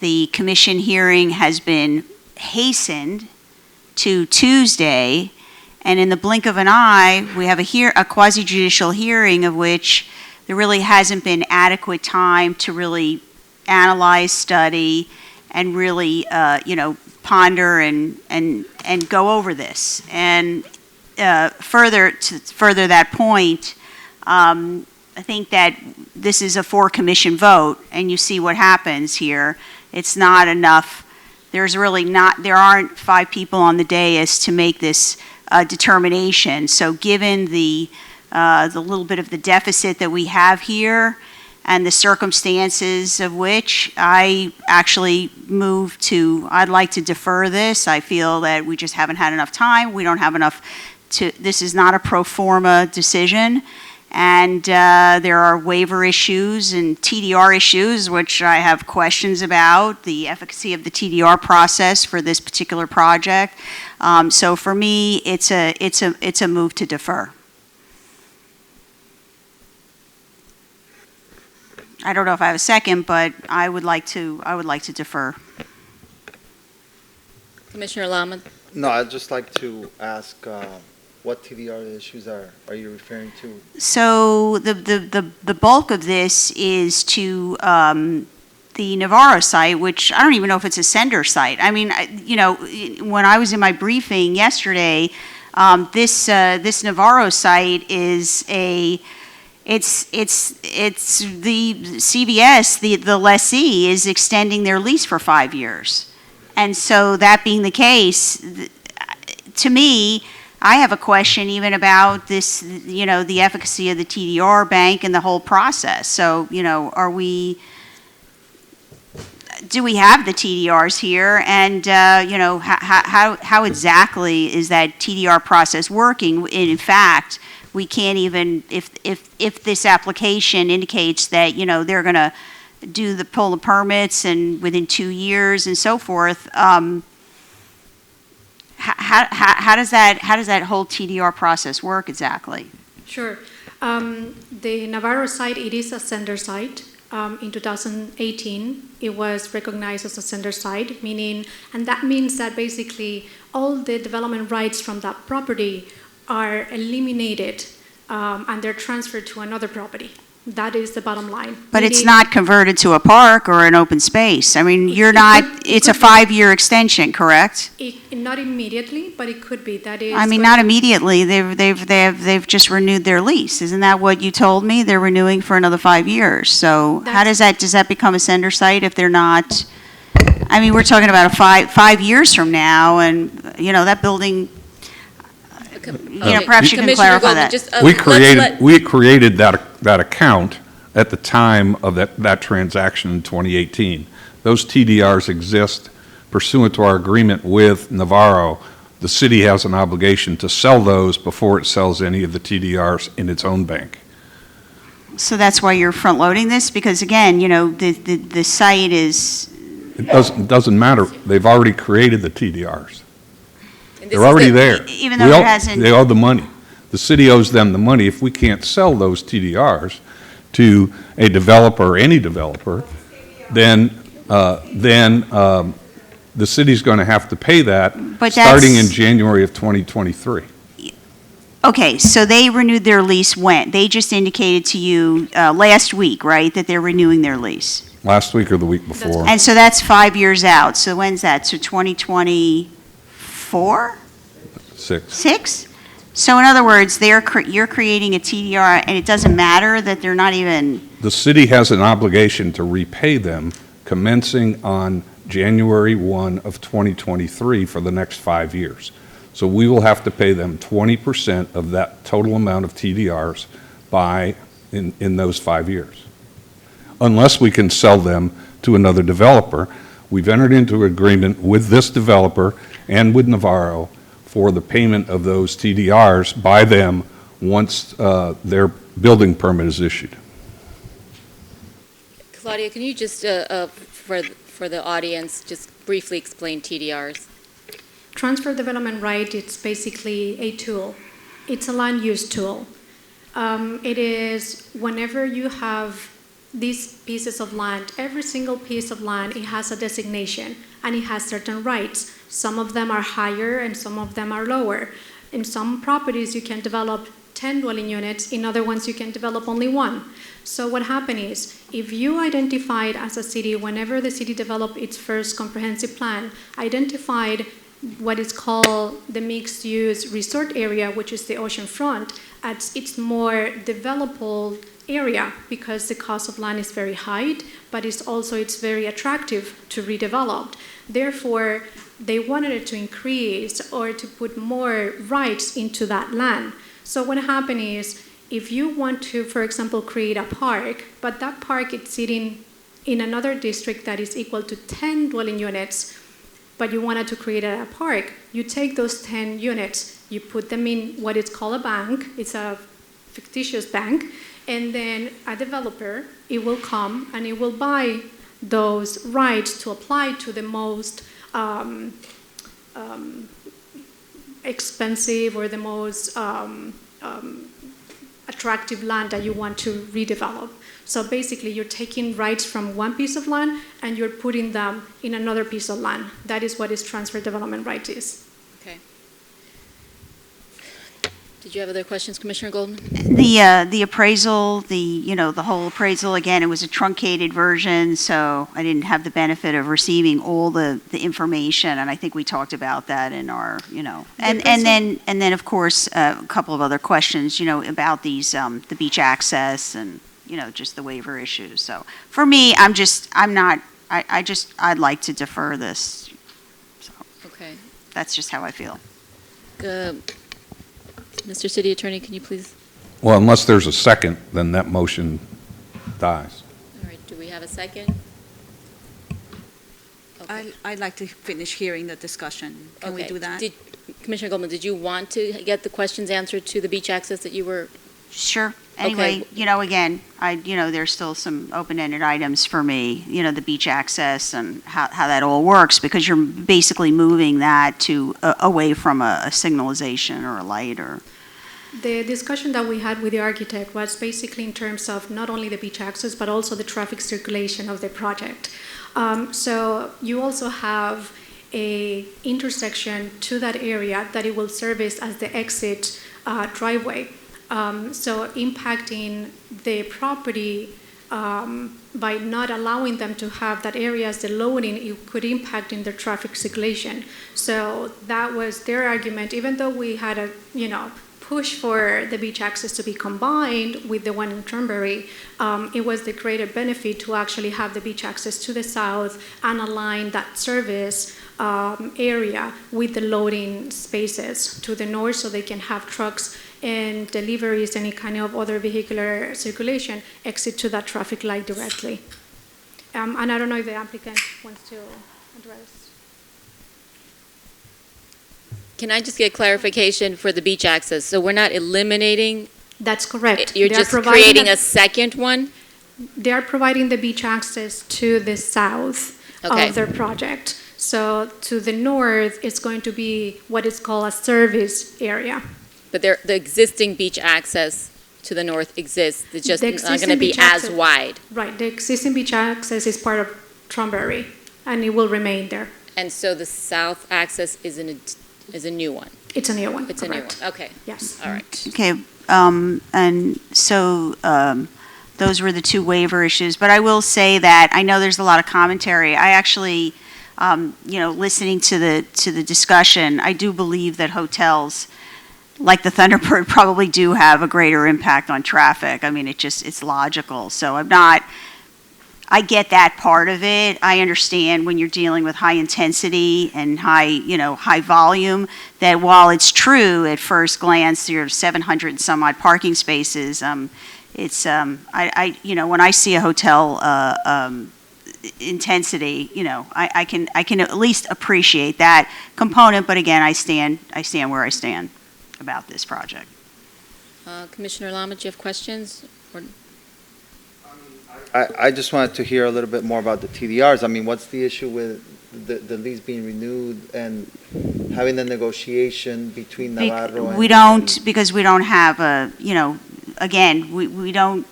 The commission hearing has been hastened to Tuesday, and in the blink of an eye, we have a quasi-judicial hearing of which there really hasn't been adequate time to really analyze, study, and really, ponder and and go over this. And further that point, I think that this is a four-commission vote, and you see what happens here. It's not enough. There aren't 5 people on the dais to make this determination. So given the little bit of the deficit that we have here and the circumstances of which, I actually I'd like to defer this. I feel that we just haven't had enough time. We don't have enough this is not a pro forma decision. And there are waiver issues and TDR issues, which I have questions about, the efficacy of the TDR process for this particular project. So for me, it's a move to defer. I don't know if I have a second, but I would like to defer. Commissioner Lama? No, I'd just like to ask what TDR issues are you referring to? So the bulk of this is to the Navarro site, which I don't even know if it's a sender site. I mean, when I was in my briefing yesterday, this Navarro site is it's the CVS, the lessee is extending their lease for 5 years. And so that being the case, to me, I have a question even about this, the efficacy of the TDR bank and the whole process. So, do we have the TDRs here? And, how exactly is that TDR process working? In fact, we can't even, if this application indicates that, they're going to pull the permits and within 2 years and so forth, how does that whole TDR process work exactly? Sure. The Navarro site, it is a sender site. In 2018, it was recognized as a sender site, and that means that basically all the development rights from that property are eliminated and they're transferred to another property. That is the bottom line. But it's not converted to a park or an open space. I mean, it's a 5-year extension, correct? Not immediately, but it could be. That is. I mean, not immediately. They've just renewed their lease. Isn't that what you told me? They're renewing for another 5 years. So how does that become a sender site if they're not? I mean, we're talking about a 5 years from now, and that building. Perhaps you can clarify that. We created that account at the time of that transaction in 2018. Those TDRs exist pursuant to our agreement with Navarro. The city has an obligation to sell those before it sells any of the TDRs in its own bank. So that's why you're front loading this, because again, the site is. It doesn't matter. They've already created the TDRs. They're already there. Even though it hasn't. They owe the money. The city owes them the money. If we can't sell those TDRs to a developer or any developer, then the city's going to have to pay that starting in January of 2023. Okay, so they renewed their lease when? They just indicated to you last week, right, that they're renewing their lease? Last week or the week before. And so that's 5 years out. So when's that? So 2024? 6? So in other words, you're creating a TDR, and it doesn't matter that they're not even. The city has an obligation to repay them commencing on January 1 of 2023 for the next 5 years. So we will have to pay them 20% of that total amount of TDRs in those 5 years. Unless we can sell them to another developer. We've entered into an agreement with this developer and with Navarro for the payment of those TDRs by them once their building permit is issued. Claudia, can you just, for the audience, just briefly explain TDRs? Transfer development right, it's basically a tool. It's a land use tool. It is whenever you have these pieces of land, every single piece of land, it has a designation and it has certain rights. Some of them are higher and some of them are lower. In some properties, you can develop 10 dwelling units. In other ones, you can develop only 1. So what happened is, if you identified as a city, whenever the city developed its first comprehensive plan, identified what is called the mixed-use resort area, which is the ocean front, it's more developable area because the cost of land is very high, but it's very attractive to redevelop. Therefore, they wanted it to increase or to put more rights into that land. So what happened is, if you want to, for example, create a park, but that park is sitting in another district that is equal to 10 dwelling units, but you wanted to create a park, you take those 10 units, you put them in what is called a bank, it's a fictitious bank, and then a developer, it will come and it will buy those rights to apply to the most expensive or the most attractive land that you want to redevelop. So basically, you're taking rights from one piece of land and you're putting them in another piece of land. That is what transfer development right is. Okay. Did you have other questions, Commissioner Golden? The appraisal, the whole appraisal, again, it was a truncated version, so I didn't have the benefit of receiving all the information, and I think we talked about that in our, and then of course a couple of other questions, about these the beach access and just the waiver issues. So for me, I'd like to defer this. So Okay. that's just how I feel. Mr. City Attorney, can you please? Well, unless there's a second, then that motion dies. All right, do we have a second? Okay. I'd like to finish hearing the discussion. Can we Okay. do that? Commissioner Goldman, did you want to get the questions answered to the beach access that you were? Sure. Anyway, again, there's still some open-ended items for me, the beach access and how that all works, because you're basically moving that to away from a signalization or a light or. The discussion that we had with the architect was basically in terms of not only the beach access, but also the traffic circulation of the project. So you also have a intersection to that area that it will service as the exit driveway. So impacting the property by not allowing them to have that area as the loading, it could impact in their traffic circulation. So that was their argument, even though we had a, push for the beach access to be combined with the one in Turnberry, it was the greater benefit to actually have the beach access to the south and align that service area with the loading spaces to the north so they can have trucks and deliveries, any kind of other vehicular circulation, exit to that traffic light directly. And I don't know if the applicant wants to address. Can I just get clarification for the beach access? So we're not eliminating? That's correct. You're just creating a second one? They are providing the beach access to the south of their project. So to the north, it's going to be what is called a service area. But the existing beach access to the north exists. It's just not going to be as wide. Right. The existing beach access is part of Turnberry, and it will remain there. And so the south access is a new one? It's a new one. It's correct. A new one. Okay. Yes. All right. Okay. And so those were the two waiver issues. But I will say that I know there's a lot of commentary. I actually, listening to the discussion, I do believe that hotels like the Thunderbird probably do have a greater impact on traffic. I mean, it's logical. So I get that part of it. I understand when you're dealing with high intensity and high volume, that while it's true at first glance, there are 700 and some odd parking spaces, it's, when I see a hotel intensity, I can at least appreciate that component, but again, I stand where I stand about this project. Commissioner Lama, do you have questions? I just wanted to hear a little bit more about the TDRs. I mean, what's the issue with the lease being renewed and having the negotiation between Navarro and... We don't, because we don't have again, we don't,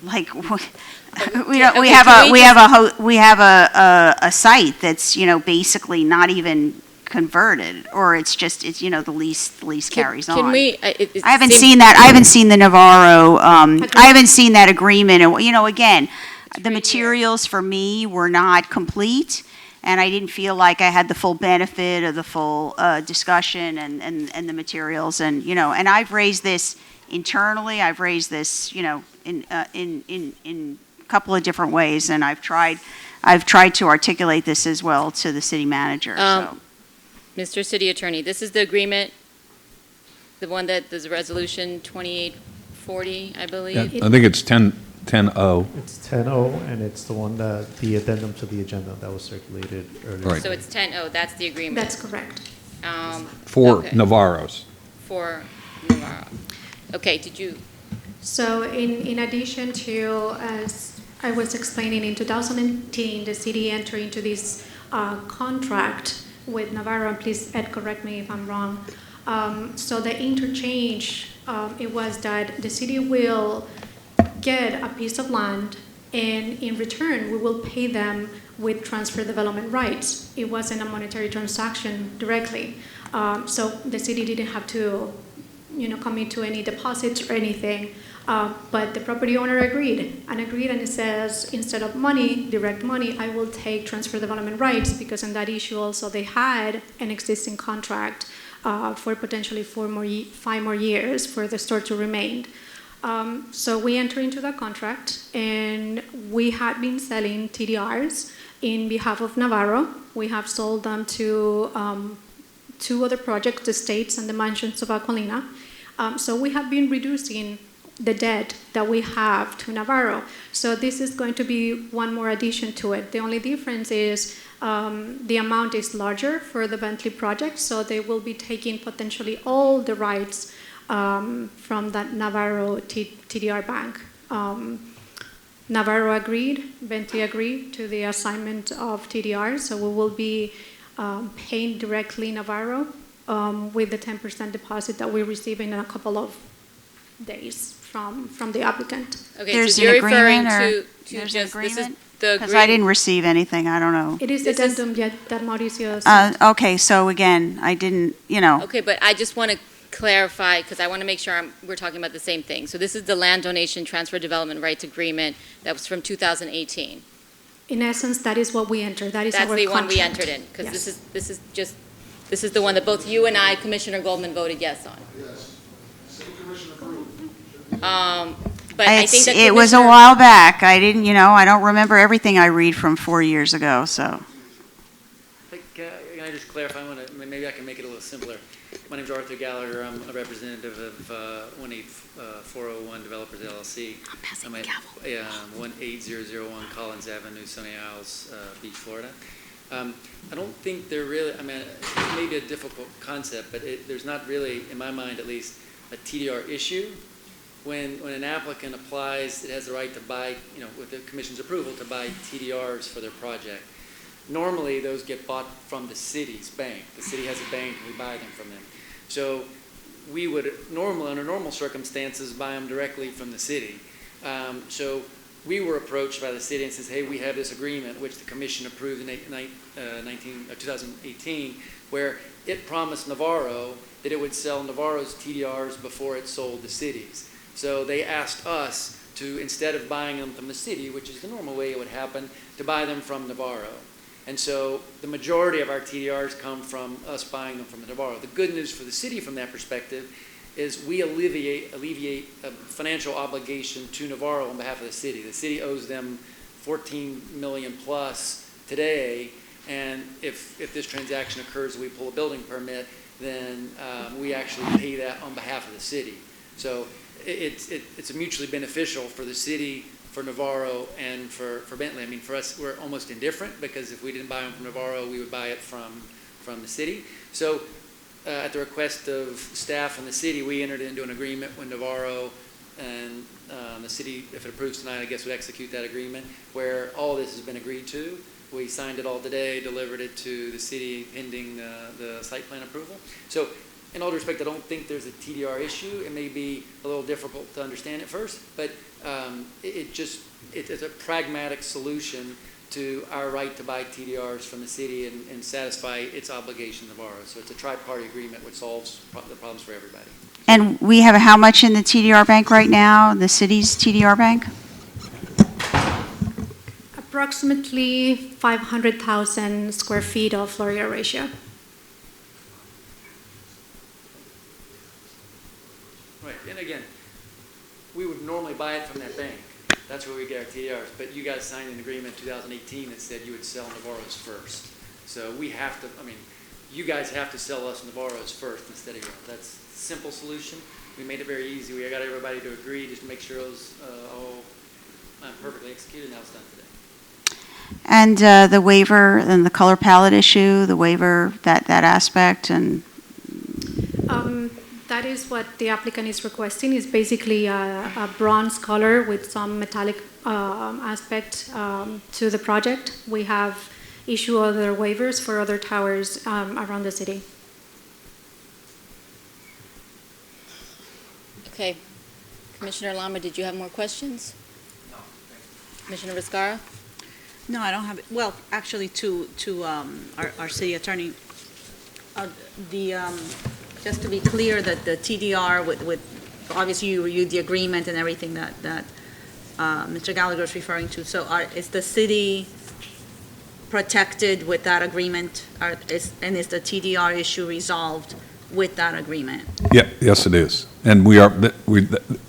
like, we have a site that's, basically not even converted, or it's the lease carries on. Can we? I haven't seen that. I haven't seen the Navarro. I haven't seen that agreement. And again, the materials for me were not complete, and I didn't feel like I had the full benefit of the full discussion and the materials, and, you know, and I've raised this internally, I've raised this, you know, in a couple of different ways, and I've tried to articulate this as well to the city manager, so. Mr. City Attorney, this is the agreement, the one that, there's a resolution 2840, I believe? Yeah, I think it's 10-0. It's 10-0, and it's the one that, the addendum to the agenda that was circulated earlier. Right. So it's 10-0, that's the agreement? That's correct. For Okay. Navarro's. For Navarro. Okay, did you? So in addition to, as I was explaining, in 2018, the city entered into this contract with Navarro, and please, Ed, correct me if I'm wrong. So the interchange, it was that the city will get a piece of land, and in return, we will pay them with transfer development rights. It wasn't a monetary transaction directly. So the city didn't have to, you know, commit to any deposits or anything. But the property owner agreed, and it says, instead of money, direct money, I will take transfer development rights, because in that issue also they had an existing contract for potentially 5 more years for the store to remain. So we entered into that contract, and we had been selling TDRs in behalf of Navarro. We have sold them to 2 other projects, the Estates and the Mansions of Aquilina. So we have been reducing the debt that we have to Navarro. So this is going to be one more addition to it. The only difference is the amount is larger for the Bentley project, so they will be taking potentially all the rights from that Navarro TDR bank. Navarro agreed, Bentley agreed to the assignment of TDR, so we will be paying directly Navarro with the 10% deposit that we receive in a couple of days from the applicant. Okay, There's so you're an referring agreement, to there's just, an this is agreement? the Because I didn't receive anything, I don't know. It is the addendum yet that Mauricio Okay, so again, I didn't, you know. Okay, but I just want to clarify, because I want to make sure we're talking about the same thing. So this is the land donation transfer development rights agreement that was from 2018. In essence, that is what we entered. That is our That's the contract. one we entered in, because Yes. this is the one that both you and I, Commissioner Goldman, voted yes on. Yes. City Commission approved. But I think that It was a Commissioner- while back, I didn't, you know, I don't remember everything I read from 4 years ago, so. Can I just clarify? Maybe I can make it a little simpler. My name's Arthur Gallagher. I'm a representative of 18401 Developers Llc. I'm at 18001 Collins Avenue, Sunny Isles Beach, Florida. I don't think they're really, I mean, it may be a difficult concept, but there's not really, in my mind at least, a TDR issue. When an applicant applies, it has the right to buy, you know, with the commission's approval, to buy TDRs for their project. Normally, those get bought from the city's bank. The city has a bank, and we buy them from them. So we would normally, under normal circumstances, buy them directly from the city. So we were approached by the city and says, hey, we have this agreement, which the commission approved in 2018, where it promised Navarro that it would sell Navarro's TDRs before it sold the city's. So they asked us to, instead of buying them from the city, which is the normal way it would happen, to buy them from Navarro. And so the majority of our TDRs come from us buying them from Navarro. The good news for the city from that perspective is we alleviate a financial obligation to Navarro on behalf of the city. The city owes them $14 million plus today, and if this transaction occurs, we pull a building permit, then we actually pay that on behalf of the city. So it's mutually beneficial for the city, for Navarro, and for Bentley. I mean, for us, we're almost indifferent, because if we didn't buy them from Navarro, we would buy it from the city. So at the request of staff and the city, we entered into an agreement with Navarro, and the city, if it approves tonight, I guess would execute that agreement, where all this has been agreed to. We signed it all today, delivered it to the city pending the site plan approval. So in all due respect, I don't think there's a TDR issue. It may be a little difficult to understand at first, but it's a pragmatic solution to our right to buy TDRs from the city and satisfy its obligation to Navarro. So it's a tri-party agreement which solves the problems for everybody. And we have how much in the TDR bank right now, the city's TDR bank? approximately 500,000 square feet of floor area ratio. Right, and again, we would normally buy it from that bank. That's where we get our TDRs, but you guys signed an agreement in 2018 that said you would sell Navarro's first. So we have to, I mean, you guys have to sell us Navarro's first instead of your own. That's a simple solution. We made it very easy. We got everybody to agree just to make sure it was all perfectly executed, and now it's done today. And the waiver and the color palette issue, the waiver, that aspect, and That is what the applicant is requesting, is basically a bronze color with some metallic aspect to the project. We have issued other waivers for other towers around the city. Okay. Commissioner Lama, did you have more questions? No. Commissioner Viscara? No, I don't have it. Well, actually, to our city attorney, just to be clear that the TDR with obviously you reviewed the agreement and everything that Mr. Gallagher is referring to. So is the city protected with that agreement? And is the TDR issue resolved with that agreement? Yeah, yes, it is. And we are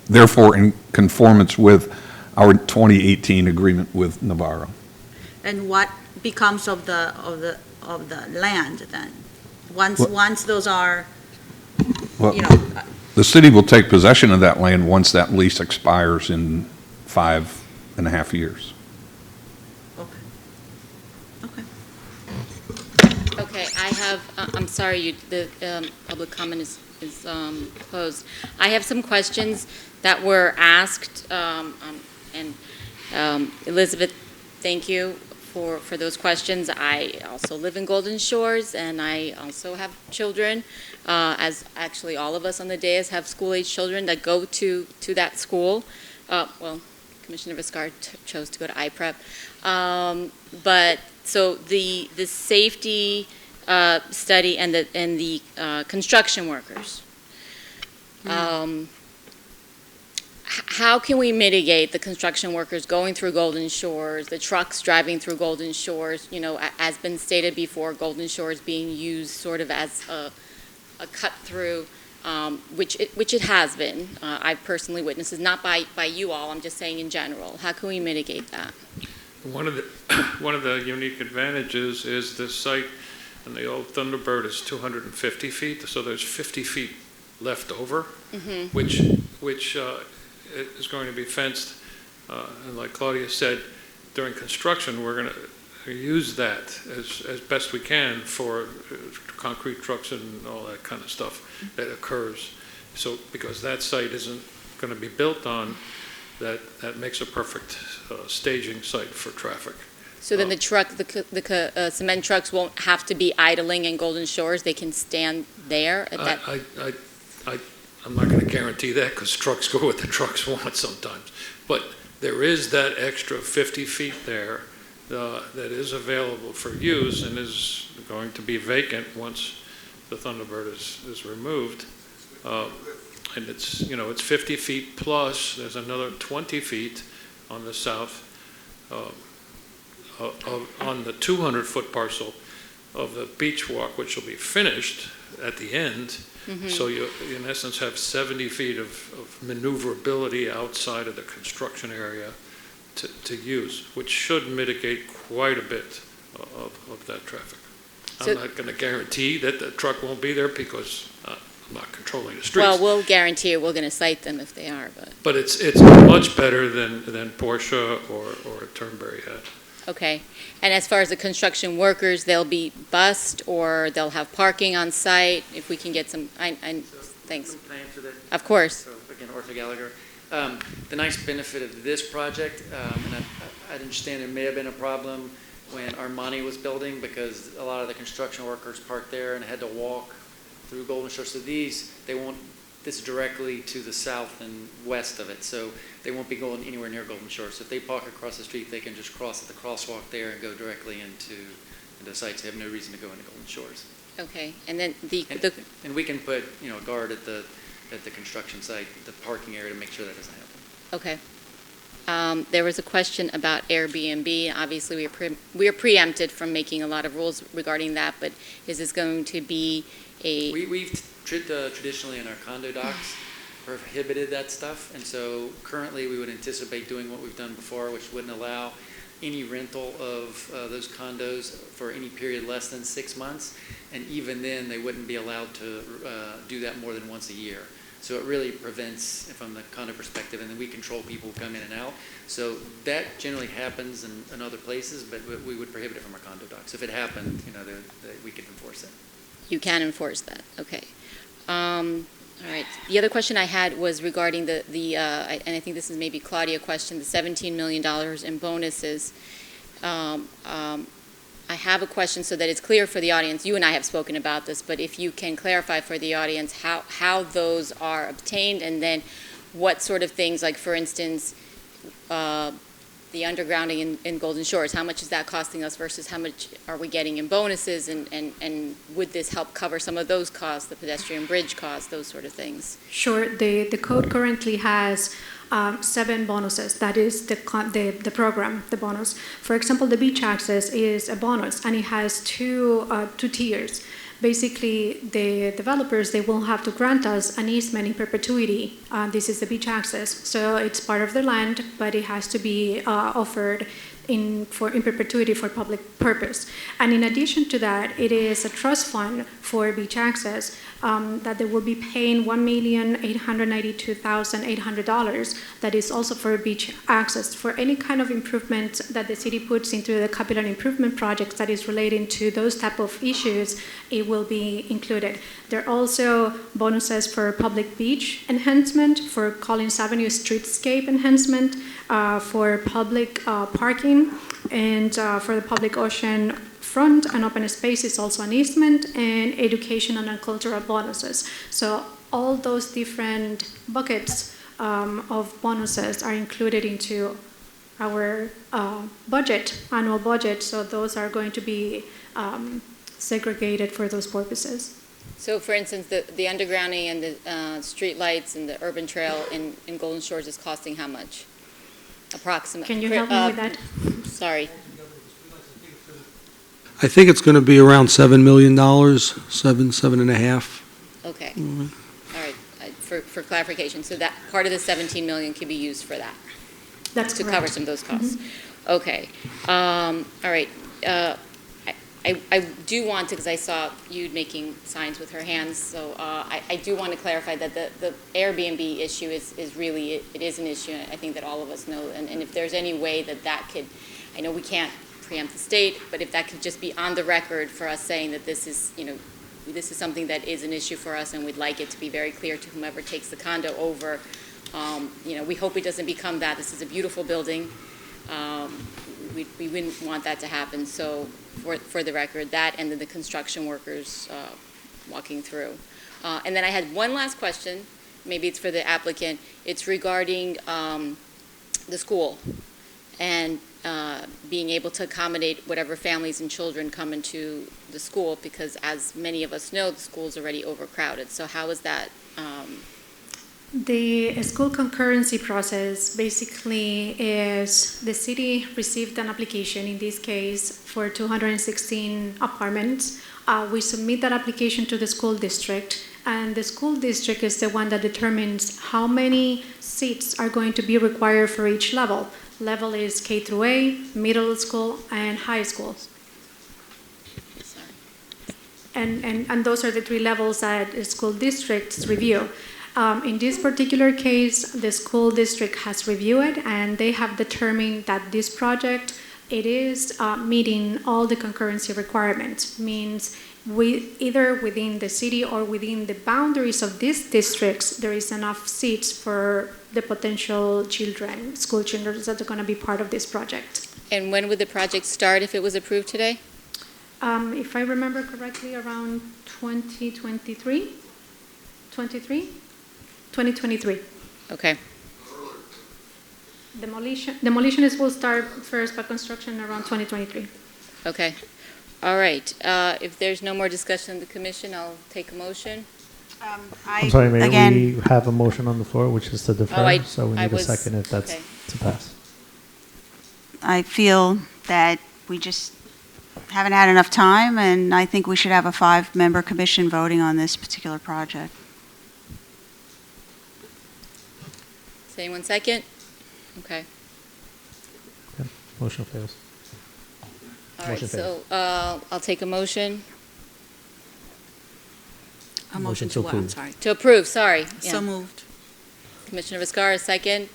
therefore in conformance with our 2018 agreement with Navarro. And what becomes of the land then? Once those are, Well, you know, the city will take possession of that land once that lease expires in 5.5 years. Okay, I have, I'm sorry, the public comment is closed. I have some questions that were asked, and Elizabeth, thank you for those questions. I also live in Golden Shores, and I also have children, as actually all of us on the dais have school-age children that go to that school. Well, Commissioner Viscar chose to go to IPREP. But so the safety study and the construction workers. How can we mitigate the construction workers going through Golden Shores, the trucks driving through Golden Shores? You know, as been stated before, Golden Shores being used sort of as a cut through, which it has been. I've personally witnessed it, not by you all. I'm just saying in general. How can we mitigate that? One of the unique advantages is this site, and the old Thunderbird is 250 feet, so there's 50 feet left over, which is going to be fenced. And like Claudia said, during construction, we're going to use that as best we can for concrete trucks and all that kind of stuff that occurs. So because that site isn't going to be built on, that makes a perfect staging site for traffic. So then the cement trucks won't have to be idling in Golden Shores. They can stand there at that. I'm not going to guarantee that because trucks go what the trucks want sometimes. But there is that extra 50 feet there that is available for use and is going to be vacant once the Thunderbird is removed. And it's 50 feet plus. There's another 20 feet on the south on the 200-foot parcel of the beach walk, which will be finished at the end. So you, in essence, have 70 feet of maneuverability outside of the construction area to use, which should mitigate quite a bit of that traffic. I'm not going to guarantee that the truck won't be there because I'm not controlling the streets. Well, we'll guarantee it. We're going to cite them if they are. But it's much better than Porsche or Turnberry had. Okay. And as far as the construction workers, they'll be bused or they'll have parking on site if we can get some, thanks. Can I answer that? Of course. So again, Arthur Gallagher. The nice benefit of this project, and I understand there may have been a problem when Armani was building because a lot of the construction workers parked there and had to walk through Golden Shore. So this is directly to the south and west of it. So they won't be going anywhere near Golden Shore. So if they park across the street, they can just cross at the crosswalk there and go directly into the sites. They have no reason to go into Golden Shores. Okay. And then and we can put a guard at the construction site, the parking area, to make sure that doesn't happen. Okay. There was a question about Airbnb. Obviously, we are preempted from making a lot of rules regarding that, but is this going to be a... We've traditionally in our condo docs prohibited that stuff, and so currently we would anticipate doing what we've done before, which wouldn't allow any rental of those condos for any period less than 6 months, and even then they wouldn't be allowed to do that more than once a year. So it really prevents, from the condo perspective, and then we control people who come in and out. So that generally happens in other places, but we would prohibit it from our condo docs. If it happened, we could enforce it. You can enforce that, okay. All right. The other question I had was regarding and I think this is maybe Claudia question, the $17 million in bonuses. I have a question so that it's clear for the audience. You and I have spoken about this, but if you can clarify for the audience how those are obtained, and then what sort of things, like for instance, the undergrounding in Golden Shores, how much is that costing us versus how much are we getting in bonuses, and would this help cover some of those costs, the pedestrian bridge costs, those sort of things? Sure. The code currently has 7 bonuses. That is the program, the bonus. For example, the beach access is a bonus, and it has two tiers. Basically, the developers, they will have to grant us an easement in perpetuity. This is the beach access. So it's part of the land, but it has to be offered in perpetuity for public purpose. And in addition to that, it is a trust fund for beach access that they will be paying $1,892,800. That is also for beach access. For any kind of improvement that the city puts into the capital improvement projects that is relating to those type of issues, it will be included. There are also bonuses for public beach enhancement, for Collins Avenue streetscape enhancement, for public parking, and for the public ocean front and open space is also an easement, and educational and cultural bonuses. So all those different buckets of bonuses are included into our annual budget. So those are going to be segregated for those purposes. So for instance, the undergrounding and the street lights and the urban trail in Golden Shores is costing how much? Approximately. Can you help me with that? Sorry. I think it's going to be around $7 million, 7.5. Okay. All right. For clarification, so that part of the 17 million can be used for that. That's to correct. cover some of those costs. Okay. All right. I do want to, because I saw you making signs with her hands, so I do want to clarify that the Airbnb issue is really, it is an issue, I think that all of us know, and if there's any way that could, I know we can't preempt the state, but if that could just be on the record for us saying that this is, this is something that is an issue for us, and we'd like it to be very clear to whomever takes the condo over. We hope it doesn't become that. This is a beautiful building. We wouldn't want that to happen. So for the record, that and then the construction workers walking through. And then I had one last question. Maybe it's for the applicant. It's regarding the school and being able to accommodate whatever families and children come into the school, because as many of us know, the school is already overcrowded. So how is that? The school concurrency process basically is the city received an application, in this case, for 216 apartments. We submit that application to the school district, and the school district is the one that determines how many seats are going to be required for each level. Level is K through A, middle school, and high schools. And those are the 3 levels that the school districts review. In this particular case, the school district has reviewed it, and they have determined that this project, it is meeting all the concurrency requirements. Means either within the city or within the boundaries of these districts, there is enough seats for the potential children, school children that are going to be part of this project. And when would the project start if it was approved today? If I remember correctly, around 2023. 2023. Okay. Demolition will start first, but construction around 2023. Okay. All right. If there's no more discussion in the commission, I'll take a motion. I'm sorry, Mayor, again- we have a motion on the floor, which is to defer, so we I need a was- second if that's okay. to pass. I feel that we just haven't had enough time, and I think we should have a 5-member commission voting on this particular project. Is anyone second? Okay. Motion fails. All right, Motion fails. so I'll take a motion. A motion to what? I'm sorry. To approve, sorry. So Yeah. moved. Commissioner Viscara, second.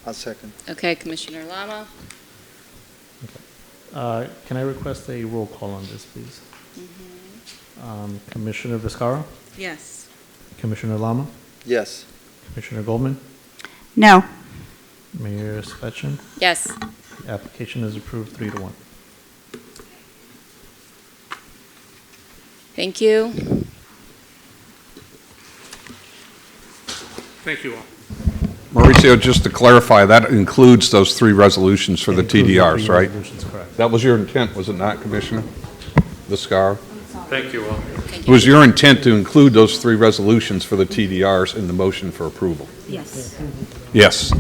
I'll second. Okay, Commissioner Lama. Can I request a roll call on this, please? Commissioner Viscara, Yes. Commissioner Lama, Yes. Commissioner Goldman, No. Mayor Spetchen. Yes. The application is approved 3-1. Thank you. Thank you all. Mauricio, just to clarify, that includes those 3 resolutions for the Includes the TDRs, 3 right? resolutions, correct. That was your intent, was it not, Commissioner Viscara? Thank you all. It was your intent to include those 3 resolutions for the TDRs in the motion for approval? Yes. Yes.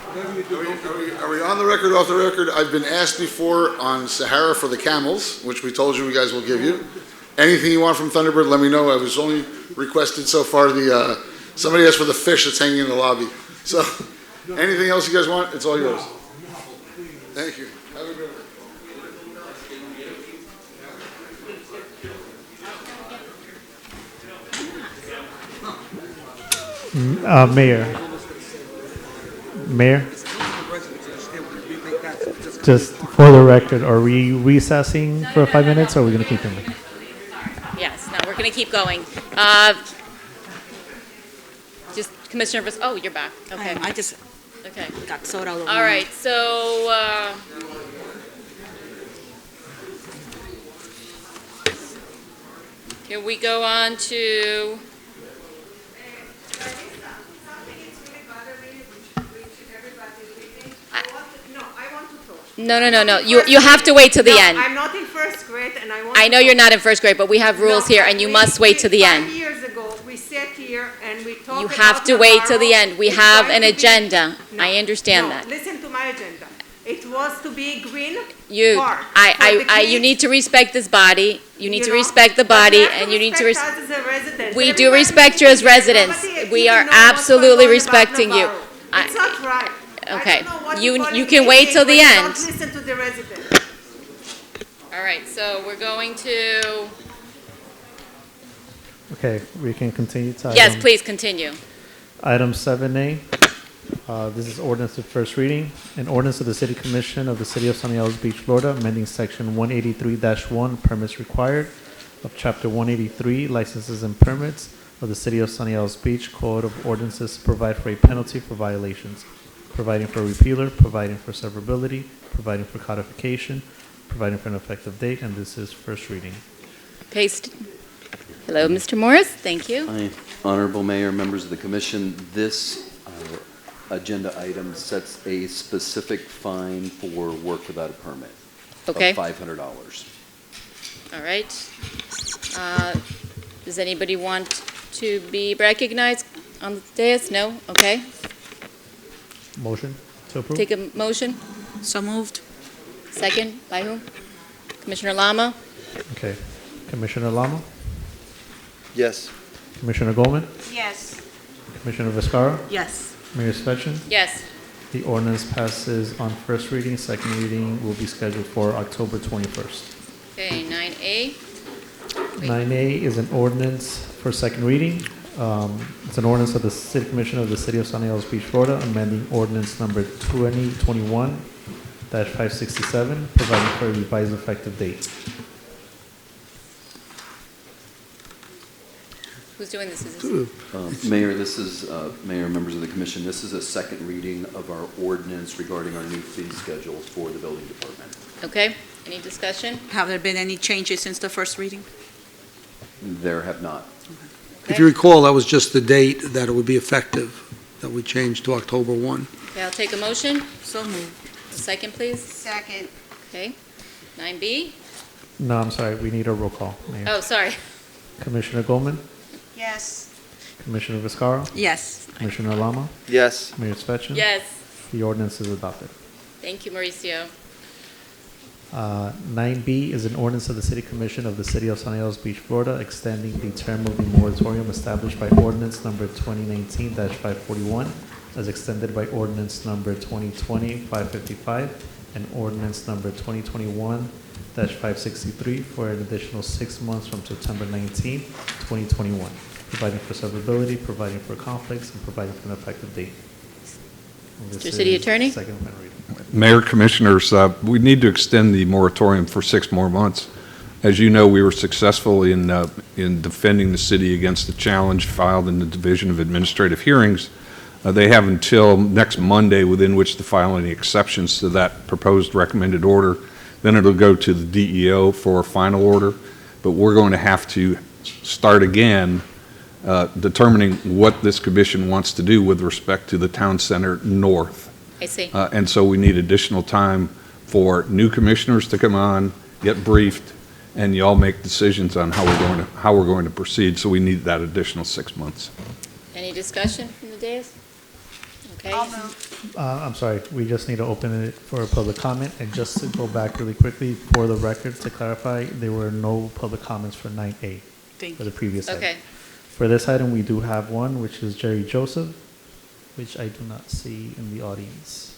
Are we on the record, off the record? I've been asked before on Sahara for the camels, which we told you guys will give you. Anything you want from Thunderbird, let me know. I was only requested so far somebody asked for the fish that's hanging in the lobby. So, anything else you guys want, it's all yours. Thank you. Have a good one. Mayor, just for the record, are we recessing for 5 minutes, or are we going to keep going? Yes, no, we're going to keep going. Just Commissioner oh, you're back. Okay. I just Okay. got soda all over. All right, so, can we go on to, no, you have to wait till the end. I'm not in first grade, and I want. I know you're not in first grade, but we have rules here, and you must wait till the end. 5 years ago, we sat here and we talked. You have to wait till the end. We have an agenda. I understand that. Listen to my agenda. It was to be green You, park. you need to respect this body. You need to respect the body, and you need to respect. We do respect you as residents. We are absolutely respecting you. It's not right. Okay, you can wait till the end. Don't listen to the residents. All right, so we're going to, Okay, we can continue to yes, item- please continue. Item 7A, this is ordinance to first reading. An ordinance of the City Commission of the City of Sunny Isles Beach, Florida, amending section 183-1, permits required of chapter 183, licenses and permits of the City of Sunny Isles Beach Code of Ordinances to provide for a penalty for violations, providing for repealer, providing for severability, providing for codification, providing for an effective date, and this is first reading. Paste. Hello, Mr. Morris, thank you. Hi, Honorable Mayor, members of the commission. This agenda item sets a specific fine for work without a permit Okay. of $500. All right. Does anybody want to be recognized on the dais? No? Okay. Motion to approve? Take a motion. So moved. Second, by whom? Commissioner Lama? Okay. Commissioner Lama? Yes. Commissioner Goldman? Yes. Commissioner Viscara? Yes. Mayor Spetchen? Yes. The ordinance passes on first reading. Second reading will be scheduled for October 21st. Okay, 9A. 9A is an ordinance for second reading. It's an ordinance of the City Commission of the City of Sunny Isles Beach, Florida, amending ordinance number 2021-567, providing for a revised effective date. Who's doing this? Is this? Mayor, this is, Mayor, members of the commission, this is a second reading of our ordinance regarding our new fee schedules for the building department. Okay, any discussion? Have there been any changes since the first reading? There have not. If you recall, that was just the date that it would be effective, that we changed to October 1. Okay, I'll take a motion. So moved. A second, please. Second. Okay. 9B. No, I'm sorry, we need a roll call, Mayor. Oh, sorry. Commissioner Goldman, Yes. Commissioner Viscara, Yes. Commissioner Lama, Yes. Mayor Svechen. Yes. The ordinance is adopted. Thank you, Mauricio. 9B is an ordinance of the City Commission of the City of Sunny Isles Beach, Florida, extending the term of the moratorium established by ordinance number 2019-541 as extended by ordinance number 2020-555 and ordinance number 2021-563 for an additional 6 months from September 19, 2021, providing for severability, providing for conflicts, and providing for an effective date. Mr. City Attorney? Second amendment reading. Mayor, Commissioners, we need to extend the moratorium for 6 more months. As you know, we were successful in defending the city against the challenge filed in the Division of Administrative Hearings. They have until next Monday within which to file any exceptions to that proposed recommended order. Then it'll go to the DEO for a final order. But we're going to have to start again determining what this commission wants to do with respect to the town center north. I see. And so we need additional time for new commissioners to come on, get briefed, and y'all make decisions on how we're going to proceed. So we need that additional 6 months. Any discussion from the dais? Okay. I'll move. I'm sorry, we just need to open it for a public comment. And just to go back really quickly, for the record, to clarify, there were no public comments for 9A for the previous item. Okay. For this item, we do have one, which is Jerry Joseph, which I do not see in the audience.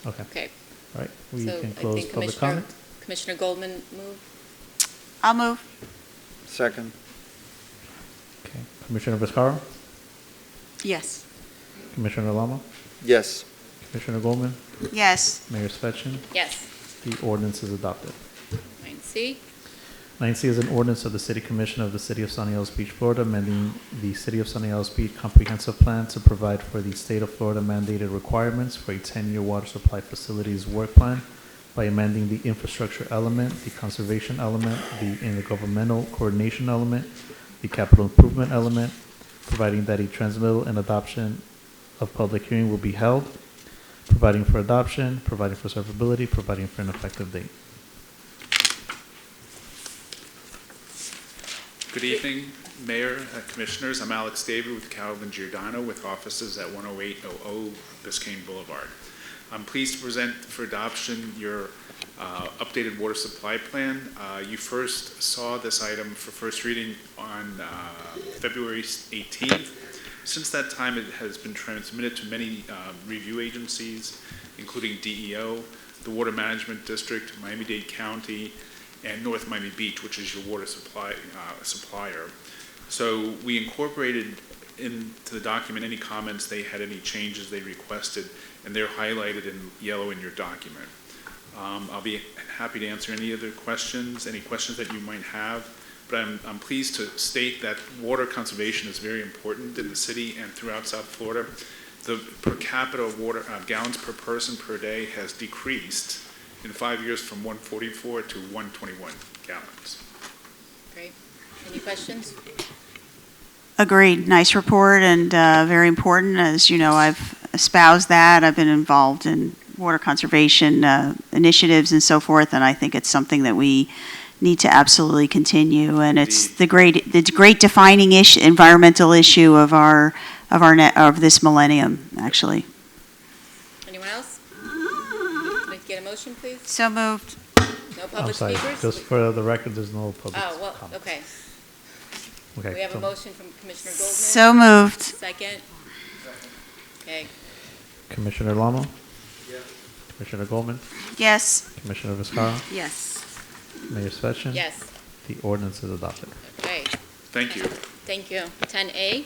Okay. Okay. All right, we So can I close think public comment. Commissioner Goldman moved. I'll move. Second. Okay, Commissioner Viscara, Yes. Commissioner Lama, Yes. Commissioner Goldman, Yes. Mayor Svechen. Yes. The ordinance is adopted. 9C. 9C is an ordinance of the City Commission of the City of Sunny Isles Beach, Florida, amending the City of Sunny Isles Beach Comprehensive Plan to provide for the State of Florida mandated requirements for a 10-year water supply facilities work plan by amending the infrastructure element, the conservation element, the intergovernmental coordination element, the capital improvement element, providing that a transmittal and adoption of public hearing will be held, providing for adoption, providing for servability, providing for an effective date. Good evening, Mayor, Commissioners. I'm Alex David with Calvin Giordano with offices at 10800 Biscayne Boulevard. I'm pleased to present for adoption your updated water supply plan. You first saw this item for first reading on February 18th. Since that time, it has been transmitted to many review agencies, including DEO, the Water Management District, Miami-Dade County, and North Miami Beach, which is your water supplier. So we incorporated into the document any comments they had, any changes they requested, and they're highlighted in yellow in your document. I'll be happy to answer any other questions, any questions that you might have, but I'm pleased to state that water conservation is very important in the city and throughout South Florida. The per capita water gallons per person per day has decreased in 5 years from 144 to 121 gallons. Great. Any questions? Agreed. Nice report and very important. As you know, I've espoused that. I've been involved in water conservation initiatives and so forth, and I think it's something that we need to absolutely continue. And it's the great defining issue, environmental issue of of this millennium, actually. Anyone else? Can I get a motion, please? So moved. No I'm public sorry, speakers? just for the record, there's no public Oh, well, comment. okay. Okay, We have a so- motion from Commissioner Goldman. So moved. Second. Okay. Commissioner Lama? Yes. Commissioner Goldman? Yes. Commissioner Viscara? Yes. Mayor Svechen? Yes. The ordinance is adopted. Okay. Thank you. Thank you. 10A.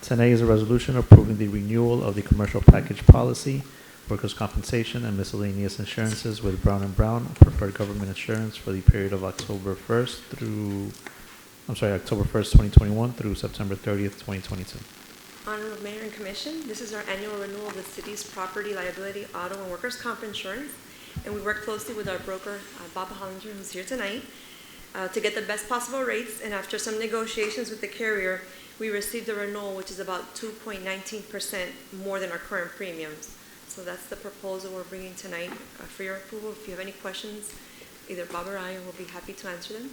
10A is a resolution approving the renewal of the commercial package policy, workers' compensation, and miscellaneous insurances with Brown & Brown Preferred Government Insurance for the period of October 1st, 2021 through September 30th, 2022. Honorable Mayor and Commission, this is our annual renewal of the city's property, liability, auto, and workers' comp insurance, and we work closely with our broker, Bob Hollinger, who's here tonight. to get the best possible rates, and after some negotiations with the carrier, we received a renewal which is about 2.19% more than our current premiums. So that's the proposal we're bringing tonight for your approval. If you have any questions, either Bob or I will be happy to answer them.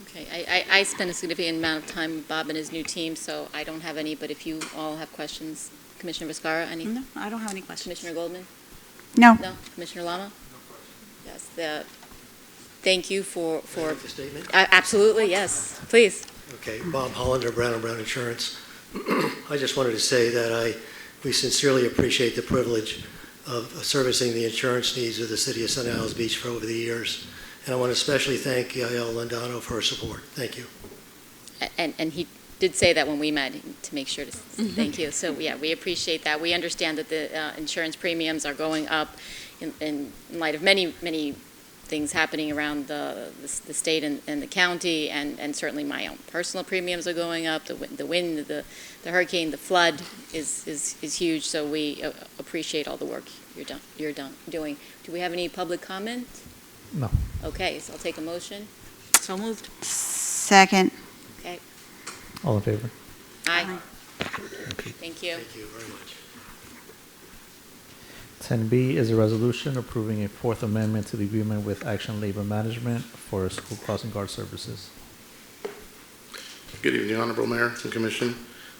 Okay, I spent a significant amount of time with Bob and his new team, so I don't have any, but if you all have questions, Commissioner Viscara, any? No, I don't have any questions. Commissioner Goldman? No. No? Commissioner Lama? Yes, thank you for. Can I make a statement? Absolutely, yes, please. Okay, Bob Hollander, Brown & Brown Insurance. I just wanted to say that we sincerely appreciate the privilege of servicing the insurance needs of the city of Sunny Isles Beach for over the years. And I want to especially thank Yael Landano for her support. Thank you. And he did say that when we met, to make sure to thank you. So, yeah, we appreciate that. We understand that the insurance premiums are going up in light of many, many things happening around the state and the county, and certainly my own personal premiums are going up. The wind, the hurricane, the flood is huge. So we appreciate all the work you're doing. Do we have any public comment? No. Okay, so I'll take a motion. So moved. Second. Okay. All in favor? Aye. Okay. Thank you. Thank you very much. 10B is a resolution approving a Fourth Amendment to the agreement with Action Labor Management for school crossing guard services. Good evening, Honorable Mayor and Commission.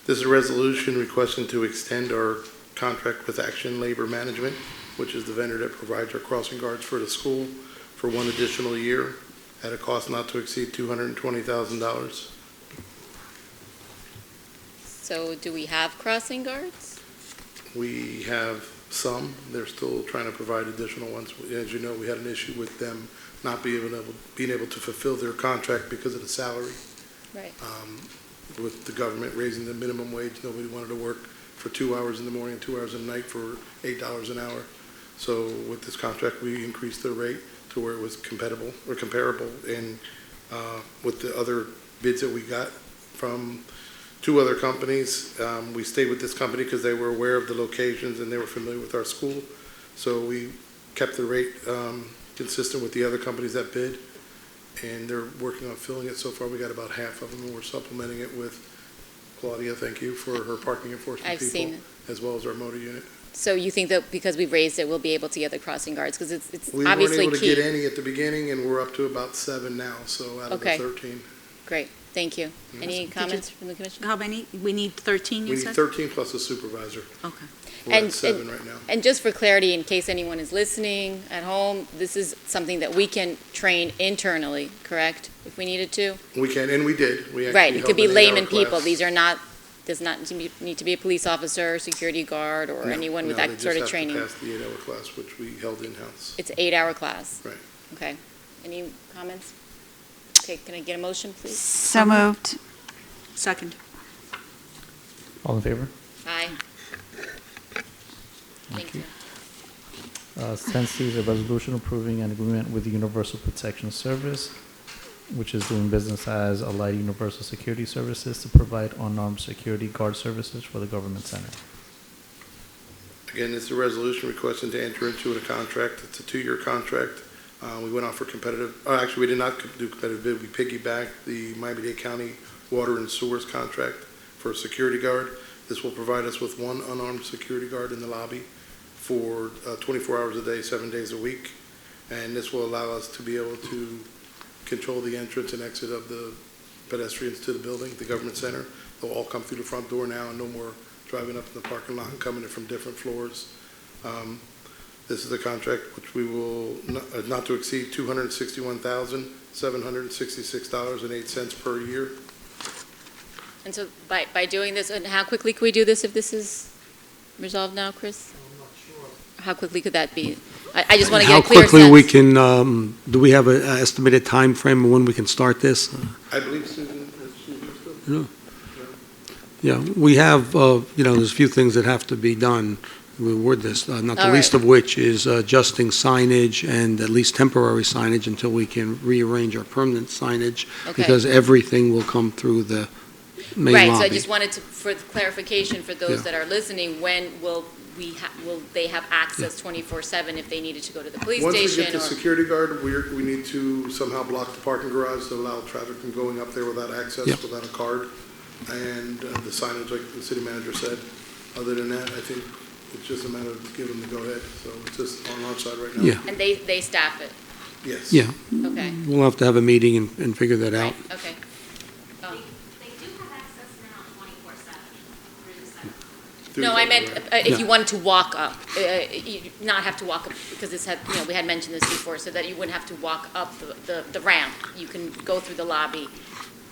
This is a resolution requesting to extend our contract with Action Labor Management, which is the vendor that provides our crossing guards for the school, for one additional year at a cost not to exceed $220,000. So do we have crossing guards? We have some. They're still trying to provide additional ones. As you know, we had an issue with them not being able to fulfill their contract because of the salary. Right. With the government raising the minimum wage, nobody wanted to work for 2 hours in the morning and 2 hours at night for $8 an hour. So with this contract, we increased the rate to where it was comparable, and with the other bids that we got from 2 other companies, we stayed with this company because they were aware of the locations and they were familiar with our school. So we kept the rate consistent with the other companies that bid, and they're working on filling it. So far, we got about half of them, and we're supplementing it with Claudia. Thank you for her parking enforcement I've people, seen it. as well as our motor unit. So you think that because we've raised it, we'll be able to get the crossing guards? Because it's We obviously weren't able key. to get any at the beginning, and we're up to about 7 now, so out of Okay. the 13. Great, thank you. Any Did comments from the commission? How many? We need 13, We you need said? 13 plus a supervisor. Okay. We're at 7 right now. And just for clarity, in case anyone is listening at home, this is something that we can train internally, correct? If we needed to? We can, and we did. We Right, actually it could be held an 8-hour layman people. class. These are not, does not need to be a police officer, security guard, or anyone with that sort of training. No, they just have to pass the 8-hour class, which we held in-house. It's an 8-hour class? Right. Okay. Any comments? Okay, can I get a motion, please? So moved. Second. All in favor? Aye. Thank you. 10C is a resolution approving an agreement with the Universal Protection Service, which is doing business as Allied Universal Security Services to provide unarmed security guard services for the government center. Again, this is a resolution requesting to enter into a contract. It's a 2-year contract. We went off for actually, we did not do competitive bid. We piggybacked the Miami-Dade County Water and Sewers contract for a security guard. This will provide us with 1 unarmed security guard in the lobby for 24 hours a day, 7 days a week. And this will allow us to be able to control the entrance and exit of the pedestrians to the building, the government center. They'll all come through the front door now, and no more driving up in the parking lot and coming in from different floors. This is a contract which we will not to exceed $261,766.08 per year. And so by doing this, and how quickly could we do this if this is resolved now, Chris? I'm not sure. How quickly could that be? I just want to get a clear sense. How quickly we can, do we have an estimated time frame of when we can start this? I believe Susan still. Yeah, we have, there's a few things that have to be done. We word this, not the All least right. of which is adjusting signage and at least temporary signage until we can rearrange our permanent signage, Okay. because everything will come through the main Right, lobby. so I just wanted to, for clarification for those Yeah. that are listening, when will will they have access 24/7 if they needed to go to the police Once we station? get the security guard, we need to somehow block the parking garage to allow traffic from going up there without access, Yep. without a card. And the signage, like the city manager said. Other than that, I think it's just a matter of giving them the go-ahead. So it's just on our side right now. Yeah. And they staff it? Yes. Yeah. Okay. We'll have to have a meeting and figure that out. Okay. They do have access now 24/7 through the site. No, I meant if Yeah. you wanted to walk up, you not have to walk up, because this had, we had mentioned this before, so that you wouldn't have to walk up the ramp. You can go through the lobby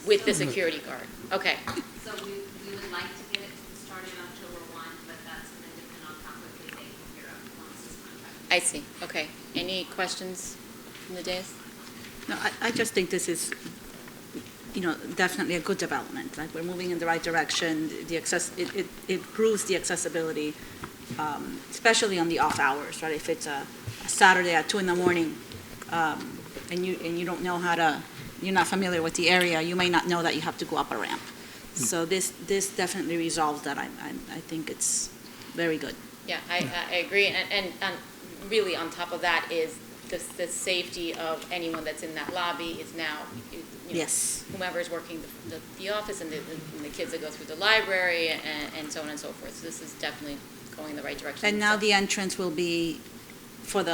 with the security guard. Okay. So we would like to get it started October 1, but that's going to depend on how quickly they can gear up once this contract. I see. Okay. Any questions from the dais? No, I just think this is, definitely a good development. Like, we're moving in the right direction. It improves the accessibility, especially on the off hours, right? If it's a Saturday at 2 a.m, and you don't know you're not familiar with the area, you may not know that you have to go up a ramp. So this definitely resolves that. I think it's very good. Yeah, I agree. And really on top of that is the safety of anyone that's in that lobby is now, Yes. whomever is working the office and the kids that go through the library and so on and so forth. So this is definitely going in the right direction. And now the entrance will be from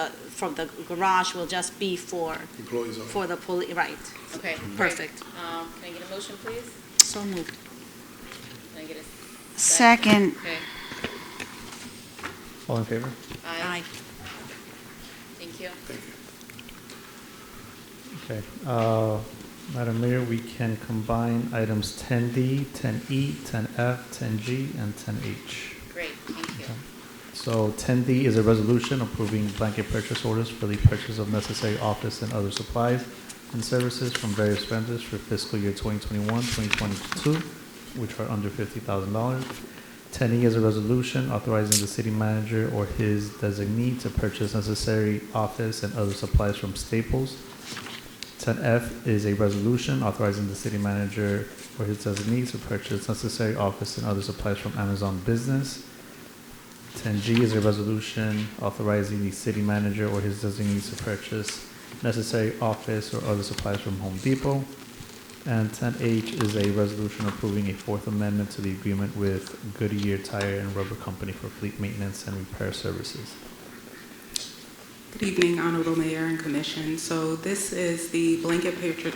the garage will just be for Employees only. for the police, right? Okay, Perfect. great. Can I get a motion, please? So moved. Can I get a Second. Okay. All in favor? Aye. Thank you. Thank you. Okay. Madam Mayor, we can combine items 10D, 10E, 10F, 10G, and 10H. Great, thank you. So 10D is a resolution approving blanket purchase orders for the purchase of necessary office and other supplies and services from various vendors for fiscal year 2021, 2022, which are under $50,000. 10E is a resolution authorizing the city manager or his designee to purchase necessary office and other supplies from Staples. 10F is a resolution authorizing the city manager or his designee to purchase necessary office and other supplies from Amazon Business. 10G is a resolution authorizing the city manager or his designee to purchase necessary office or other supplies from Home Depot. And 10H is a resolution approving a Fourth Amendment to the agreement with Goodyear Tire and Rubber Company for fleet maintenance and repair services. Good evening, Honorable Mayor and Commission. So this is the blanket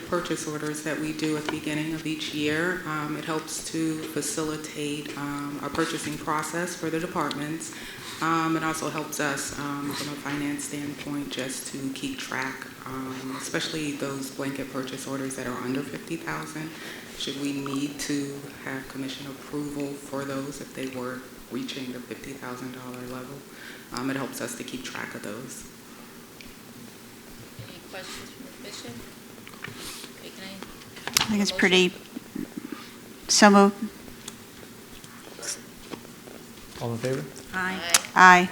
purchase orders that we do at the beginning of each year. It helps to facilitate our purchasing process for the departments. It also helps us from a finance standpoint just to keep track, especially those blanket purchase orders that are under $50,000. Should we need to have commission approval for those if they were reaching the $50,000 level? It helps us to keep track of those. Any questions from the commission? Okay, can I think it's pretty, so moved. All in favor? Aye. Aye.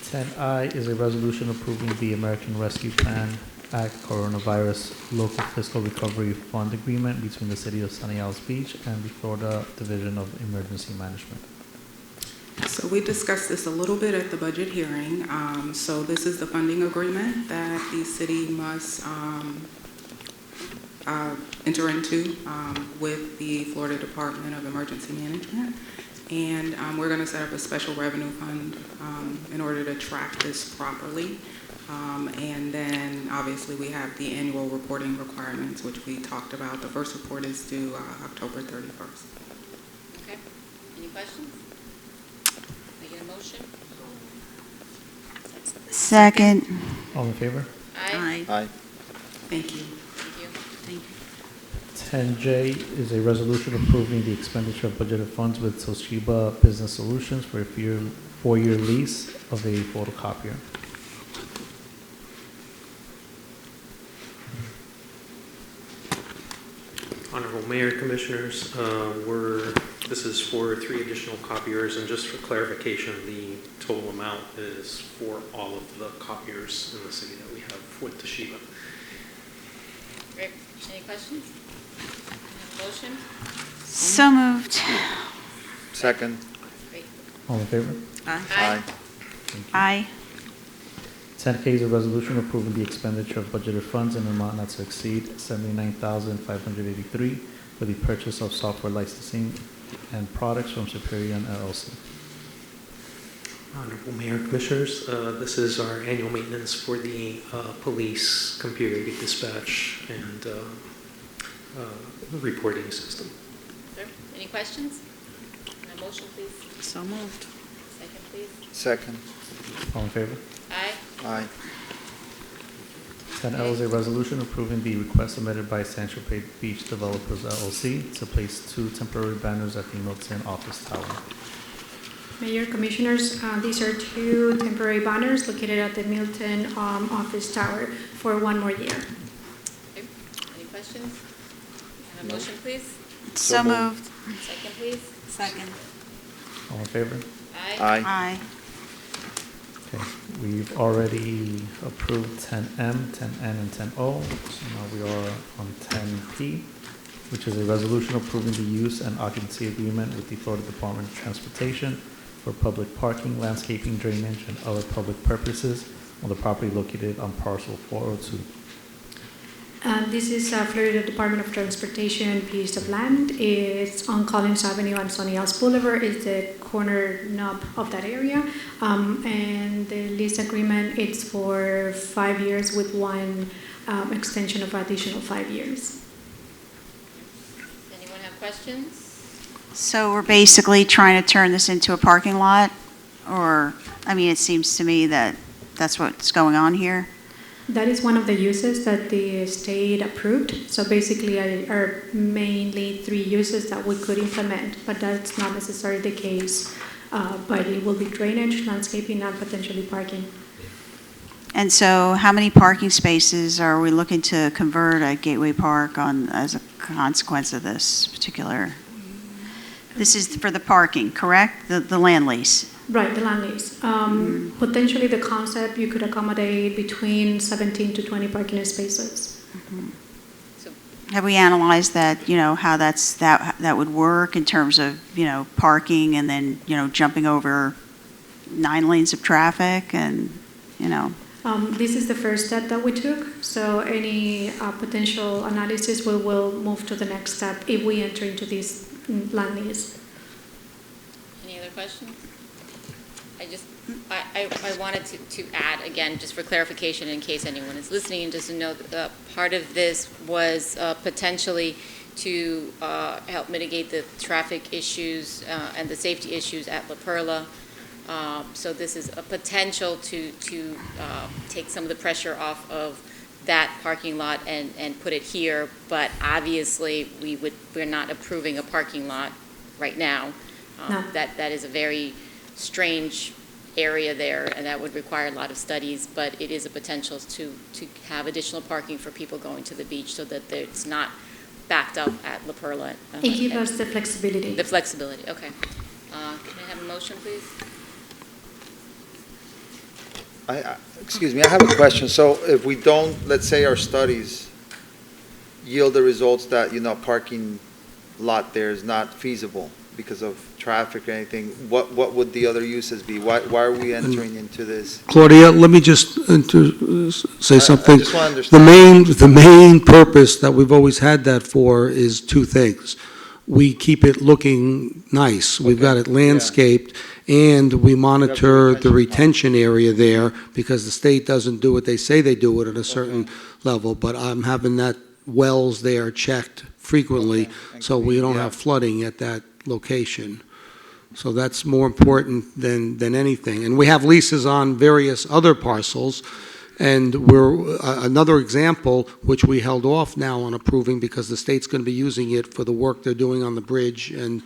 10I is a resolution approving the American Rescue Plan Act Coronavirus Local Fiscal Recovery Fund Agreement between the City of Sunny Isles Beach and the Florida Division of Emergency Management. So we discussed this a little bit at the budget hearing. So this is the funding agreement that the city must enter into with the Florida Department of Emergency Management. And we're going to set up a special revenue fund in order to track this properly. And then obviously we have the annual reporting requirements, which we talked about. The first report is due October 31st. Okay. Any questions? Can I get a motion? Second. All in favor? Aye. Aye. Thank you. Thank you. 10J is a resolution approving the expenditure of budgeted funds with Toshiba Business Solutions for a four-year lease of a photocopier. Honorable Mayor, Commissioners, this is for 3 additional copiers, and just for clarification, the total amount is for all of the copiers in the city that we have with Toshiba. Great. Any questions? Motion? So moved. Second. All in favor? Aye. Aye. 10K is a resolution approving the expenditure of budgeted funds in an amount not to exceed $79,583 for the purchase of software licensing and products from Superior LLC. Honorable Mayor and Commissioners, this is our annual maintenance for the police computer-aided dispatch and reporting system. Sir, any questions? A motion, please. So moved. Second, please. Second. All in favor? Aye. Aye. 10L is a resolution approving the request submitted by Sancho Beach Developers Llc. to place 2 temporary banners at the Milton office tower. Mayor, Commissioners, these are 2 temporary banners located at the Milton office tower for 1 more year. Okay. Any questions? And a motion, please. So moved. Second, please. Second. All in favor? Aye. Aye. Okay, we've already approved 10M, 10N, and 10O. So now we are on 10P, which is a resolution approving the use and occupancy agreement with the Florida Department of Transportation for public parking, landscaping, drainage, and other public purposes on the property located on parcel 402. This is Florida Department of Transportation piece of land. It's on Collins Avenue and Sonny Ellis Boulevard. It's the corner knob of that area. And the lease agreement, it's for 5 years with 1 extension of additional 5 years. Anyone have questions? So we're basically trying to turn this into a parking lot? Or, I mean, it seems to me that that's what's going on here. That is one of the uses that the state approved. So basically are mainly 3 uses that we could implement, but that's not necessarily the case. But it will be drainage, landscaping, and potentially parking. And so how many parking spaces are we looking to convert at Gateway Park as a consequence of this particular? This is for the parking, correct? The land lease? Right, the land lease. Potentially the concept, you could accommodate between 17 to 20 parking spaces. Have we analyzed that, how that would work in terms of, parking and then, jumping over 9 lanes of traffic and, This is the first step that we took. So any potential analysis will move to the next step if we enter into this land lease. Any other questions? I wanted to add, again, just for clarification in case anyone is listening, and just to know that part of this was potentially to help mitigate the traffic issues and the safety issues at La Perla. So this is a potential to take some of the pressure off of that parking lot and put it here, but obviously we're not approving a parking lot right now. No. That is a very strange area there, and that would require a lot of studies, but it is a potential to have additional parking for people going to the beach so that it's not backed up at La Perla. It gives us the flexibility. The flexibility, okay. Can I have a motion, please? Excuse me, I have a question. So if we don't, let's say our studies yield the results that, parking lot there is not feasible because of traffic or anything, what would the other uses be? Why are we entering into this? Claudia, let me just say something. I just want to understand. The main purpose that we've always had that for is 2 things. We keep it looking nice. We've got it landscaped, and we monitor the retention area there because the state doesn't do what they say they do it at a certain level, but I'm having that wells there checked frequently so we don't have flooding at that location. So that's more important than anything. And we have leases on various other parcels, and we're another example, which we held off now on approving because the state's going to be using it for the work they're doing on the bridge and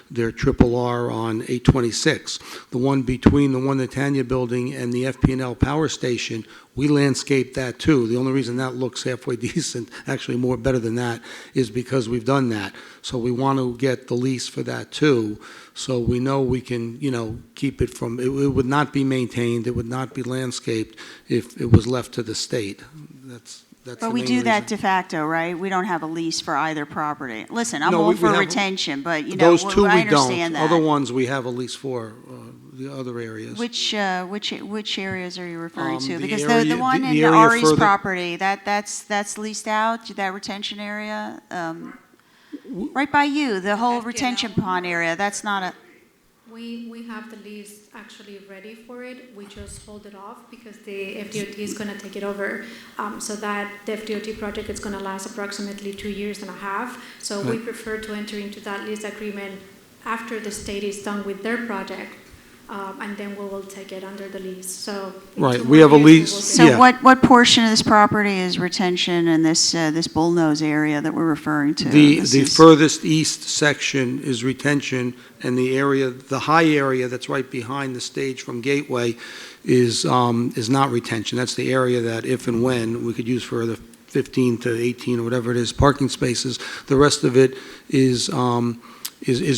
their RRR on 826. The one between the One Netanya building and the FP&L power station, we landscaped that too. The only reason that looks halfway decent, actually more better than that, is because we've done that. So we want to get the lease for that too. So we know we can, keep it from, it would not be maintained, it would not be landscaped if it was left to the state. That's But we do that de facto, right? We don't have a lease for either property. Listen, I'm all for retention, but, those 2 I we don't. understand that. Other ones we have a lease for, the other areas. Which areas are you referring to? The Because area- the one the in area Ari's further- property, that's leased out, that retention area? Right by you, the whole retention pond area, that's not a, We have the lease actually ready for it. We just hold it off because the FDOT is going to take it over. So that the FDOT project is going to last approximately 2.5 years. So we prefer to enter into that lease agreement after the state is done with their project, and then we will take it under the lease. So in Right, 2 we more have a years, we lease- will so Yeah. what portion of this property is retention in this bullnose area that we're referring to? The This is- furthest east section is retention, and the high area that's right behind the stage from Gateway is not retention. That's the area that if and when we could use for the 15 to 18 or whatever it is, parking spaces. The rest of it is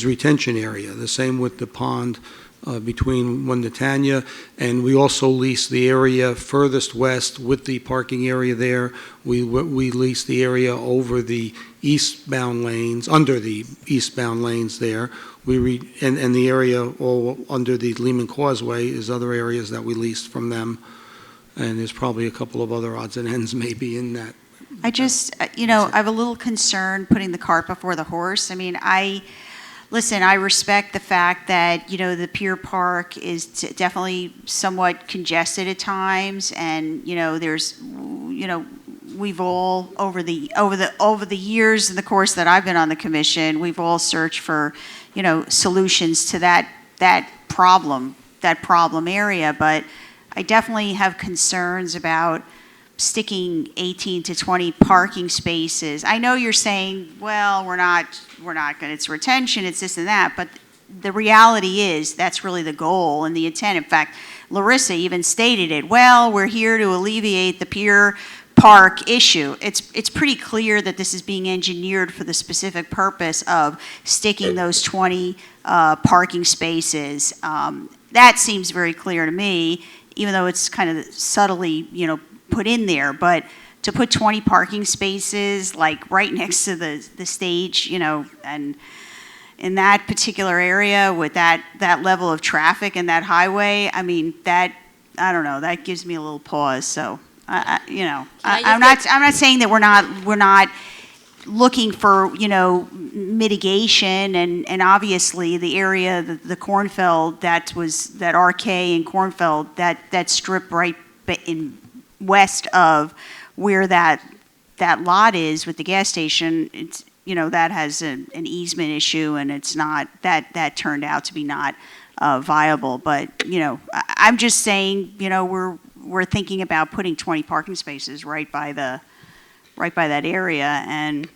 retention area. The same with the pond between Wendetania, and we also lease the area furthest west with the parking area there. We lease the area over the eastbound lanes, under the eastbound lanes there. And the area all under the Lehman Causeway is other areas that we leased from them. And there's probably a couple of other odds and ends maybe in that. I just, I have a little concern putting the cart before the horse. I mean, listen, I respect the fact that, the Pier Park is definitely somewhat congested at times, and, we've all, over the years in the course that I've been on the commission, we've all searched for, solutions to that problem area, but I definitely have concerns about sticking 18 to 20 parking spaces. I know you're saying, well, we're not going, it's retention, it's this and that, but the reality is that's really the goal and the intent. In fact, Larissa even stated it, well, we're here to alleviate the Pier Park issue. It's pretty clear that this is being engineered for the specific purpose of sticking those 20 parking spaces. That seems very clear to me, even though it's kind of subtly, put in there, but to put 20 parking spaces like right next to the stage, and in that particular area with that level of traffic and that highway, I mean, I don't know, that gives me a little pause. So, I'm not saying that we're not looking for, mitigation, and obviously the area, the cornfield that RK and cornfield, that strip right in west of where that lot is with the gas station, it's, that has an easement issue, and it's not, that turned out to be not viable. But, I'm just saying, we're thinking about putting 20 parking spaces right by that area, and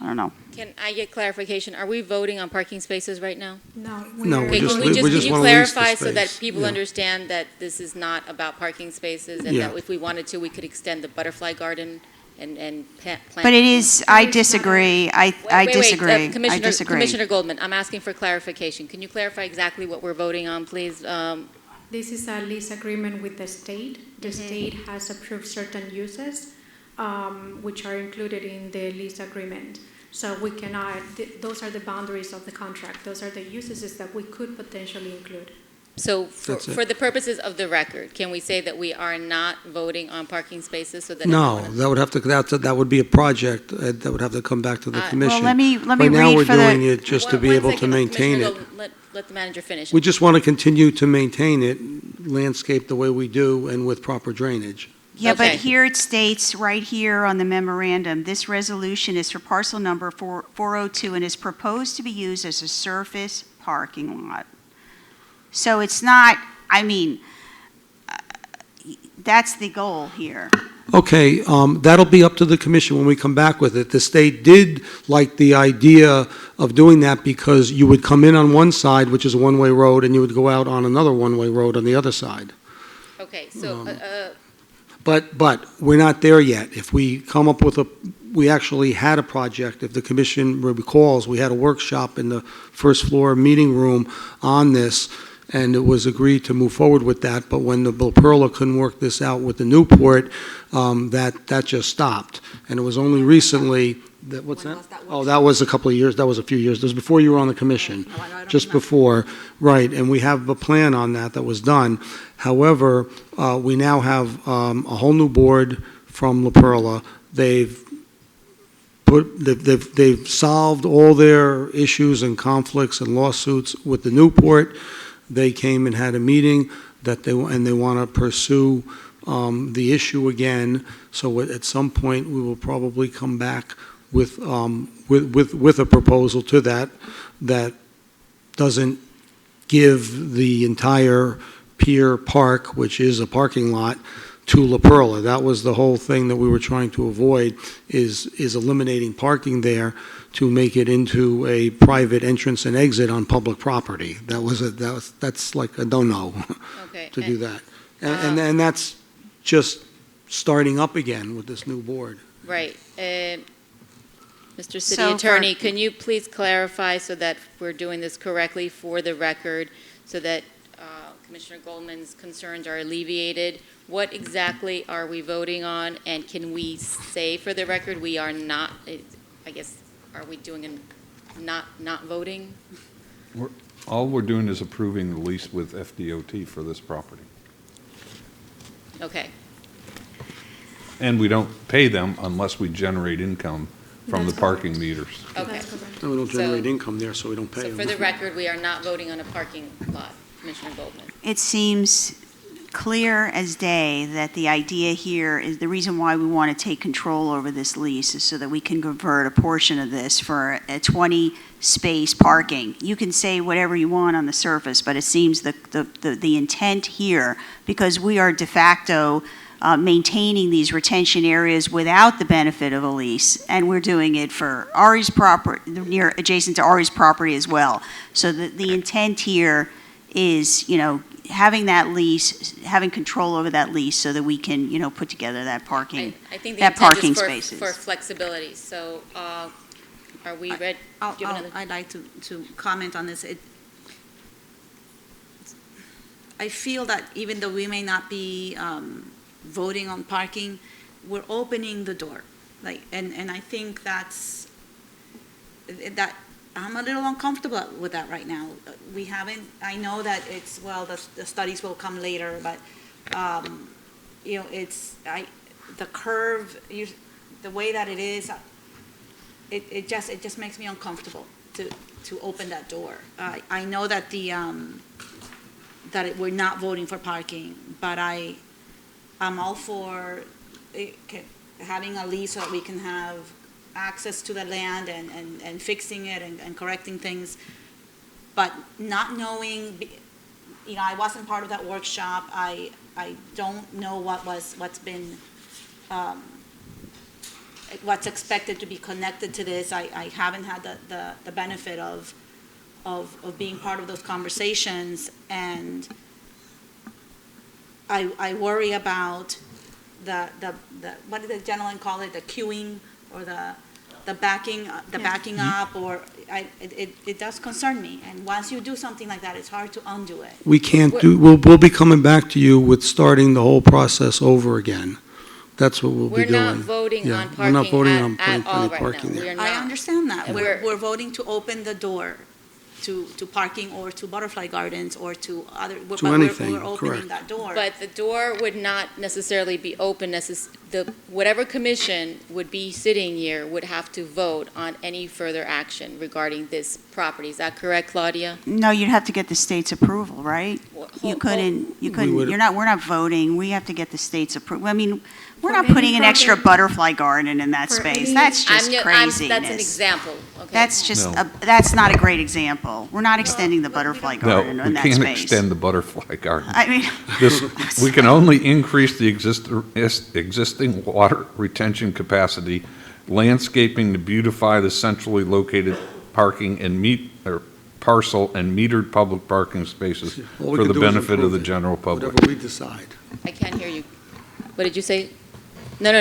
I don't know. Can I get clarification? Are we voting on parking spaces right now? No. No, Okay, we can just you wanna lease the clarify so that space. people Yeah. understand that this is not about parking spaces, and Yeah. that if we wanted to, we could extend the butterfly garden and plant. But it is, I disagree. I disagree. Commissioner, I disagree. Commissioner Goldman, I'm asking for clarification. Can you clarify exactly what we're voting on, please? This is a lease agreement with the state. The state has approved certain uses, which are included in the lease agreement. So we cannot, those are the boundaries of the contract. Those are the uses that we could potentially include. So That's it. for the purposes of the record, can we say that we are not voting on parking spaces so that No, everyone- that would be a project that would have to come back to the commission. let me Right now, read we're for the- doing it just to be One able to second, maintain Commissioner it. Goldman, let the manager finish. We just want to continue to maintain it, landscape the way we do, and with proper drainage. Yeah, Okay. but here it states, right here on the memorandum, this resolution is for parcel number 402 and is proposed to be used as a surface parking lot. So it's not, that's the goal here. Okay, that'll be up to the commission when we come back with it. The state did like the idea of doing that because you would come in on one side, which is a one-way road, and you would go out on another one-way road on the other side. Okay, so, But we're not there yet. If we come up with we actually had a project, if the commission recalls, we had a workshop in the first floor meeting room on this, and it was agreed to move forward with that, but when the Burrell couldn't work this out with the Newport, that just stopped. And it was only recently What's When that? was that Oh, that was a couple of years, that was a few years. That was before you were on the commission. I don't Just remember. before, right, and we have a plan on that was done. However, we now have a whole new board from La Perla. They've solved all their issues and conflicts and lawsuits with the Newport. They came and had a meeting they want to pursue the issue again. So at some point, we will probably come back with a proposal to that doesn't give the entire Pier Park, which is a parking lot, to La Perla. That was the whole thing that we were trying to avoid, is eliminating parking there to make it into a private entrance and exit on public property. That's like a no-no Okay. to do that. And that's just starting up again with this new board. Right. Mr. City So Attorney, can you please clarify so that we're doing this correctly for the record, so that Commissioner Goldman's concerns are alleviated? What exactly are we voting on? And can we say for the record, we are not, I guess, are we doing not voting? All we're doing is approving the lease with FDOT for this property. Okay. And we don't pay them unless we generate income from the parking meters. Okay. And we don't generate So- income there, so we don't pay So them. for the record, we are not voting on a parking lot, Commissioner Goldman. It seems clear as day that the idea here is the reason why we want to take control over this lease is so that we can convert a portion of this for a 20-space parking. You can say whatever you want on the surface, but it seems the intent here, because we are de facto maintaining these retention areas without the benefit of a lease, and we're doing it for Ari's property, near adjacent to Ari's property as well. So the intent here is, having that lease, having control over that lease so that we can, put together that parking, I think the that intent parking is spaces. for flexibility. So are we ready? I'd like to comment on this. I feel that even though we may not be voting on parking, we're opening the door. And I think that I'm a little uncomfortable with that right now. We haven't, I know that the studies will come later, but, the curve, the way that it is, it just makes me uncomfortable to open that door. I know that we're not voting for parking, but I'm all for having a lease so that we can have access to the land and fixing it and correcting things, but not knowing, I wasn't part of that workshop. I don't know what's expected to be connected to this. I haven't had the benefit of being part of those conversations, and I worry about what did the gentleman call it, the queuing or the backing up, or it does concern me. And once you do something like that, it's hard to undo it. We can't we'll be coming back to you with starting the whole process over again. That's what we'll be doing. We're not voting on We're not voting on parking putting at all any right parking now. there. We are I not. understand that. And We're voting to open the door to parking or to butterfly gardens or to other. To anything, We're opening correct. that door. But the door would not necessarily be open, whatever commission would be sitting here would have to vote on any further action regarding this property. Is that correct, Claudia? No, you'd have to get the state's approval, right? We're not voting, we have to get the state's approval. I mean, we're not putting an extra butterfly garden in that space, that's just craziness. That's an example, okay? That's just, No. that's not a great example. We're not extending the butterfly garden No, in we that can't space. extend the butterfly garden. I mean, We can only increase the existing water retention capacity, landscaping to beautify the centrally located parking and parcel and metered public parking spaces All we for can the do is benefit of approve the it, general public. Whatever we decide. I can't hear you. What did you say? No,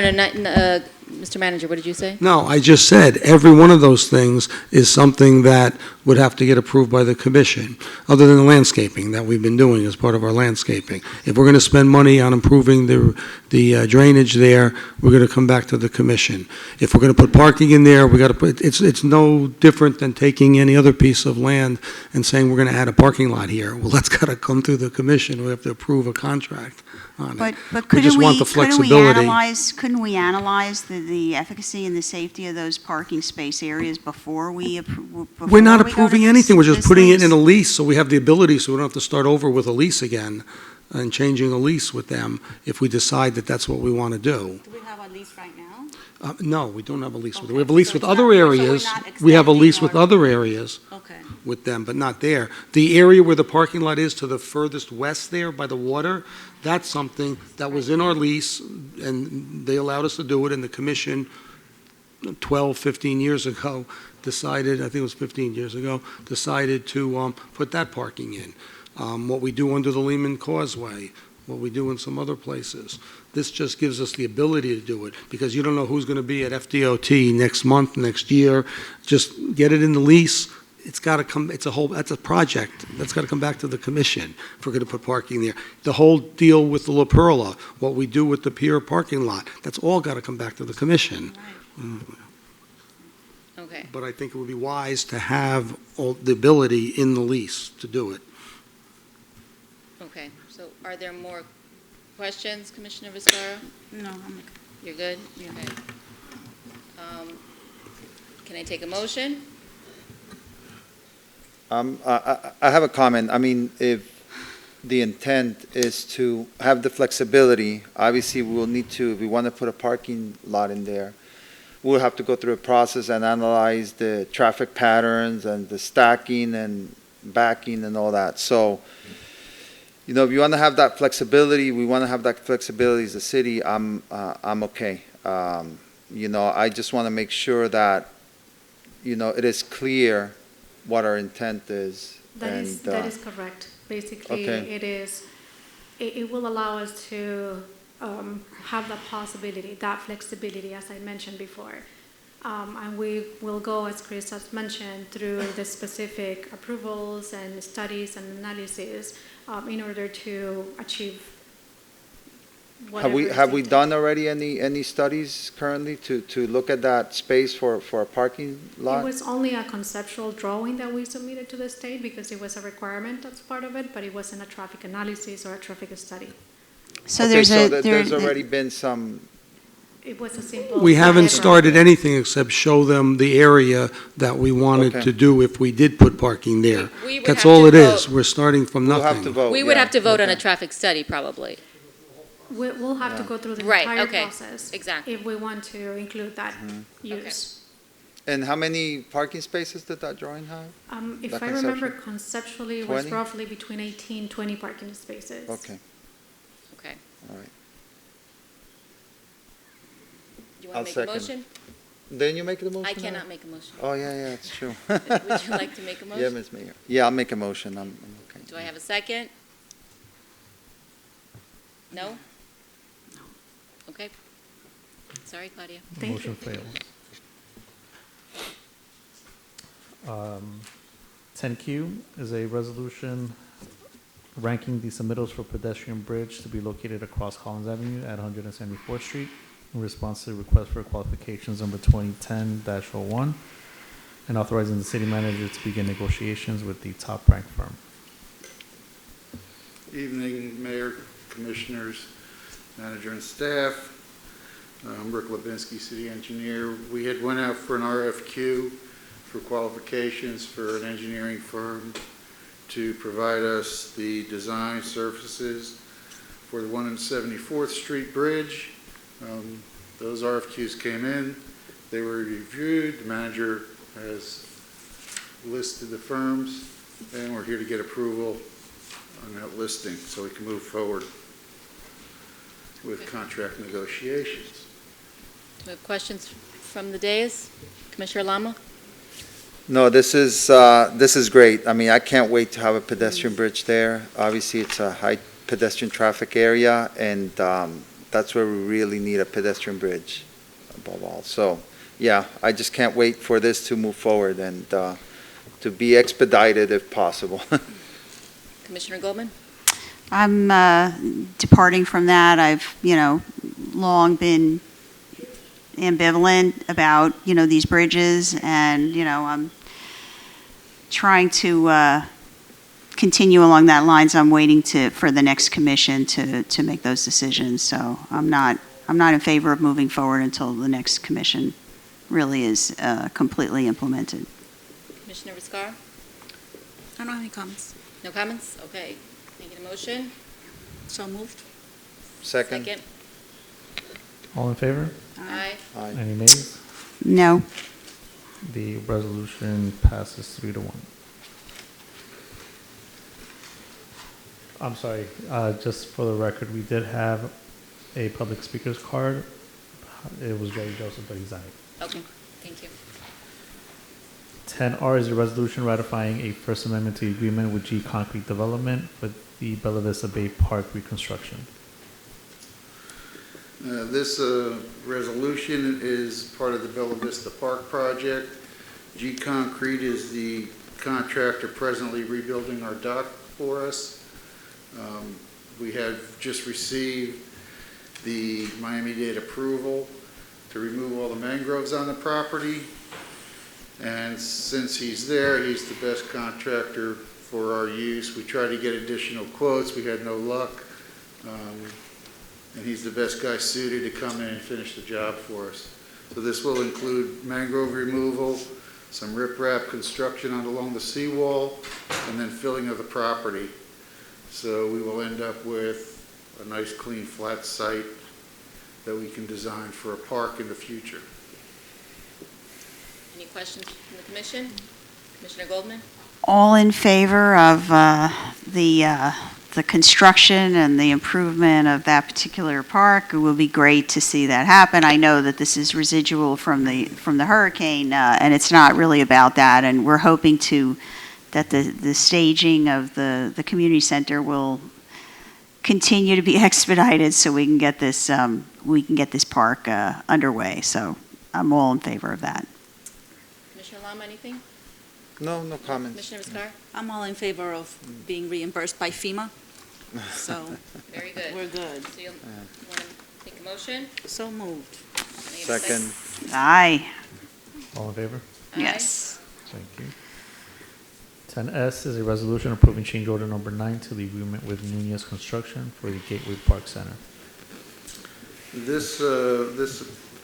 Mr. Manager, what did you say? No, I just said, every one of those things is something that would have to get approved by the commission, other than the landscaping that we've been doing as part of our landscaping. If we're going to spend money on improving the drainage there, we're going to come back to the commission. If we're going to put parking in there, we got to put, it's no different than taking any other piece of land and saying we're going to add a parking lot here. Well, that's got to come through the commission. We have to approve a contract on it. But We just couldn't want the flexibility. couldn't we analyze the efficacy and the safety of those parking space areas before we approve? We're not approving anything, we're just putting it in a lease, so we have the ability, so we don't have to start over with a lease again and changing a lease with them if we decide that that's what we want to do. Do we have a lease right now? No, we don't have a lease with them. We Okay, have a lease so with it's other not- so we're areas. not We have a lease extending with our- other areas Okay. with them, but not there. The area where the parking lot is to the furthest west there by the water, that's something that was in our lease, and they allowed us to do it, and the commission 12, 15 years ago decided, I think it was 15 years ago, decided to put that parking in. What we do under the Lehman Causeway, what we do in some other places. This just gives us the ability to do it, because you don't know who's going to be at FDOT next month, next year. Just get it in the lease. It's got to come, that's a project. That's got to come back to the commission if we're going to put parking there. The whole deal with the La Perla, what we do with the pier parking lot, that's all got to come back to the commission. Okay. But I think it would be wise to have the ability in the lease to do it. Okay, so are there more questions, Commissioner Viscara? No, You're good? Okay. Can I take a motion? I have a comment. I mean, if the intent is to have the flexibility, obviously we will need to, if we want to put a parking lot in there, we'll have to go through a process and analyze the traffic patterns and the stacking and backing and all that. So, you know, if you want to have that flexibility, we want to have that flexibility as a city, I'm okay. You know, I just want to make sure that, you know, it is clear what our intent is. That is correct. Basically, Okay. it will allow us to have the possibility, that flexibility, as I mentioned before. And we will go, as Chris has mentioned, through the specific approvals and studies and analysis in order to achieve whatever. Have we done already any studies currently to look at that space for a parking lot? It was only a conceptual drawing that we submitted to the state because it was a requirement as part of it, but it wasn't a traffic analysis or a traffic study. So Okay, there's so there's already been some. It was a simple. We haven't started anything except show them the area that we wanted Okay. to do if we did put parking there. We would That's have all to it is. vote. We're starting from We'll nothing. have to vote. We would yeah. have to vote on a Okay. traffic study, probably. We'll have to go through the Right, entire okay, process. exactly. If we want to include that Mm-hmm. use. And how many parking spaces did that drawing have? If That I remember conceptual? conceptually, it was 20? roughly between 18, 20 parking spaces. Okay, Okay. all right. Do you I'll want to make a second. motion? Then you make the motion? I now? cannot make a motion. Oh, yeah, it's true. Would you like to make a motion? Yeah, Ms. Mayor. Yeah, I'll make a motion. I'm okay. Do I have a second? No? No. Okay. Sorry, Claudia. Motion fails. 10Q is a resolution ranking the submittals for pedestrian bridge to be located across Collins Avenue at 174th Street in response to the request for qualifications number 2010-01 and authorizing the city manager to begin negotiations with the top-ranked firm. Evening, Mayor, Commissioners, Manager, and staff. I'm Rick Levinsky, City Engineer. We had went out for an RFQ for qualifications for an engineering firm to provide us the design services for the 174th Street Bridge. Those RFQs came in. They were reviewed. The manager has listed the firms, and we're here to get approval on that listing so we can move forward with contract negotiations. Do we have questions from the dais? Commissioner Lama? No, this is great. I mean, I can't wait to have a pedestrian bridge there. Obviously, it's a high pedestrian traffic area, and that's where we really need a pedestrian bridge. above all. So, yeah, I just can't wait for this to move forward and to be expedited if possible. Commissioner Goldman? I'm departing from that. I've, long been ambivalent about, these bridges, and, I'm trying to continue along that lines. I'm waiting for the next commission to make those decisions. So I'm not in favor of moving forward until the next commission really is completely implemented. Commissioner Viscar? I don't have any comments. No comments? Okay. Can I get a motion? So moved. Second. All in favor? Aye. Aye. Any nays? No. The resolution passes 3-1. I'm sorry, just for the record, we did have a public speaker's card. It was Jerry Joseph, but he's out. Okay, thank you. 10R is a resolution ratifying a First Amendment to the agreement with G Concrete Development with the Bella Vista Bay Park reconstruction. This resolution is part of the Bella Vista Park project. G Concrete is the contractor presently rebuilding our dock for us. We have just received the Miami-Dade approval to remove all the mangroves on the property. And since he's there, he's the best contractor for our use. We tried to get additional quotes. We had no luck. And he's the best guy suited to come in and finish the job for us. So this will include mangrove removal, some riprap construction along the seawall, and then filling of the property. So we will end up with a nice, clean, flat site that we can design for a park in the future. Any questions from the commission? Commissioner Goldman? All in favor of the construction and the improvement of that particular park. It will be great to see that happen. I know that this is residual from the hurricane, and it's not really about that. And we're hoping that the staging of the community center will continue to be expedited, so we can get this park underway. So I'm all in favor of that. Commissioner Lama, anything? No comments. Commissioner Viscar? I'm all in favor of being reimbursed by FEMA. So Very good. we're good. So you'll want to take a motion? So moved. Can I get a Second. Aye. All in favor? Aye. Yes. Thank you. 10S is a resolution approving change order number 9 to the agreement with Nunez Construction for the Gateway Park Center. This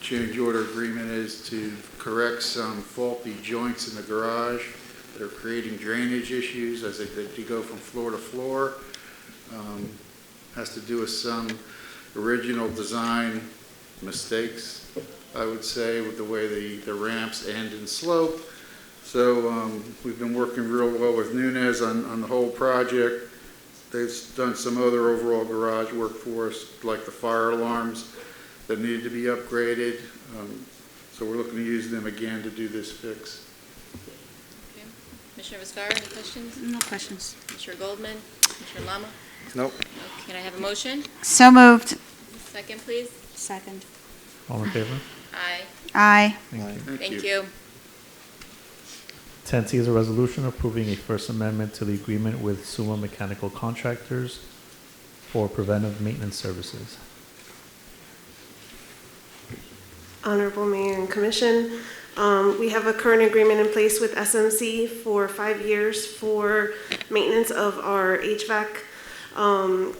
change order agreement is to correct some faulty joints in the garage that are creating drainage issues as they go from floor to floor. Has to do with some original design mistakes, I would say, with the way the ramps end and slope. So we've been working real well with Nunez on the whole project. They've done some other overall garage work for us, like the fire alarms that needed to be upgraded. So we're looking to use them again to do this fix. Okay. Commissioner Viscar, any questions? No questions. Commissioner Goldman? Commissioner Lama? Nope. Can I have a motion? So moved. Second, please. Second. All in favor? Aye. Aye. Thank you. 10C is a resolution approving a First Amendment to the agreement with Suma Mechanical Contractors for preventive maintenance services. Honorable Mayor and Commission, we have a current agreement in place with SMC for 5 years for maintenance of our HVAC,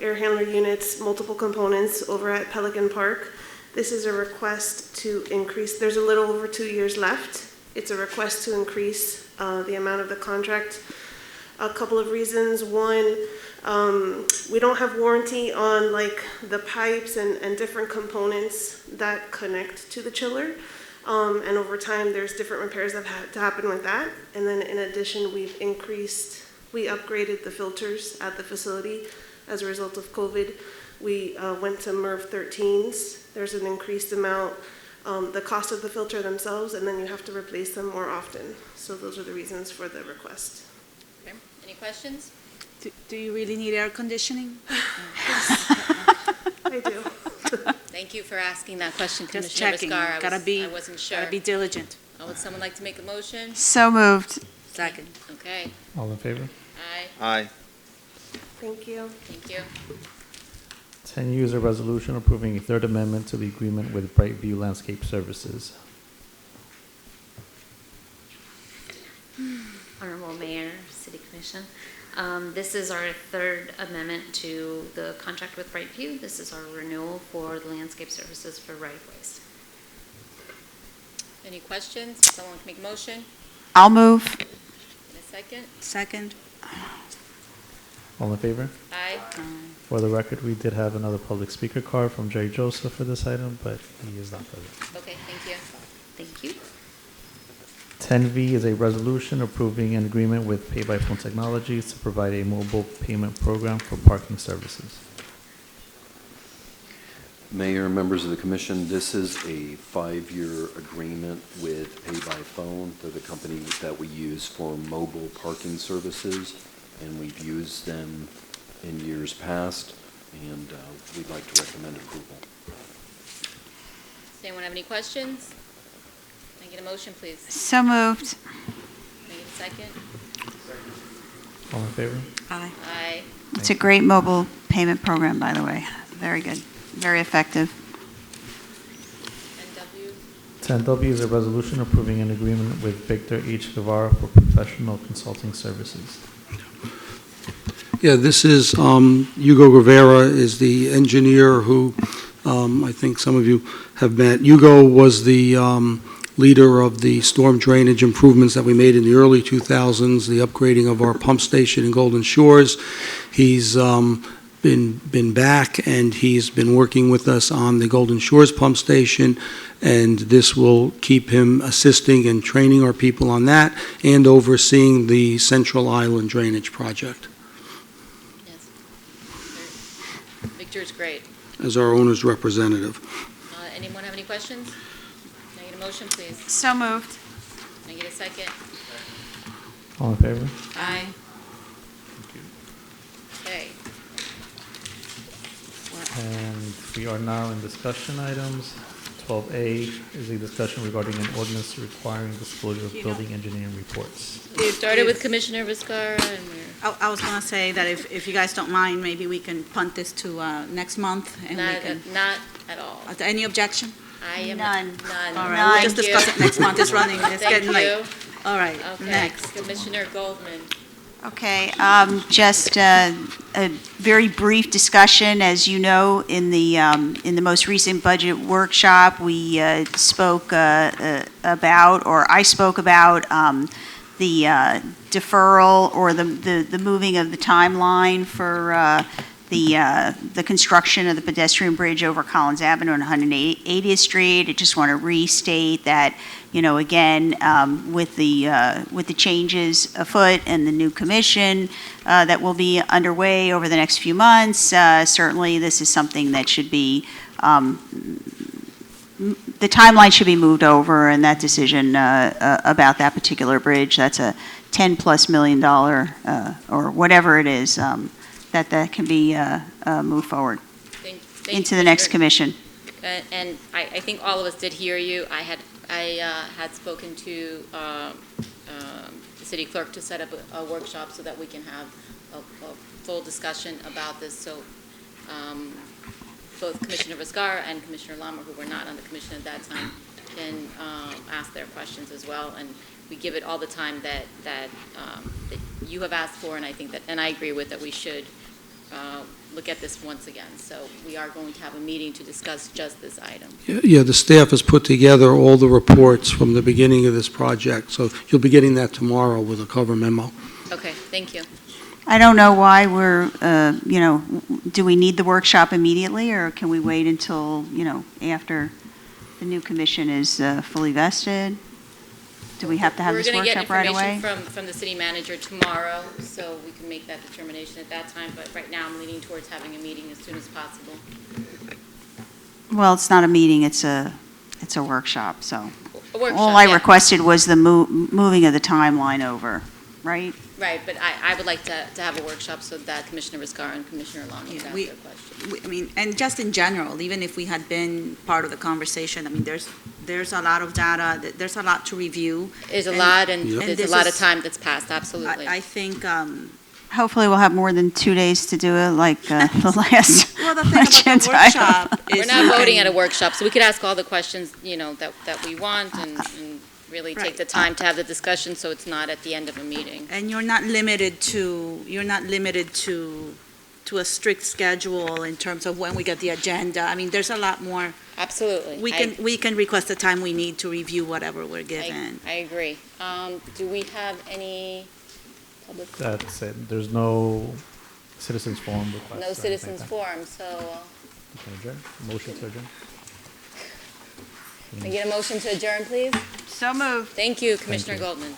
air handler units, multiple components over at Pelican Park. This is a request to increase, there's a little over 2 years left. It's a request to increase the amount of the contract. A couple of reasons. One, we don't have warranty on like the pipes and different components that connect to the chiller. And over time, there's different repairs that have to happen with that. And then in addition, we upgraded the filters at the facility as a result of COVID. We went to MERV 13s. There's an increased amount, the cost of the filter themselves, and then you have to replace them more often. So those are the reasons for the request. Okay. Any questions? Do you really need air conditioning? I do. Thank you for asking that question, Just Commissioner checking. Viscar. I wasn't sure. Gotta be diligent. Would someone like to make a motion? So moved. Second. Okay. All in favor? Aye. Aye. Thank you. Thank you. 10U is a resolution approving a third amendment to the agreement with Brightview Landscape Services. Honorable Mayor, City Commission. This is our third amendment to the contract with Brightview. This is our renewal for the landscape services for right-of-ways. Any questions? Someone can make a motion? I'll move. In a second? Second. All in favor? Aye. For the record, we did have another public speaker card from Jerry Joseph for this item, but he is not present. Okay, thank you. Thank you. 10V is a resolution approving an agreement with Pay by Phone Technologies to provide a mobile payment program for parking services. Mayor, members of the commission, this is a 5-year agreement with Pay by Phone. They're the company that we use for mobile parking services, and we've used them in years past, and we'd like to recommend approval. Does anyone have any questions? Can I get a motion, please? So moved. Can I get a second? All in favor? Aye. Aye. It's a great mobile payment program, by the way. Very good. Very effective. NW? 10W is a resolution approving an agreement with Victor H. Guevara for professional consulting services. Yeah, this is, Hugo Rivera is the engineer who, I think some of you have met. Hugo was the leader of the storm drainage improvements that we made in the early 2000s, the upgrading of our pump station in Golden Shores. He's been back, and he's been working with us on the Golden Shores pump station, and this will keep him assisting and training our people on that and overseeing the Central Island drainage project Yes. Victor's great. as our owner's representative. Anyone have any questions? Can I get a motion, please? So moved. Can I get a second? All in favor? Aye. Okay. And we are now in discussion items. 12A is a discussion regarding an ordinance requiring disclosure of building engineering reports. We started with Commissioner Viscar, and we're I was going to say that if you guys don't mind, maybe we can punt this to next month. And we can. not at all. Any objection? I am None. All right, we'll just discuss it next month. It's running, it's Thank getting late. you. All right, Okay. next. Commissioner Goldman. Okay, just a very brief discussion. As you know, in the most recent budget workshop, we spoke about, or I spoke about, the deferral or the moving of the timeline for the construction of the pedestrian bridge over Collins Avenue on 180th Street. I just want to restate that, again, with the changes afoot and the new commission that will be underway over the next few months, certainly this is something that should be, the timeline should be moved over, and that decision about that particular bridge, that's a $10+ million or whatever it is, that can be moved forward into the next commission. And I think all of us did hear you. I had spoken to the city clerk to set up a workshop so that we can have a full discussion about this. So both Commissioner Viscar and Commissioner Lama, who were not on the commission at that time, can ask their questions as well. And we give it all the time that you have asked for, and I think that, and I agree with, that we should look at this once again. So we are going to have a meeting to discuss just this item. Yeah, the staff has put together all the reports from the beginning of this project, so you'll be getting that tomorrow with a cover memo. Okay, thank you. I don't know why we're, do we need the workshop immediately, or can we wait until, after the new commission is fully vested? Do we have to have this workshop right away? We're going to get information from the city manager tomorrow, so we can make that determination at that time. But right now, I'm leaning towards having a meeting as soon as possible. Well, it's not a meeting, it's a workshop, so. A workshop, all I yeah. requested was the moving of the timeline over, right? Right, but I would like to have a workshop so that Commissioner Viscar and Commissioner Long can ask their questions. I mean, and just in general, even if we had been part of the conversation, I mean, there's a lot of data, there's a lot to review. There's a lot, and Yep. there's a lot of time that's passed, absolutely. I think, Hopefully, we'll have more than 2 days to do it, like the last well, the thing about the agenda workshop item. is. We're not you voting can- at a workshop, so we could ask all the questions, that we want and really take Right. the time to have the discussion, so it's not at the end of a meeting. And you're not limited to a strict schedule in terms of when we get the agenda. I mean, there's a lot more. Absolutely. We can request the time we need to review whatever we're given. I agree. Do we have any public? That's it. There's no citizens forum request. No citizens forum, so Motion to adjourn. can I get a motion to adjourn, please? So moved. Thank you, Commissioner you. Goldman.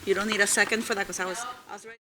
You don't need a second for that, because I was ready.